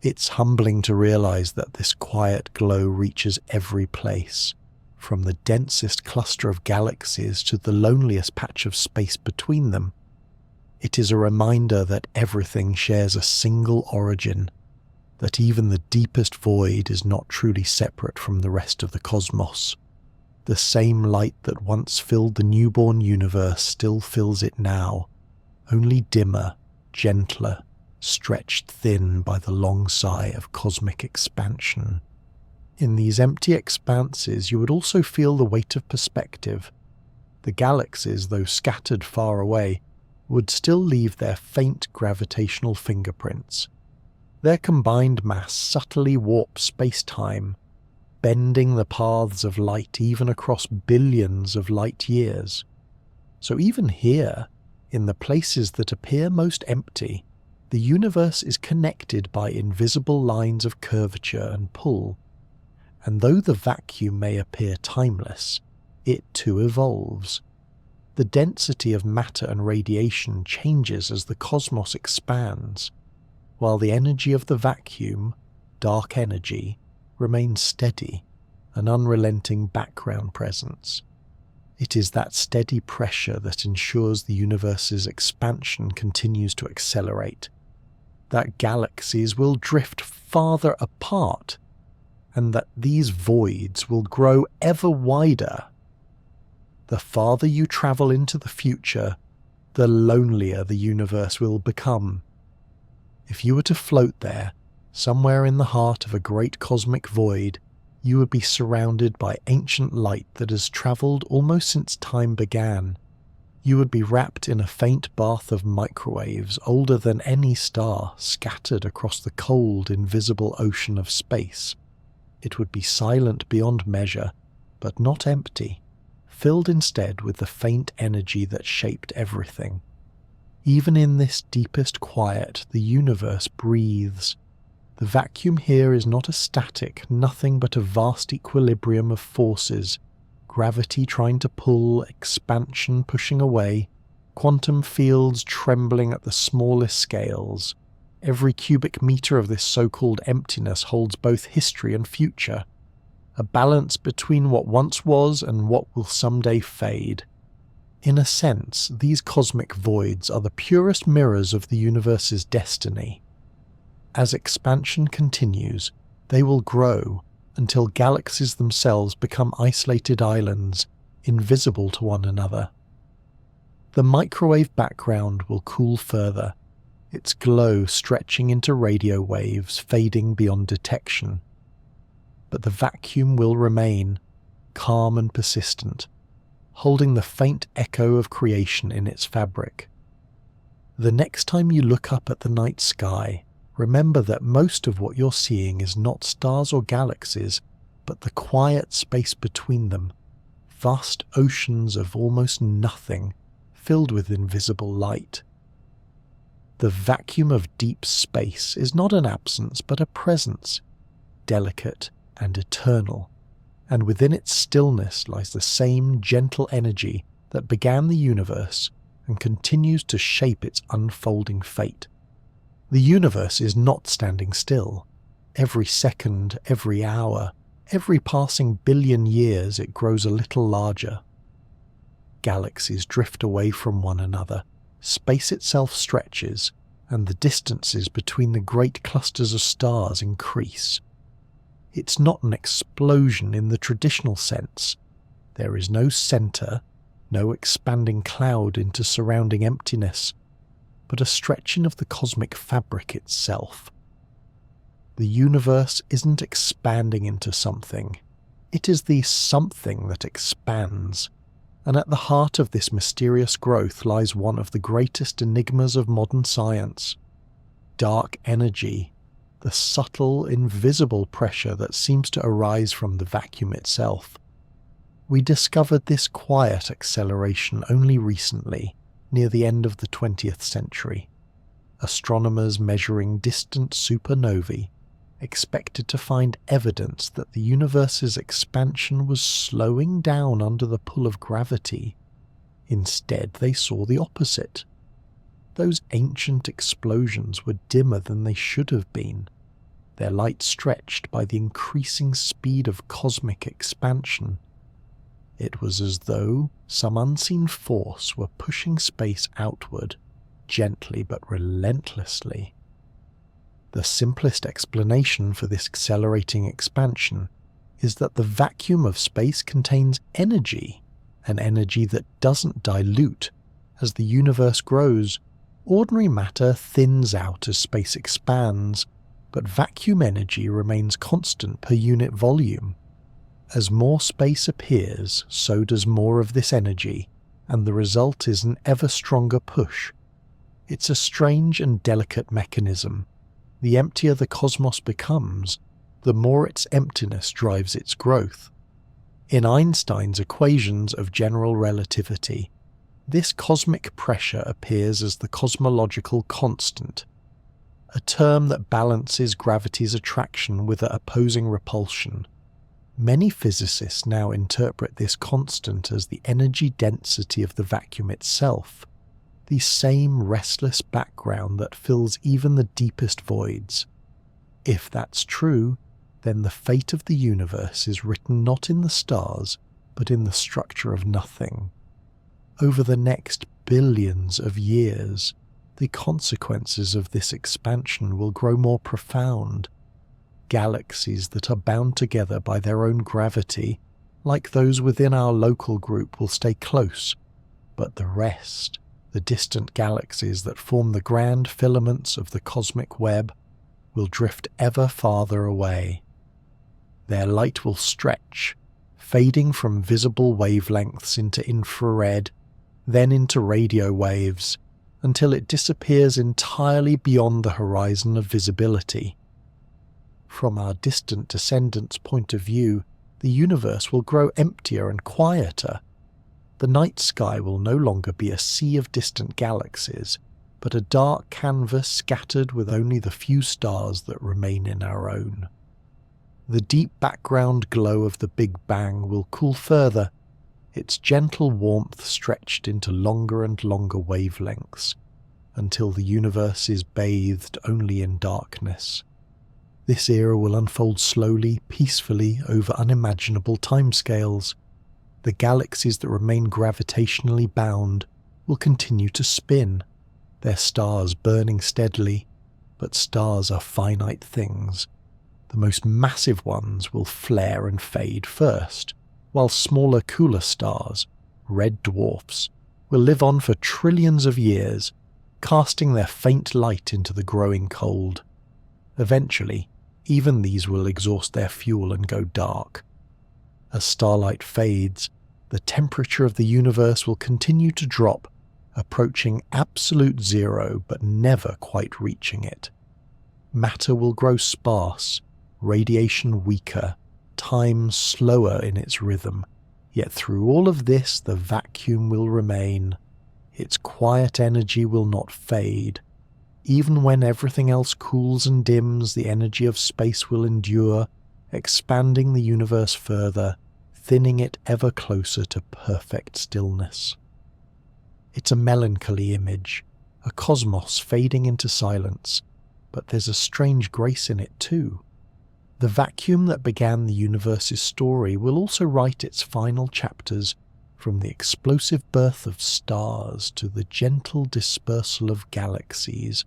It's humbling to realize that this quiet glow reaches every place, from the densest cluster of galaxies to the loneliest patch of space between them. It is a reminder that everything shares a single origin, that even the deepest void is not truly separate from the rest of the cosmos. The same light that once filled the newborn universe still fills it now, only dimmer, gentler, stretched thin by the long sigh of cosmic expansion. In these empty expanses you would also feel the weight of perspective. The galaxies, though scattered far away, would still leave their faint gravitational fingerprints. Their combined mass subtly warps space-time, bending the paths of light even across billions of light years. So even here, in the places that appear most empty, the universe is connected by invisible lines of curvature and pull. And though the vacuum may appear timeless, it too evolves. The density of matter and radiation changes as the cosmos expands, while the energy of the vacuum, dark energy, remains steady, an unrelenting background presence. It is that steady pressure that ensures the universe's expansion continues to accelerate, that galaxies will drift farther apart, and that these voids will grow ever wider. The farther you travel into the future, the lonelier the universe will become. If you were to float there, somewhere in the heart of a great cosmic void, you would be surrounded by ancient light that has travelled almost since time began. You would be wrapped in a faint bath of microwaves older than any star scattered across the cold, invisible ocean of space. It would be silent beyond measure, but not empty, filled instead with the faint energy that shaped everything. Even in this deepest quiet, the universe breathes. The vacuum here is not a static, nothing but a vast equilibrium of forces, gravity trying to pull, expansion pushing away, quantum fields trembling at the smallest scales. Every cubic meter of this so-called emptiness holds both history and future, a balance between what once was and what will someday fade. In a sense, these cosmic voids are the purest mirrors of the universe's destiny. As expansion continues, they will grow until galaxies themselves become isolated islands, invisible to one another. The microwave background will cool further, its glow stretching into radio waves, fading beyond detection. But the vacuum will remain, calm and persistent, holding the faint echo of creation in its fabric. The next time you look up at the night sky, remember that most of what you're seeing is not stars or galaxies, but the quiet space between them, vast oceans of almost nothing, filled with invisible light. The vacuum of deep space is not an absence but a presence, delicate and eternal, and within its stillness lies the same gentle energy that began the universe and continues to shape its unfolding fate. The universe is not standing still. Every second, every hour, every passing billion years it grows a little larger. Galaxies drift away from one another, space itself stretches, and the distances between the great clusters of stars increase. It's not an explosion in the traditional sense. There is no centre, no expanding cloud into surrounding emptiness, but a stretching of the cosmic fabric itself. The universe isn't expanding into something. It is the something that expands. And at the heart of this mysterious growth lies one of the greatest enigmas of modern science. Dark energy, the subtle, invisible pressure that seems to arise from the vacuum itself. We discovered this quiet acceleration only recently, near the end of the 20th century. Astronomers measuring distant supernovae expected to find evidence that the universe's expansion was slowing down under the pull of gravity. Instead, they saw the opposite. Those ancient explosions were dimmer than they should have been, their light stretched by the increasing speed of cosmic expansion. It was as though some unseen force were pushing space outward, gently but relentlessly. The simplest explanation for this accelerating expansion is that the vacuum of space contains energy, an energy that doesn't dilute. As the universe grows, ordinary matter thins out as space expands, but vacuum energy remains constant per unit volume. As more space appears, so does more of this energy, and the result is an ever stronger push. It's a strange and delicate mechanism. The emptier the cosmos becomes, the more its emptiness drives its growth. In Einstein's equations of general relativity, this cosmic pressure appears as the cosmological constant, a term that balances gravity's attraction with the opposing repulsion. Many physicists now interpret this constant as the energy density of the vacuum itself, the same restless background that fills even the deepest voids. If that's true, then the fate of the universe is written not in the stars, but in the structure of nothing. Over the next billions of years, the consequences of this expansion will grow more profound. Galaxies that are bound together by their own gravity, like those within our local group, will stay close, but the rest, the distant galaxies that form the grand filaments of the cosmic web, will drift ever farther away. Their light will stretch, fading from visible wavelengths into infrared, then into radio waves, until it disappears entirely beyond the horizon of visibility. From our distant descendants' point of view, the universe will grow emptier and quieter. The night sky will no longer be a sea of distant galaxies, but a dark canvas scattered with only the few stars that remain in our own. The deep background glow of the Big Bang will cool further, its gentle warmth stretched into longer and longer wavelengths, until the universe is bathed only in darkness. This era will unfold slowly, peacefully, over unimaginable timescales. The galaxies that remain gravitationally bound will continue to spin, their stars burning steadily, but stars are finite things. The most massive ones will flare and fade first, while smaller, cooler stars, red dwarfs, will live on for trillions of years, casting their faint light into the growing cold. Eventually, even these will exhaust their fuel and go dark. As starlight fades, the temperature of the universe will continue to drop, approaching absolute zero but never quite reaching it. Matter will grow sparse, radiation weaker, time slower in its rhythm, yet through all of this the vacuum will remain. Its quiet energy will not fade. Even when everything else cools and dims, the energy of space will endure, expanding the universe further, thinning it ever closer to perfect stillness. It's a melancholy image, a cosmos fading into silence, but there's a strange grace in it too. The vacuum that began the universe's story will also write its final chapters, from the explosive birth of stars to the gentle dispersal of galaxies,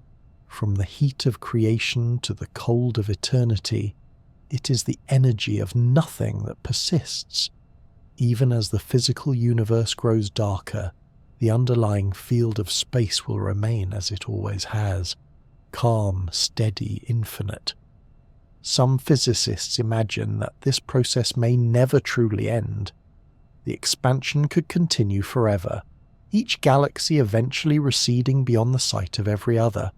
from the heat of creation to the cold of eternity. It is the energy of nothing that persists. Even as the physical universe grows darker, the underlying field of space will remain as it always has, calm, steady, infinite. Some physicists imagine that this process may never truly end. The expansion could continue forever, each galaxy eventually receding beyond the sight of every other,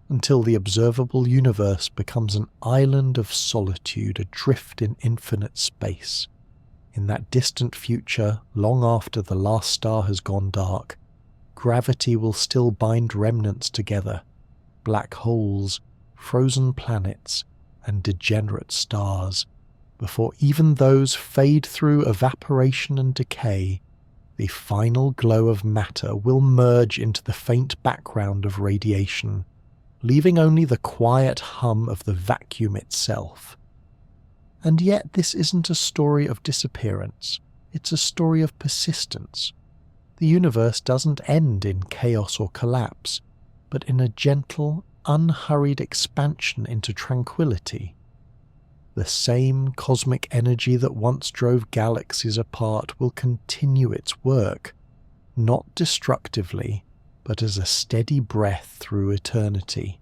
until the observable universe becomes an island of solitude adrift in infinite space. In that distant future, long after the last star has gone dark, gravity will still bind remnants together, black holes, frozen planets, and degenerate stars. Before even those fade through evaporation and decay, the final glow of matter will merge into the faint background of radiation, leaving only the quiet hum of the vacuum itself. And yet this isn't a story of disappearance, it's a story of persistence. The universe doesn't end in chaos or collapse, but in a gentle, unhurried expansion into tranquility. The same cosmic energy that once drove galaxies apart will continue its work, not destructively, but as a steady breath through eternity.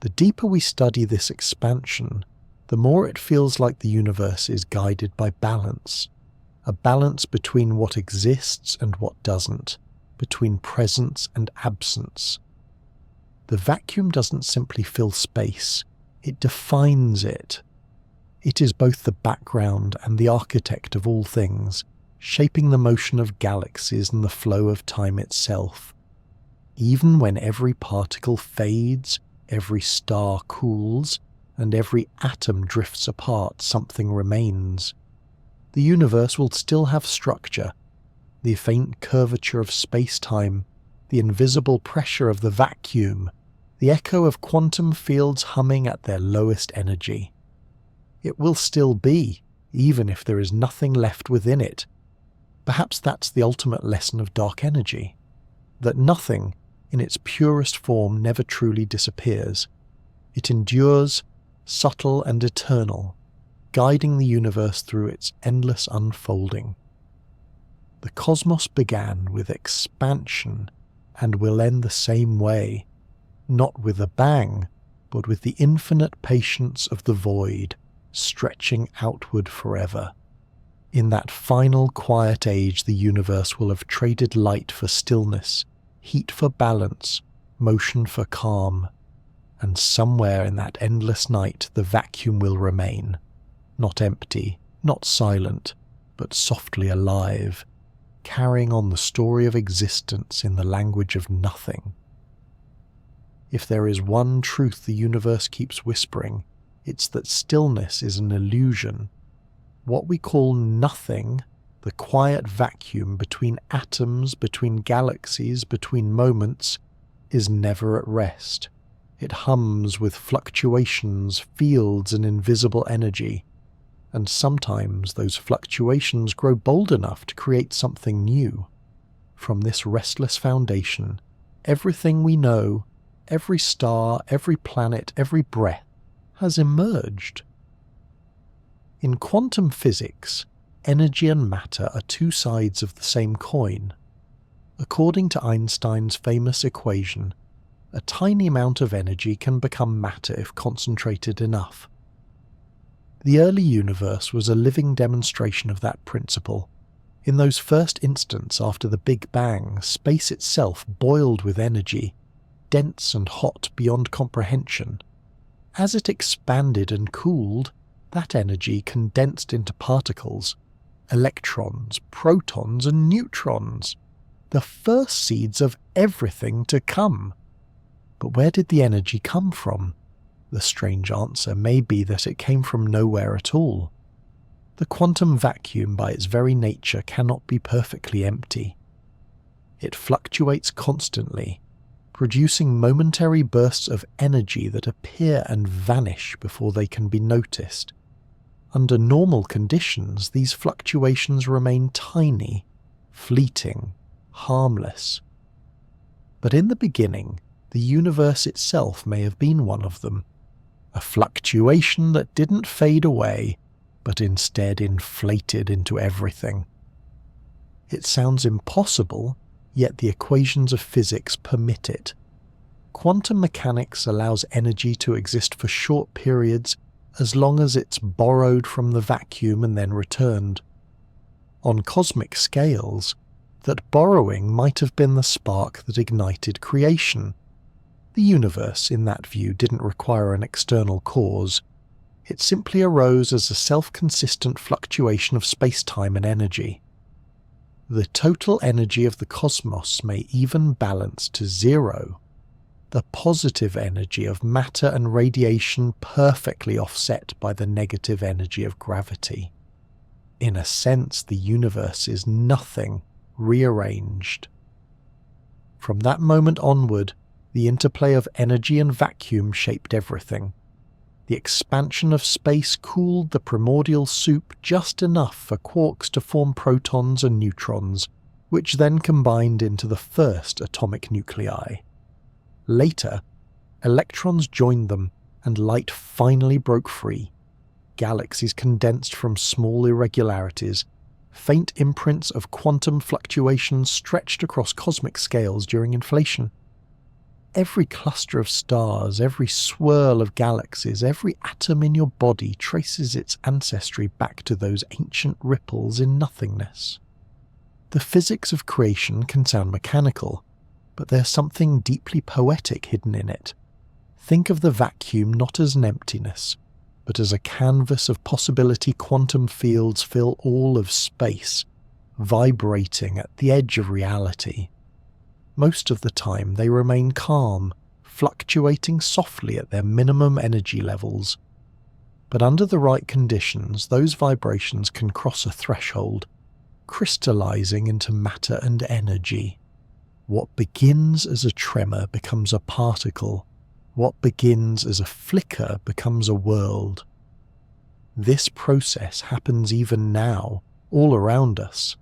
The deeper we study this expansion, the more it feels like the universe is guided by balance, a balance between what exists and what doesn't, between presence and absence. The vacuum doesn't simply fill space, it defines it. It is both the background and the architect of all things, shaping the motion of galaxies and the flow of time itself. Even when every particle fades, every star cools, and every atom drifts apart, something remains. The universe will still have structure, the faint curvature of space-time, the invisible pressure of the vacuum, the echo of quantum fields humming at their lowest energy. It will still be, even if there is nothing left within it. Perhaps that's the ultimate lesson of dark energy, that nothing, in its purest form, never truly disappears. It endures, subtle and eternal, guiding the universe through its endless unfolding. The cosmos began with expansion and will end the same way, not with a bang, but with the infinite patience of the void, stretching outward forever. In that final quiet age, the universe will have traded light for stillness, heat for balance, motion for calm, and somewhere in that endless night the vacuum will remain, not empty, not silent, but softly alive, carrying on the story of existence in the language of nothing. If there is one truth the universe keeps whispering, it's that stillness is an illusion. What we call nothing, the quiet vacuum between atoms, between galaxies, between moments, is never at rest. It hums with fluctuations, fields, and invisible energy, and sometimes those fluctuations grow bold enough to create something new. From this restless foundation, everything we know, every star, every planet, every breath, has emerged. In quantum physics, energy and matter are two sides of the same coin. According to Einstein's famous equation, a tiny amount of energy can become matter if concentrated enough. The early universe was a living demonstration of that principle. In those first instants after the Big Bang, space itself boiled with energy, dense and hot beyond comprehension. As it expanded and cooled, that energy condensed into particles, electrons, protons, and neutrons, the first seeds of everything to come. But where did the energy come from? The strange answer may be that it came from nowhere at all. The quantum vacuum by its very nature cannot be perfectly empty. It fluctuates constantly, producing momentary bursts of energy that appear and vanish before they can be noticed. Under normal conditions, these fluctuations remain tiny, fleeting, harmless. But in the beginning, the universe itself may have been one of them, a fluctuation that didn't fade away, but instead inflated into everything. It sounds impossible, yet the equations of physics permit it. Quantum mechanics allows energy to exist for short periods as long as it's borrowed from the vacuum and then returned. On cosmic scales, that borrowing might have been the spark that ignited creation. The universe, in that view, didn't require an external cause. It simply arose as a self-consistent fluctuation of space-time and energy. The total energy of the cosmos may even balance to zero. The positive energy of matter and radiation perfectly offset by the negative energy of gravity. In a sense, the universe is nothing rearranged. From that moment onward, the interplay of energy and vacuum shaped everything. The expansion of space cooled the primordial soup just enough for quarks to form protons and neutrons, which then combined into the first atomic nuclei. Later, electrons joined them, and light finally broke free. Galaxies condensed from small irregularities. Faint imprints of quantum fluctuations stretched across cosmic scales during inflation. Every cluster of stars, every swirl of galaxies, every atom in your body traces its ancestry back to those ancient ripples in nothingness. The physics of creation can sound mechanical, but there's something deeply poetic hidden in it. Think of the vacuum not as an emptiness, but as a canvas of possibility. Quantum fields fill all of space, vibrating at the edge of reality. Most of the time they remain calm, fluctuating softly at their minimum energy levels. But under the right conditions, those vibrations can cross a threshold, crystallizing into matter and energy. What begins as a tremor becomes a particle. What begins as a flicker becomes a world. This process happens even now, all around us.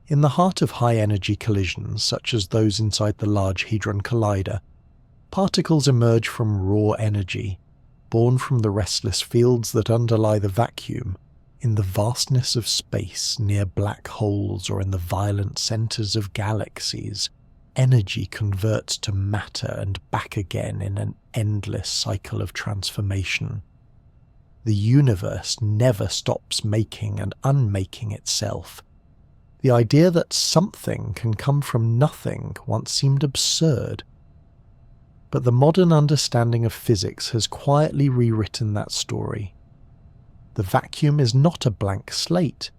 In the heart of high-energy collisions, such as those inside the Large Hadron Collider, particles emerge from raw energy, born from the restless fields that underlie the vacuum. In the vastness of space, near black holes or in the violent centers of galaxies, energy converts to matter and back again in an endless cycle of transformation. The universe never stops making and unmaking itself. The idea that something can come from nothing once seemed absurd. But the modern understanding of physics has quietly rewritten that story. The vacuum is not a blank slate.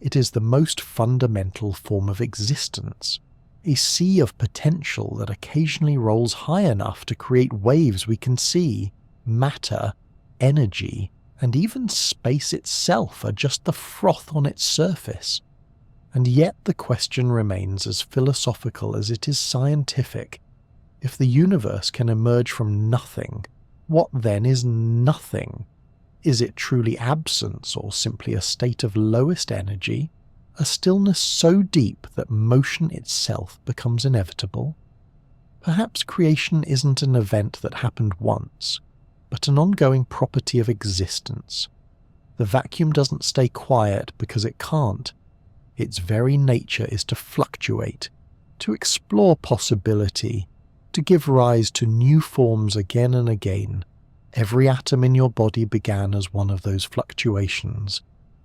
It is the most fundamental form of existence, a sea of potential that occasionally rolls high enough to create waves we can see. Matter, energy, and even space itself are just the froth on its surface. And yet the question remains as philosophical as it is scientific. If the universe can emerge from nothing, what then is nothing? Is it truly absence or simply a state of lowest energy, a stillness so deep that motion itself becomes inevitable? Perhaps creation isn't an event that happened once, but an ongoing property of existence. The vacuum doesn't stay quiet because it can't. Its very nature is to fluctuate, to explore possibility, to give rise to new forms again and again. Every atom in your body began as one of those fluctuations,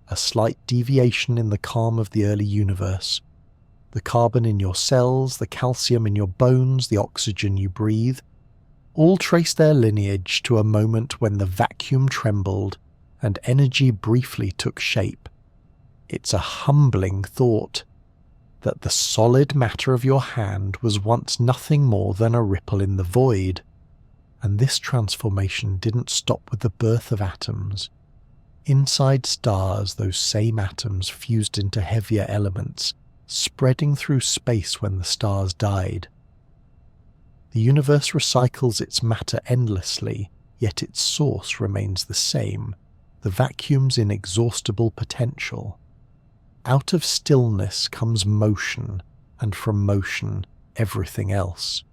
a slight deviation in the calm of the early universe. The carbon in your cells, the calcium in your bones, the oxygen you breathe, all trace their lineage to a moment when the vacuum trembled and energy briefly took shape. It's a humbling thought that the solid matter of your hand was once nothing more than a ripple in the void. And this transformation didn't stop with the birth of atoms. Inside stars, those same atoms fused into heavier elements, spreading through space when the stars died. The universe recycles its matter endlessly, yet its source remains the same, the vacuum's inexhaustible potential. Out of stillness comes motion, and from motion, everything else.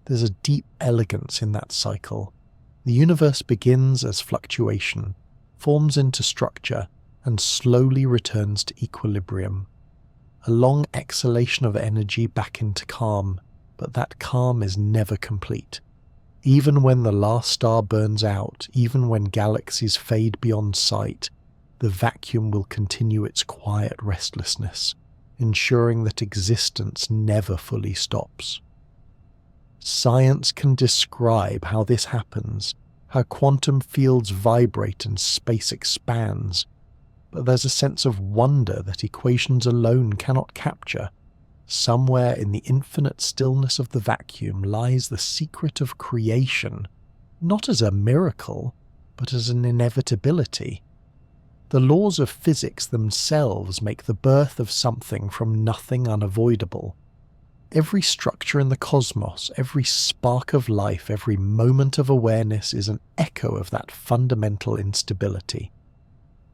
There's a deep elegance in that cycle. The universe begins as fluctuation, forms into structure, and slowly returns to equilibrium. A long exhalation of energy back into calm, but that calm is never complete. Even when the last star burns out, even when galaxies fade beyond sight, the vacuum will continue its quiet restlessness, ensuring that existence never fully stops. Science can describe how this happens, how quantum fields vibrate and space expands, but there's a sense of wonder that equations alone cannot capture. Somewhere in the infinite stillness of the vacuum lies the secret of creation, not as a miracle, but as an inevitability. The laws of physics themselves make the birth of something from nothing unavoidable. Every structure in the cosmos, every spark of life, every moment of awareness is an echo of that fundamental instability.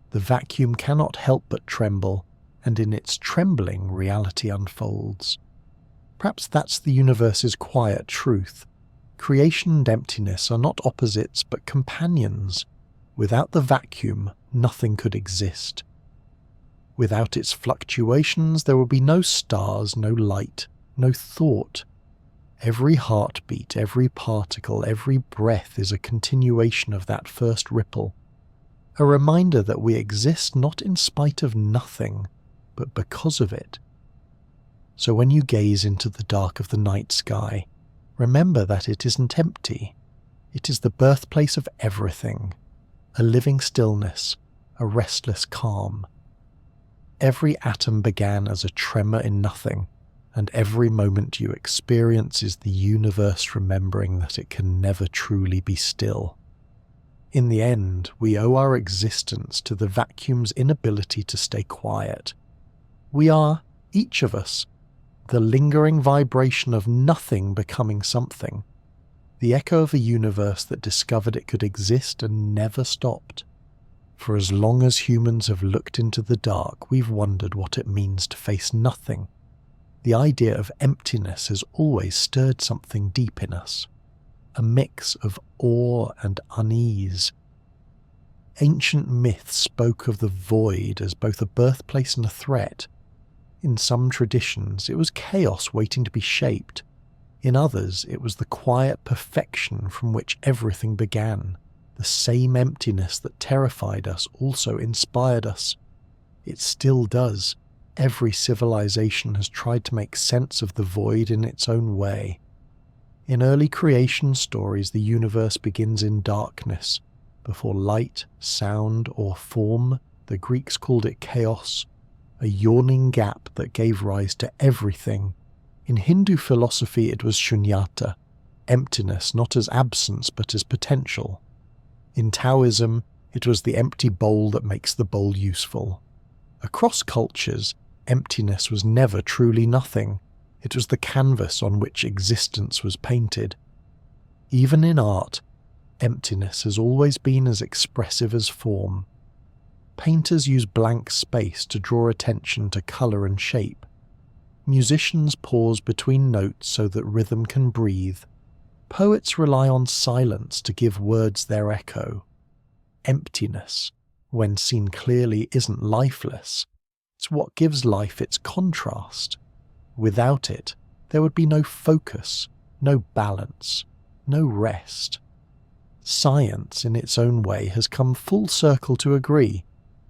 The vacuum cannot help but tremble, and in its trembling reality unfolds. Perhaps that's the universe's quiet truth. Creation and emptiness are not opposites but companions. Without the vacuum, nothing could exist. Without its fluctuations, there would be no stars, no light, no thought. Every heartbeat, every particle, every breath is a continuation of that first ripple, a reminder that we exist not in spite of nothing, but because of it. So when you gaze into the dark of the night sky, remember that it isn't empty. It is the birthplace of everything, a living stillness, a restless calm. Every atom began as a tremor in nothing, and every moment you experience is the universe remembering that it can never truly be still. In the end, we owe our existence to the vacuum's inability to stay quiet. We are, each of us, the lingering vibration of nothing becoming something, the echo of a universe that discovered it could exist and never stopped. For as long as humans have looked into the dark, we've wondered what it means to face nothing. The idea of emptiness has always stirred something deep in us, a mix of awe and unease. Ancient myths spoke of the void as both a birthplace and a threat. In some traditions, it was chaos waiting to be shaped. In others, it was the quiet perfection from which everything began. The same emptiness that terrified us also inspired us. It still does. Every civilization has tried to make sense of the void in its own way. In early creation stories, the universe begins in darkness. Before light, sound, or form, the Greeks called it chaos, a yawning gap that gave rise to everything. In Hindu philosophy, it was shunyata, emptiness not as absence but as potential. In Taoism, it was the empty bowl that makes the bowl useful. Across cultures, emptiness was never truly nothing. It was the canvas on which existence was painted. Even in art, emptiness has always been as expressive as form. Painters use blank space to draw attention to colour and shape. Musicians pause between notes so that rhythm can breathe. Poets rely on silence to give words their echo. Emptiness, when seen clearly, isn't lifeless. It's what gives life its contrast. Without it, there would be no focus, no balance, no rest. Science, in its own way, has come full circle to agree.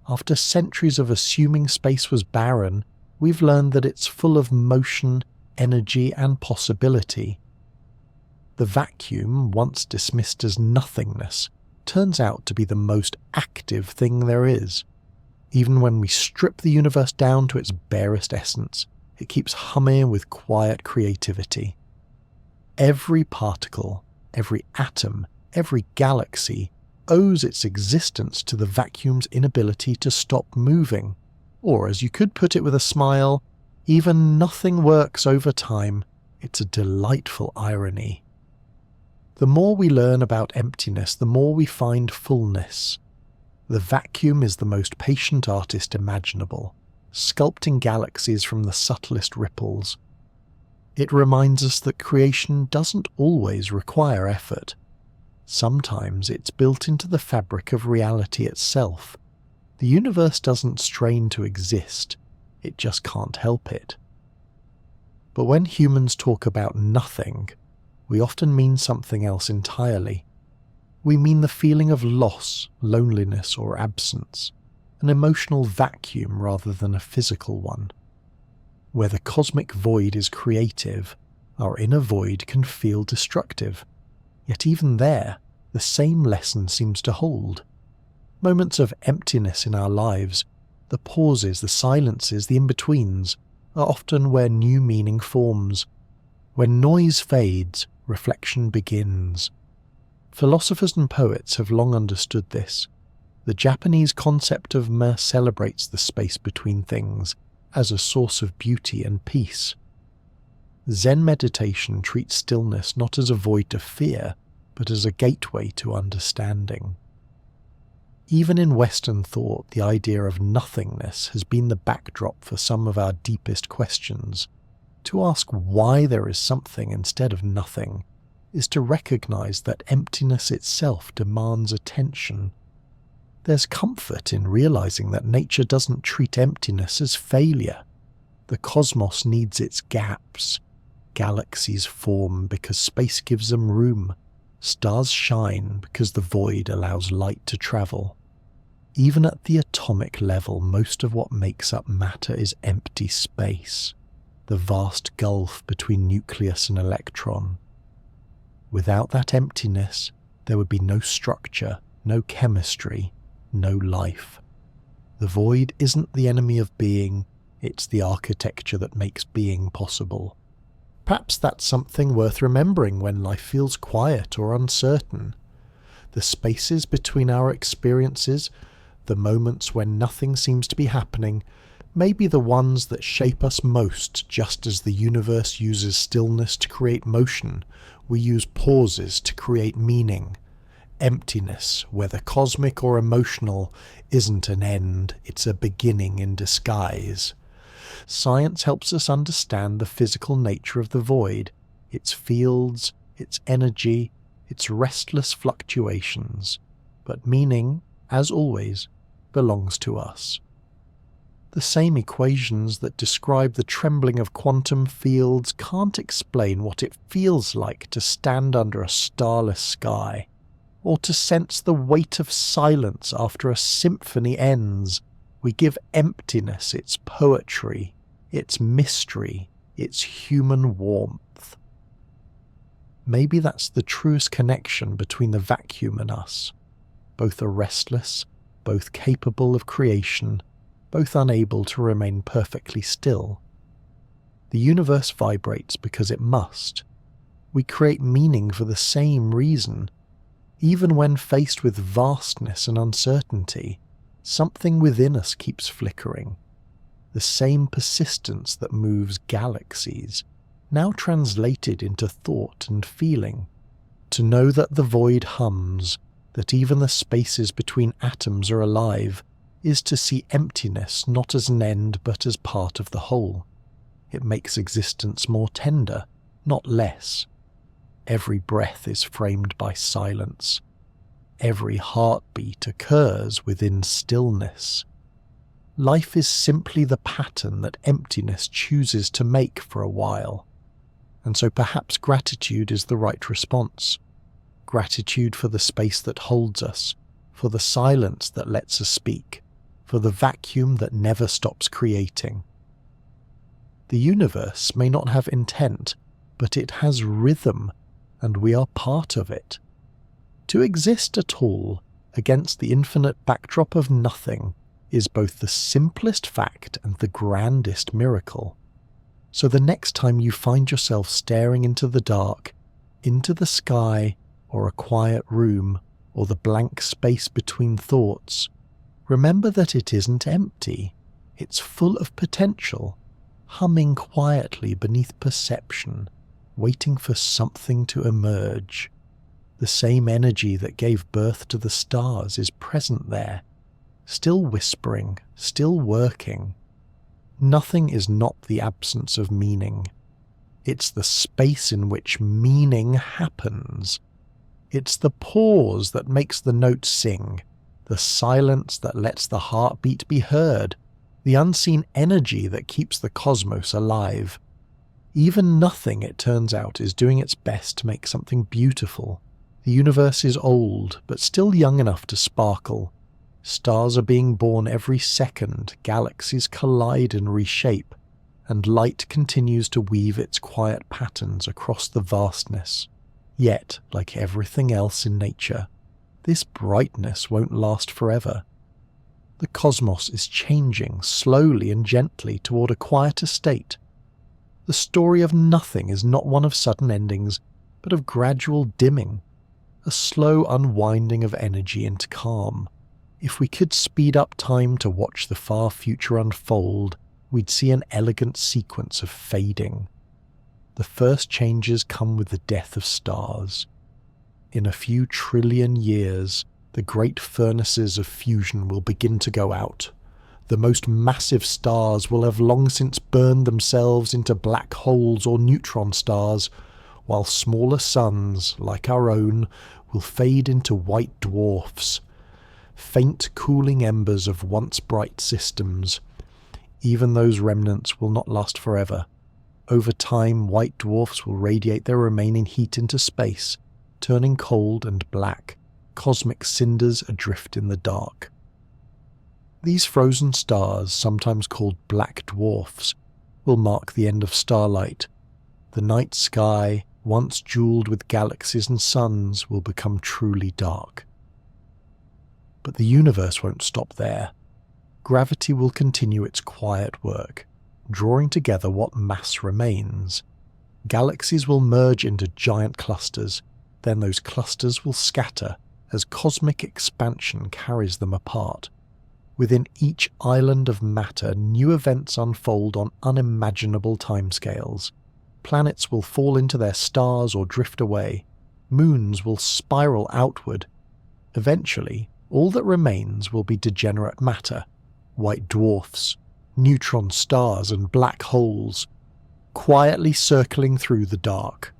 After centuries of assuming space was barren, we've learned that it's full of motion, energy, and possibility. The vacuum, once dismissed as nothingness, turns out to be the most active thing there is. Even when we strip the universe down to its barest essence, it keeps humming with quiet creativity. Every particle, every atom, every galaxy owes its existence to the vacuum's inability to stop moving. Or, as you could put it with a smile, even nothing works over time. It's a delightful irony. The more we learn about emptiness, the more we find fullness. The vacuum is the most patient artist imaginable, sculpting galaxies from the subtlest ripples. It reminds us that creation doesn't always require effort. Sometimes it's built into the fabric of reality itself. The universe doesn't strain to exist, it just can't help it. But when humans talk about nothing, we often mean something else entirely. We mean the feeling of loss, loneliness, or absence, an emotional vacuum rather than a physical one. Where the cosmic void is creative, our inner void can feel destructive. Yet even there, the same lesson seems to hold. Moments of emptiness in our lives, the pauses, the silences, the in-betweens, are often where new meaning forms. When noise fades, reflection begins. Philosophers and poets have long understood this. The Japanese concept of me celebrates the space between things as a source of beauty and peace. Zen meditation treats stillness not as a void to fear, but as a gateway to understanding. Even in Western thought, the idea of nothingness has been the backdrop for some of our deepest questions. To ask why there is something instead of nothing is to recognize that emptiness itself demands attention. There's comfort in realizing that nature doesn't treat emptiness as failure. The cosmos needs its gaps. Galaxies form because space gives them room. Stars shine because the void allows light to travel. Even at the atomic level, most of what makes up matter is empty space, the vast gulf between nucleus and electron. Without that emptiness, there would be no structure, no chemistry, no life. The void isn't the enemy of being, it's the architecture that makes being possible. Perhaps that's something worth remembering when life feels quiet or uncertain. The spaces between our experiences, the moments when nothing seems to be happening, may be the ones that shape us most. Just as the universe uses stillness to create motion, we use pauses to create meaning. Emptiness, whether cosmic or emotional, isn't an end, it's a beginning in disguise. Science helps us understand the physical nature of the void, its fields, its energy, its restless fluctuations. But meaning, as always, belongs to us. The same equations that describe the trembling of quantum fields can't explain what it feels like to stand under a starless sky, or to sense the weight of silence after a symphony ends. We give emptiness its poetry, its mystery, its human warmth. Maybe that's the truest connection between the vacuum and us. Both are restless, both capable of creation, both unable to remain perfectly still. The universe vibrates because it must. We create meaning for the same reason. Even when faced with vastness and uncertainty, something within us keeps flickering. The same persistence that moves galaxies, now translated into thought and feeling. To know that the void hums, that even the spaces between atoms are alive, is to see emptiness not as an end but as part of the whole. It makes existence more tender, not less. Every breath is framed by silence. Every heartbeat occurs within stillness. Life is simply the pattern that emptiness chooses to make for a while. And so perhaps gratitude is the right response. Gratitude for the space that holds us, for the silence that lets us speak, for the vacuum that never stops creating. The universe may not have intent, but it has rhythm, and we are part of it. To exist at all, against the infinite backdrop of nothing, is both the simplest fact and the grandest miracle. So the next time you find yourself staring into the dark, into the sky, or a quiet room, or the blank space between thoughts, remember that it isn't empty. It's full of potential, humming quietly beneath perception, waiting for something to emerge. The same energy that gave birth to the stars is present there, still whispering, still working. Nothing is not the absence of meaning. It's the space in which meaning happens. It's the pause that makes the note sing, the silence that lets the heartbeat be heard, the unseen energy that keeps the cosmos alive. Even nothing, it turns out, is doing its best to make something beautiful. The universe is old, but still young enough to sparkle. Stars are being born every second, galaxies collide and reshape, and light continues to weave its quiet patterns across the vastness. Yet, like everything else in nature, this brightness won't last forever. The cosmos is changing slowly and gently toward a quieter state. The story of nothing is not one of sudden endings, but of gradual dimming, a slow unwinding of energy into calm. If we could speed up time to watch the far future unfold, we'd see an elegant sequence of fading. The first changes come with the death of stars. In a few trillion years, the great furnaces of fusion will begin to go out. The most massive stars will have long since burned themselves into black holes or neutron stars, while smaller suns, like our own, will fade into white dwarfs, faint cooling embers of once bright systems. Even those remnants will not last forever. Over time, white dwarfs will radiate their remaining heat into space, turning cold and black, cosmic cinders adrift in the dark. These frozen stars, sometimes called black dwarfs, will mark the end of starlight. The night sky, once jeweled with galaxies and suns, will become truly dark. But the universe won't stop there. Gravity will continue its quiet work, drawing together what mass remains. Galaxies will merge into giant clusters, then those clusters will scatter as cosmic expansion carries them apart. Within each island of matter, new events unfold on unimaginable timescales. Planets will fall into their stars or drift away. Moons will spiral outward. Eventually, all that remains will be degenerate matter, white dwarfs, neutron stars and black holes, quietly circling through the dark.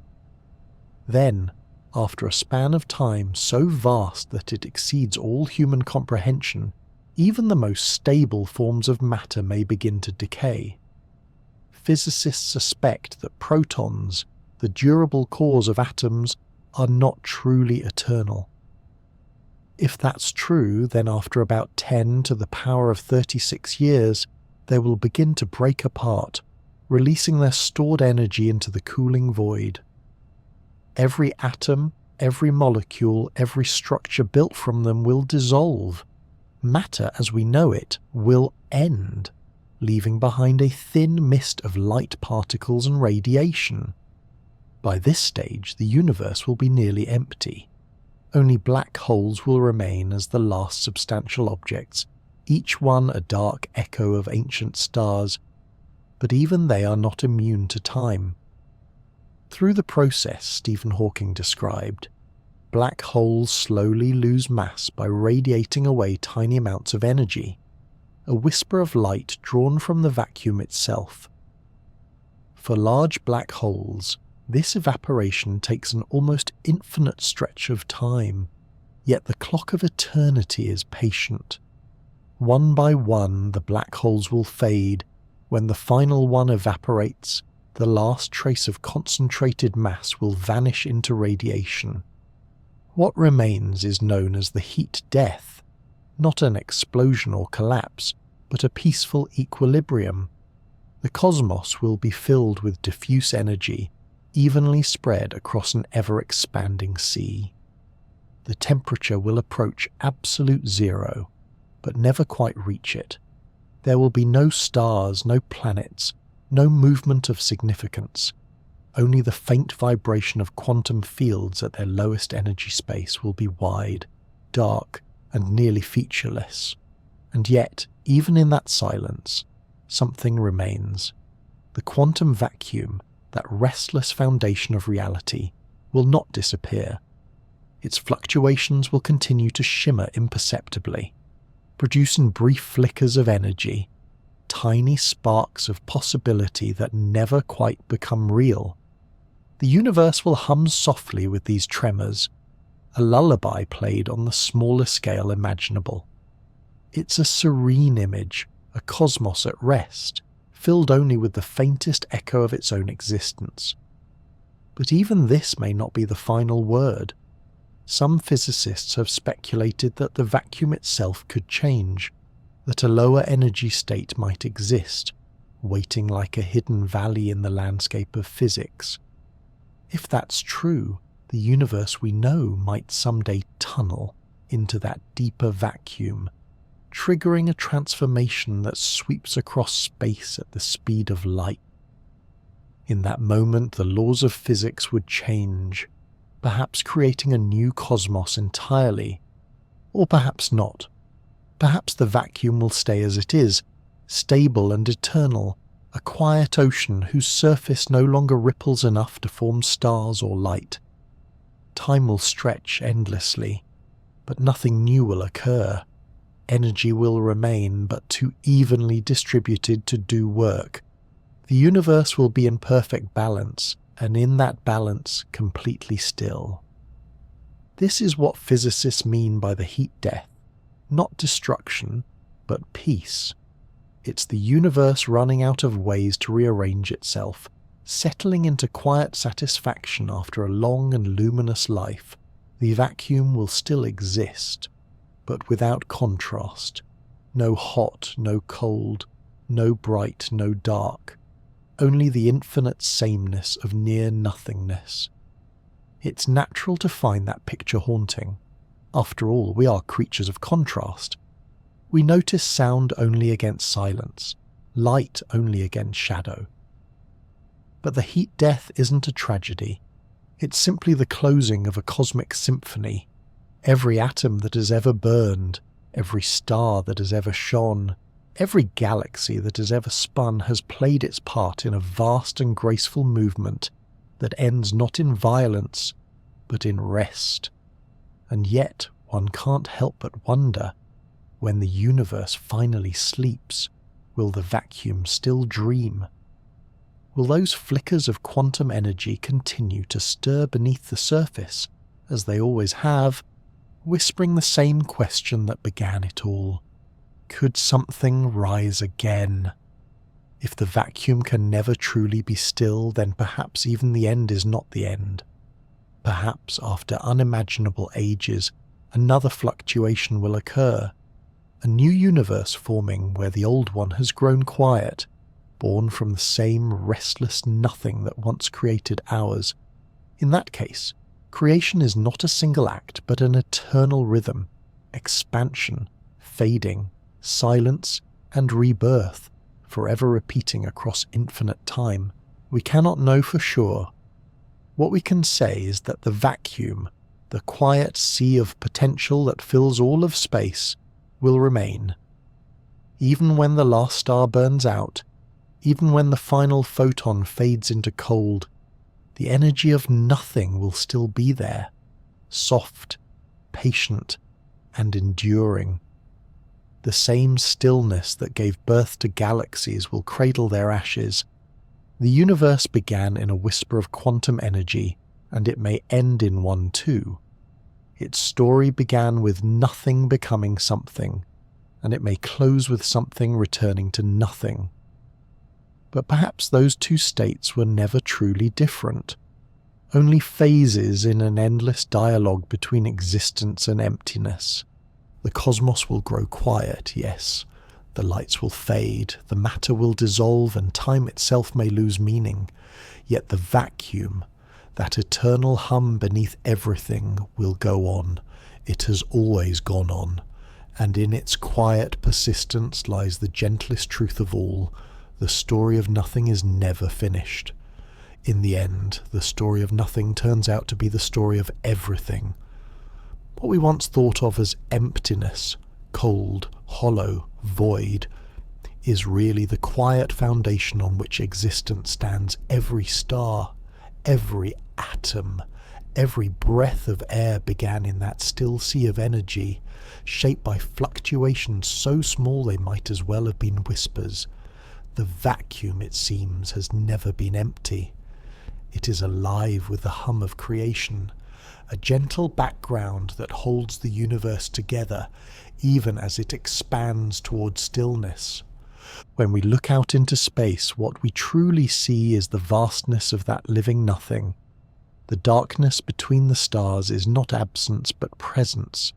Then, after a span of time so vast that it exceeds all human comprehension, even the most stable forms of matter may begin to decay. Physicists suspect that protons, the durable cores of atoms, are not truly eternal. If that's true, then after about 10 to the power of 36 years, they will begin to break apart, releasing their stored energy into the cooling void. Every atom, every molecule, every structure built from them will dissolve. Matter as we know it will end, leaving behind a thin mist of light particles and radiation. By this stage, the universe will be nearly empty. Only black holes will remain as the last substantial objects, each one a dark echo of ancient stars, but even they are not immune to time. Through the process Stephen Hawking described, black holes slowly lose mass by radiating away tiny amounts of energy, a whisper of light drawn from the vacuum itself. For large black holes, this evaporation takes an almost infinite stretch of time, yet the clock of eternity is patient. One by one, the black holes will fade. When the final one evaporates, the last trace of concentrated mass will vanish into radiation. What remains is known as the heat death, not an explosion or collapse, but a peaceful equilibrium. The cosmos will be filled with diffuse energy, evenly spread across an ever-expanding sea. The temperature will approach absolute zero, but never quite reach it. There will be no stars, no planets, no movement of significance. Only the faint vibration of quantum fields at their lowest energy space will be wide, dark, and nearly featureless. And yet, even in that silence, something remains. The quantum vacuum, that restless foundation of reality, will not disappear. Its fluctuations will continue to shimmer imperceptibly, producing brief flickers of energy, tiny sparks of possibility that never quite become real. The universe will hum softly with these tremors, a lullaby played on the smallest scale imaginable. It's a serene image, a cosmos at rest, filled only with the faintest echo of its own existence. But even this may not be the final word. Some physicists have speculated that the vacuum itself could change, that a lower energy state might exist, waiting like a hidden valley in the landscape of physics. If that's true, the universe we know might someday tunnel into that deeper vacuum, triggering a transformation that sweeps across space at the speed of light. In that moment, the laws of physics would change, perhaps creating a new cosmos entirely, or perhaps not. Perhaps the vacuum will stay as it is, stable and eternal, a quiet ocean whose surface no longer ripples enough to form stars or light. Time will stretch endlessly, but nothing new will occur. Energy will remain, but too evenly distributed to do work. The universe will be in perfect balance, and in that balance completely still. This is what physicists mean by the heat death. Not destruction, but peace. It's the universe running out of ways to rearrange itself, settling into quiet satisfaction after a long and luminous life. The vacuum will still exist, but without contrast. No hot, no cold, no bright, no dark. Only the infinite sameness of near nothingness. It's natural to find that picture haunting. After all, we are creatures of contrast. We notice sound only against silence, light only against shadow. But the heat death isn't a tragedy. It's simply the closing of a cosmic symphony. Every atom that has ever burned, every star that has ever shone, every galaxy that has ever spun has played its part in a vast and graceful movement that ends not in violence, but in rest. And yet one can't help but wonder, when the universe finally sleeps, will the vacuum still dream? Will those flickers of quantum energy continue to stir beneath the surface, as they always have, whispering the same question that began it all? Could something rise again? If the vacuum can never truly be still, then perhaps even the end is not the end. Perhaps after unimaginable ages, another fluctuation will occur, a new universe forming where the old one has grown quiet, born from the same restless nothing that once created ours. In that case, creation is not a single act, but an eternal rhythm, expansion, fading, silence, and rebirth, forever repeating across infinite time. We cannot know for sure. What we can say is that the vacuum, the quiet sea of potential that fills all of space, will remain. Even when the last star burns out, even when the final photon fades into cold, the energy of nothing will still be there, soft, patient, and enduring. The same stillness that gave birth to galaxies will cradle their ashes. The universe began in a whisper of quantum energy, and it may end in one too. Its story began with nothing becoming something, and it may close with something returning to nothing. But perhaps those two states were never truly different, only phases in an endless dialogue between existence and emptiness. The cosmos will grow quiet, yes. The lights will fade, the matter will dissolve, and time itself may lose meaning. Yet the vacuum, that eternal hum beneath everything, will go on. It has always gone on, and in its quiet persistence lies the gentlest truth of all. The story of nothing is never finished. In the end, the story of nothing turns out to be the story of everything. What we once thought of as emptiness, cold, hollow, void, is really the quiet foundation on which existence stands. Every star, every atom, every breath of air began in that still sea of energy, shaped by fluctuations so small they might as well have been whispers. The vacuum, it seems, has never been empty. It is alive with the hum of creation, a gentle background that holds the universe together, even as it expands toward stillness. When we look out into space, what we truly see is the vastness of that living nothing. The darkness between the stars is not absence but presence,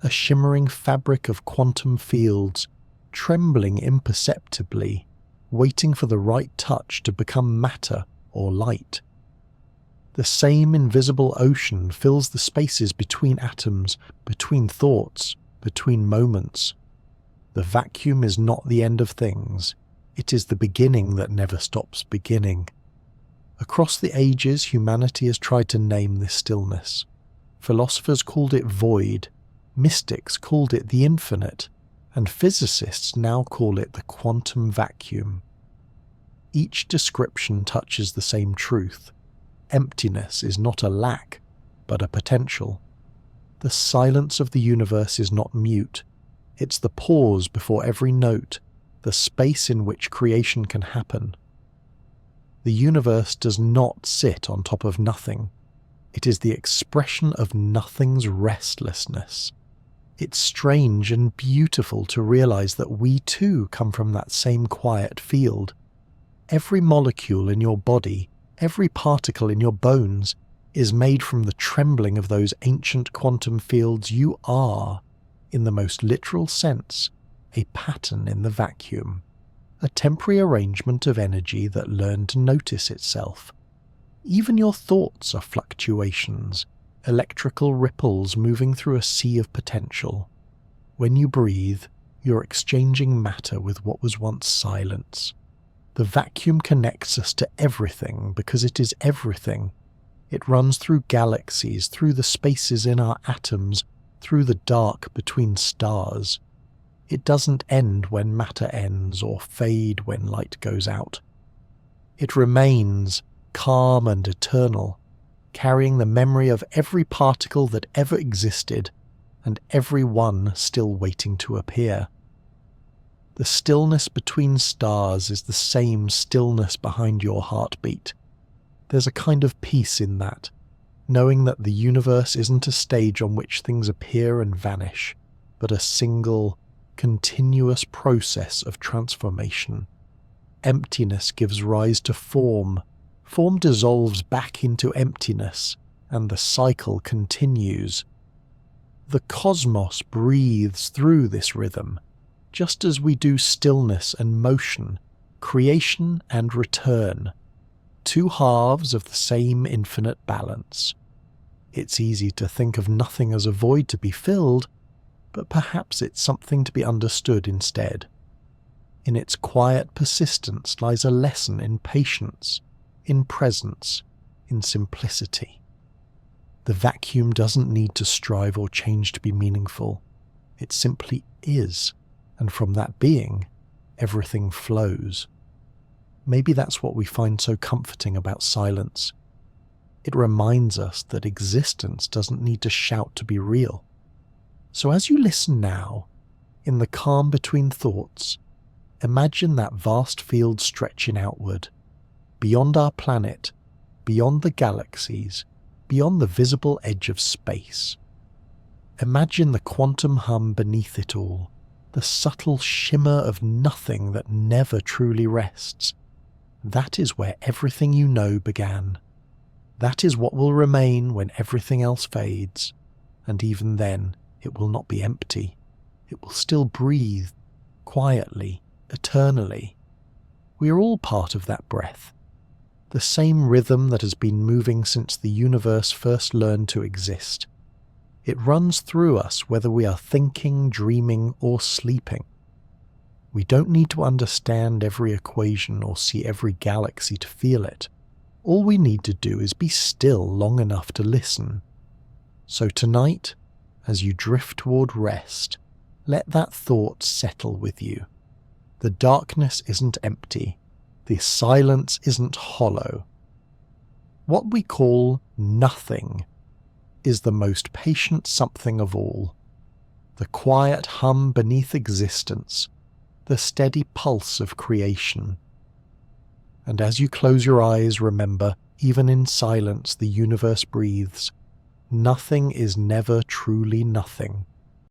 a shimmering fabric of quantum fields, trembling imperceptibly, waiting for the right touch to become matter or light. The same invisible ocean fills the spaces between atoms, between thoughts, between moments. The vacuum is not the end of things. It is the beginning that never stops beginning. Across the ages, humanity has tried to name this stillness. Philosophers called it void, mystics called it the infinite, and physicists now call it the quantum vacuum. Each description touches the same truth. Emptiness is not a lack, but a potential. The silence of the universe is not mute. It's the pause before every note, the space in which creation can happen. The universe does not sit on top of nothing. It is the expression of nothing's restlessness. It's strange and beautiful to realize that we too come from that same quiet field. Every molecule in your body, every particle in your bones, is made from the trembling of those ancient quantum fields. You are, in the most literal sense, a pattern in the vacuum, a temporary arrangement of energy that learned to notice itself. Even your thoughts are fluctuations, electrical ripples moving through a sea of potential. When you breathe, you're exchanging matter with what was once silence. The vacuum connects us to everything because it is everything. It runs through galaxies, through the spaces in our atoms, through the dark between stars. It doesn't end when matter ends or fade when light goes out. It remains calm and eternal, carrying the memory of every particle that ever existed and every one still waiting to appear. The stillness between stars is the same stillness behind your heartbeat. There's a kind of peace in that, knowing that the universe isn't a stage on which things appear and vanish, but a single, continuous process of transformation. Emptiness gives rise to form. Form dissolves back into emptiness, and the cycle continues. The cosmos breathes through this rhythm, just as we do stillness and motion, creation and return, two halves of the same infinite balance. It's easy to think of nothing as a void to be filled, but perhaps it's something to be understood instead. In its quiet persistence lies a lesson in patience, in presence, in simplicity. The vacuum doesn't need to strive or change to be meaningful. It simply is, and from that being, everything flows. Maybe that's what we find so comforting about silence. It reminds us that existence doesn't need to shout to be real. So as you listen now, in the calm between thoughts, imagine that vast field stretching outward, beyond our planet, beyond the galaxies, beyond the visible edge of space. Imagine the quantum hum beneath it all, the subtle shimmer of nothing that never truly rests. That is where everything you know began. That is what will remain when everything else fades, and even then it will not be empty. It will still breathe, quietly, eternally. We are all part of that breath, the same rhythm that has been moving since the universe first learned to exist. It runs through us whether we are thinking, dreaming, or sleeping. We don't need to understand every equation or see every galaxy to feel it. All we need to do is be still long enough to listen. So tonight, as you drift toward rest, let that thought settle with you. The darkness isn't empty. The silence isn't hollow. What we call nothing is the most patient something of all. The quiet hum beneath existence, the steady pulse of creation. And as you close your eyes, remember, even in silence the universe breathes. Nothing is never truly nothing.